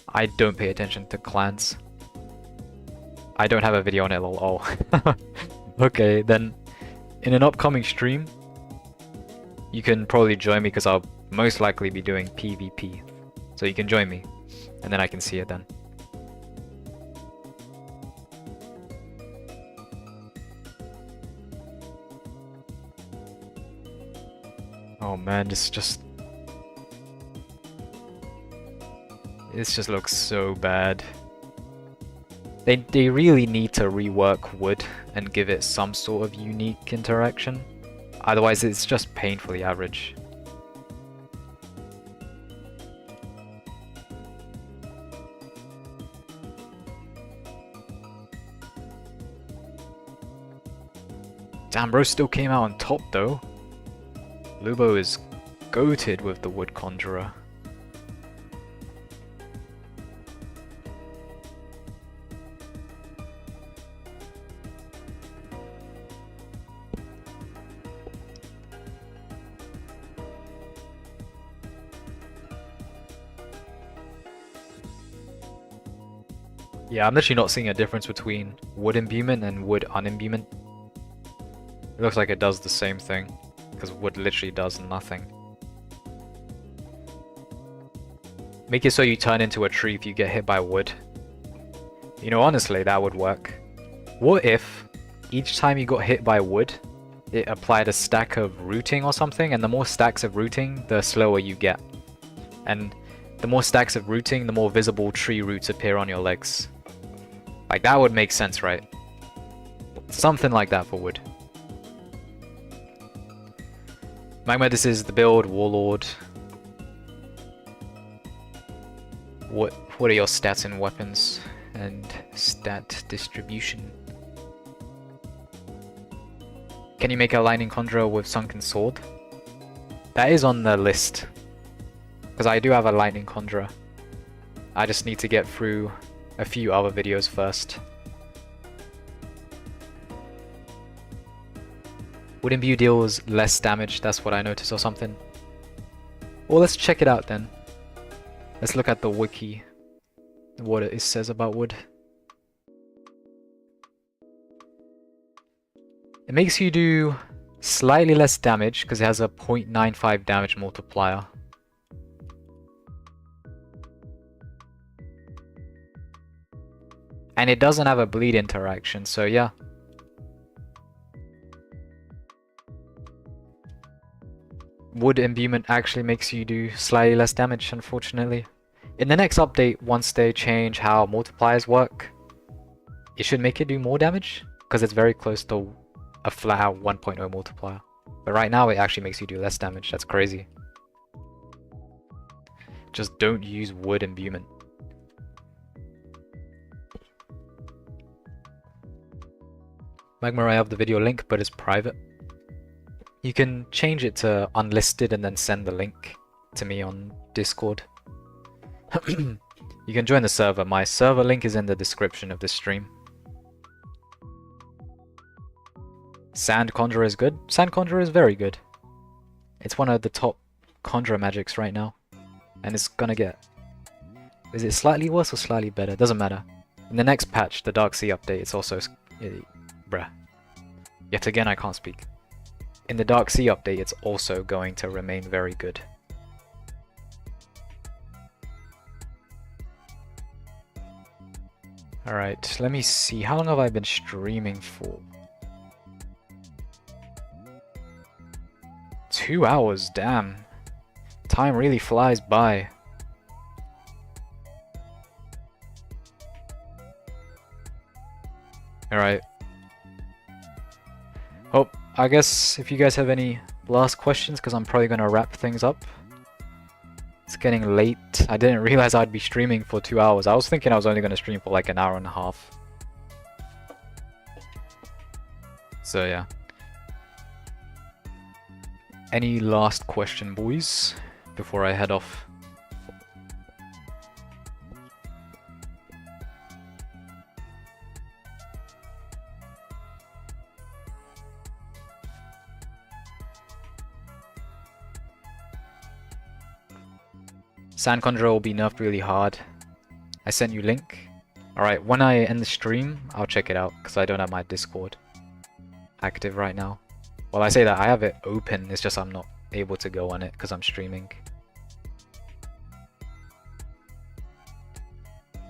I don't pay attention to clans. I don't have a video on it, lol. Oh. Okay, then in an upcoming stream, you can probably join me because I'll most likely be doing PvP. So you can join me, and then I can see it then. Oh man, this just looks so bad. They really need to rework wood and give it some sort of unique interaction. Otherwise it's just painfully average. Damn, bro still came out on top though. Lubo is goated with the wood conjurer. Yeah, I'm literally not seeing a difference between wood imbuement and wood unimbuement. It looks like it does the same thing, because wood literally does nothing. Make it so you turn into a tree if you get hit by wood. You know, honestly, that would work. What if each time you got hit by wood, it applied a stack of rooting or something, and the more stacks of rooting, the slower you get. And the more stacks of rooting, the more visible tree roots appear on your legs. Like, that would make sense, right? Something like that for wood. Magma, this is the build, Warlord. What are your stats and weapons and stat distribution? Can you make a lightning conjurer with sunken sword? That is on the list, because I do have a lightning conjurer. I just need to get through a few other videos first. Wood imbue deals less damage, that's what I noticed or something. Well, let's check it out then. Let's look at the wiki, what it says about wood. It makes you do slightly less damage because it has a 0.95 damage multiplier. And it doesn't have a bleed interaction, so yeah. Wood imbuement actually makes you do slightly less damage, unfortunately. In the next update, once they change how multipliers work, it should make it do more damage, because it's very close to a flat out 1.0 multiplier. But right now it actually makes you do less damage, that's crazy. Just don't use wood imbuement. Magma, I have the video link, but it's private. You can change it to unlisted and then send the link to me on Discord. You can join the server. My server link is in the description of this stream. Sand Conjurer is good. Sand Conjurer is very good. It's one of the top Conjurer magics right now. And it's gonna get... Is it slightly worse or slightly better? Doesn't matter. In the next patch, the Dark Sea update, it's also... bruh. Yet again, I can't speak. In the Dark Sea update, it's also going to remain very good. Alright, let me see. How long have I been streaming for? 2 hours, damn. Time really flies by. Alright. Oh, I guess if you guys have any last questions, because I'm probably going to wrap things up. It's getting late. I didn't realize I'd be streaming for 2 hours. I was thinking I was only going to stream for like an hour and a half. So yeah. Any last question, boys, before I head off? Sand Conjurer will be nerfed really hard. I sent you link. Alright, when I end the stream, I'll check it out, because I don't have my Discord active right now. Well, I say that, I have it open, it's just I'm not able to go on it, because I'm streaming.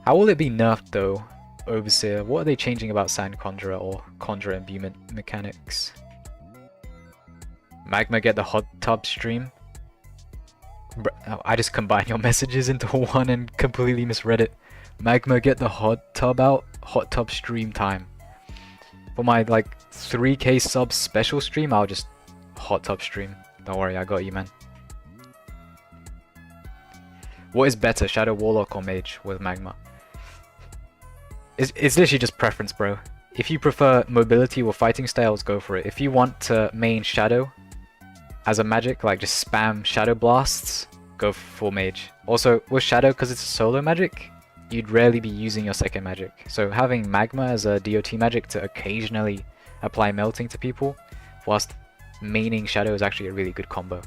How will it be nerfed though, Overseer? What are they changing about Sand Conjurer or Conjurer imbuement mechanics? Magma get the hot tub stream? I just combined your messages into one and completely misread it. Magma get the hot tub out, hot tub stream time. For my like 3k subs special stream, I'll just hot tub stream. Don't worry, I got you, man. What is better, Shadow Warlock or Mage with Magma? It's literally just preference, bro. If you prefer mobility or fighting styles, go for it. If you want to main Shadow as a magic, like just spam Shadow Blasts, go for Mage. Also, with Shadow, because it's a solo magic, you'd rarely be using your second magic. So having Magma as a DOT magic to occasionally apply melting to people, whilst maining Shadow is actually a really good combo.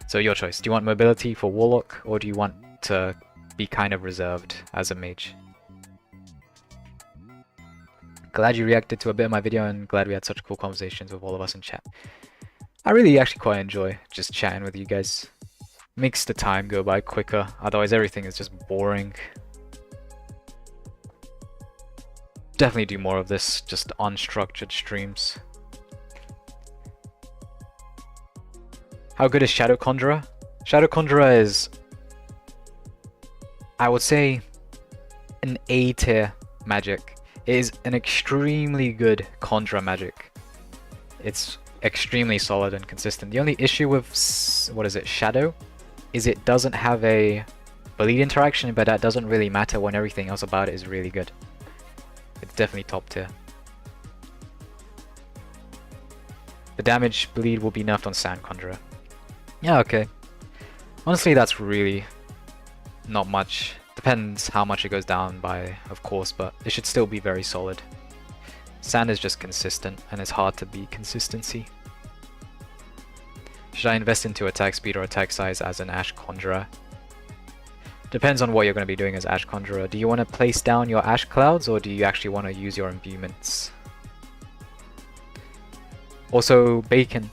So your choice. Do you want mobility for Warlock, or do you want to be kind of reserved as a Mage? Glad you reacted to a bit of my video, and glad we had such cool conversations with all of us in chat. I really actually quite enjoy just chatting with you guys. Makes the time go by quicker, otherwise everything is just boring. Definitely do more of this, just unstructured streams. How good is Shadow Conjurer? Shadow Conjurer is, I would say, an A tier magic. It is an extremely good Conjurer magic. It's extremely solid and consistent. The only issue with, what is it, Shadow, is it doesn't have a bleed interaction, but that doesn't really matter when everything else about it is really good. It's definitely top tier. The damage bleed will be nerfed on Sand Conjurer. Yeah, okay. Honestly, that's really not much. Depends how much it goes down by, of course, but it should still be very solid. Sand is just consistent, and it's hard to beat consistency. Should I invest into attack speed or attack size as an Ash Conjurer? Depends on what you're going to be doing as Ash Conjurer. Do you want to place down your Ash Clouds, or do you actually want to use your imbuements? Also, Bacon,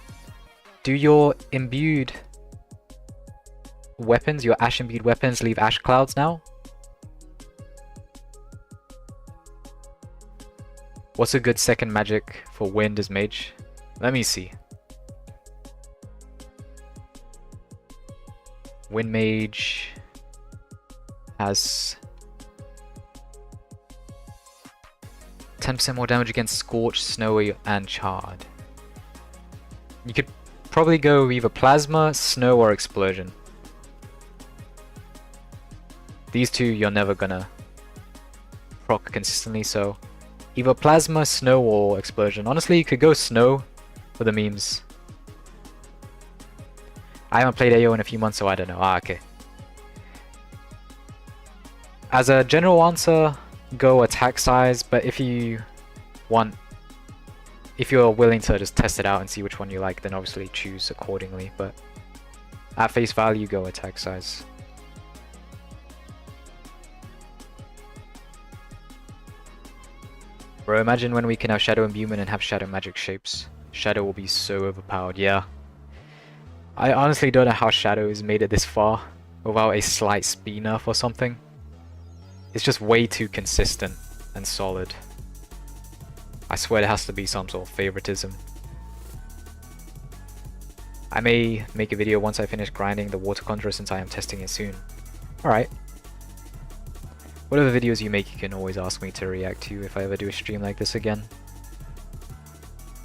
do your imbued weapons, your Ash imbued weapons, leave Ash Clouds now? What's a good second magic for Wind as Mage? Let me see. Wind Mage has 10% more damage against Scorch, Snowy, and Charred. You could probably go either Plasma, Snow, or Explosion. These two you're never gonna proc consistently, so Either plasma, snow, or explosion. Honestly, you could go snow for the memes. I haven't played AO in a few months, so I don't know. Ah, okay. As a general answer, go attack size, but if you're willing to just test it out and see which one you like, then obviously choose accordingly, but at face value, go attack size. Bro, imagine when we can have Shadow Imbuement and have Shadow Magic shapes. Shadow will be so overpowered, yeah. I honestly don't know how Shadow has made it this far without a slight speed nerf or something. It's just way too consistent and solid. I swear there has to be some sort of favoritism. I may make a video once I finish grinding the Water Conjurer since I am testing it soon. Alright. Whatever videos you make, you can always ask me to react to if I ever do a stream like this again.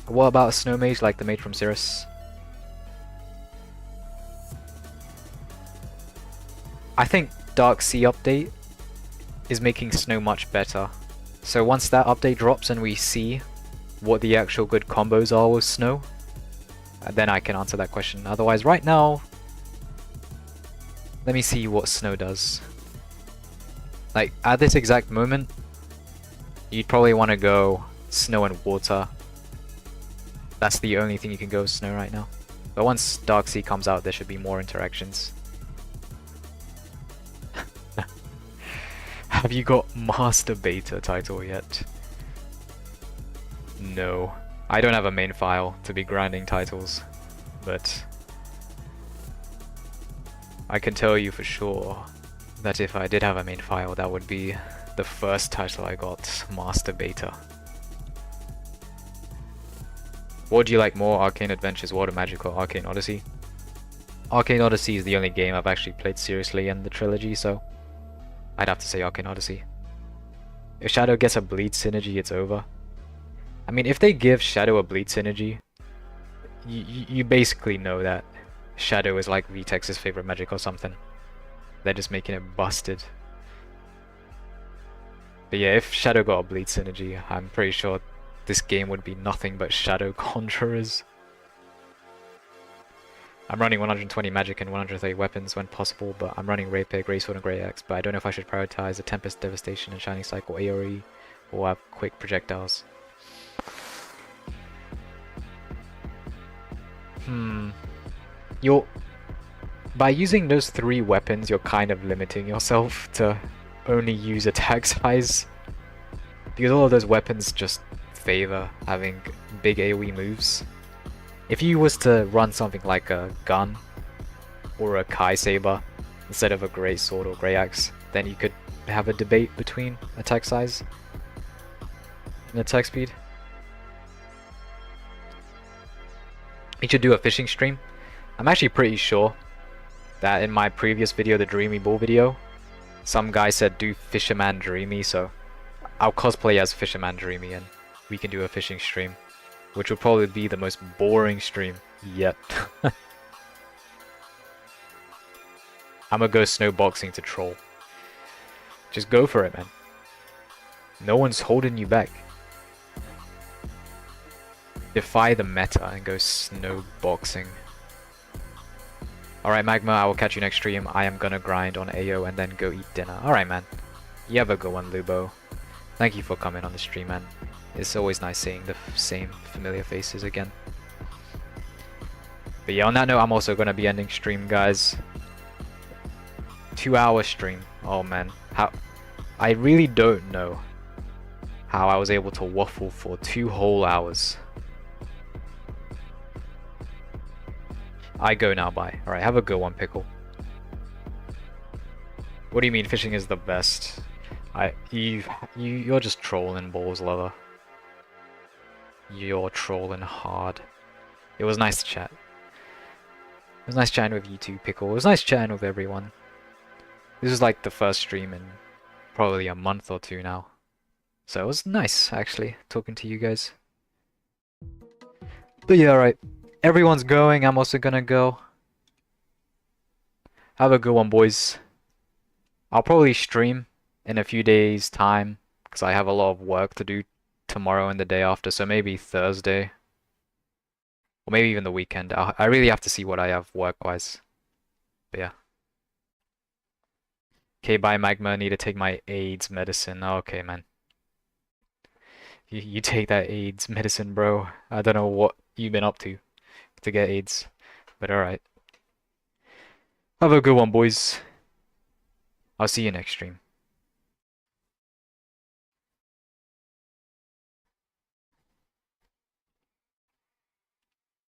What about a snow mage like the mage from Cirrus? I think Dark Sea update is making snow much better. So once that update drops and we see what the actual good combos are with snow, then I can answer that question. Otherwise, right now, let me see what snow does. Like, at this exact moment, you'd probably want to go snow and water. That's the only thing you can go with snow right now. But once Dark Sea comes out, there should be more interactions. Have you got Master Beta title yet? No. I don't have a main file to be grinding titles, but I can tell you for sure that if I did have a main file, that would be the first title I got, Master Beta. What do you like more, Arcane Adventures, World of Magic, or Arcane Odyssey? Arcane Odyssey is the only game I've actually played seriously in the trilogy, so I'd have to say Arcane Odyssey. If Shadow gets a bleed synergy, it's over. I mean, if they give Shadow a bleed synergy, you basically know that Shadow is like VTEX's favorite magic or something. They're just making it busted. But yeah, if Shadow got a bleed synergy, I'm pretty sure this game would be nothing but Shadow Conjurers. I'm running 120 magic and 130 weapons when possible, but I'm running Rapier, Greysword, and Grey Axe, but I don't know if I should prioritize the Tempest, Devastation, and Shining Cycle AoE, or have quick projectiles. By using those 3 weapons, you're kind of limiting yourself to only use attack size, because all of those weapons just favor having big AoE moves. If you was to run something like a gun or a Kai Saber instead of a Grey Sword or Grey Axe, then you could have a debate between attack size and attack speed. You should do a fishing stream. I'm actually pretty sure that in my previous video, the Dreamy Ball video, some guy said do Fisherman Dreamy, so I'll cosplay as Fisherman Dreamy and we can do a fishing stream, which will probably be the most boring stream yet. I'm gonna go snowboxing to troll. Just go for it, man. No one's holding you back. Defy the meta and go snowboxing. Alright, Magma, I will catch you next stream. I am gonna grind on AO and then go eat dinner. Alright, man. You have a good one, Lubo. Thank you for coming on the stream, man. It's always nice seeing the same familiar faces again. But yeah, on that note, I'm also gonna be ending stream, guys. 2-hour stream. Oh, man. I really don't know how I was able to waffle for 2 whole hours. I go now, bye. Alright, have a good one, Pickle. What do you mean fishing is the best? You're just trolling, balls lover. You're trolling hard. It was nice to chat. It was nice chatting with you too, Pickle. It was nice chatting with everyone. This is like the first stream in probably a month or 2 now. So it was nice, actually, talking to you guys. But yeah, alright. Everyone's going, I'm also gonna go. Have a good one, boys. I'll probably stream in a few days' time, because I have a lot of work to do tomorrow and the day after, so maybe Thursday. Or maybe even the weekend. I really have to see what I have work-wise. But yeah. Okay, bye Magma. I need to take my AIDS medicine. Okay, man. You take that AIDS medicine, bro. I don't know what you've been up to get AIDS. But alright. Have a good one, boys. I'll see you next stream.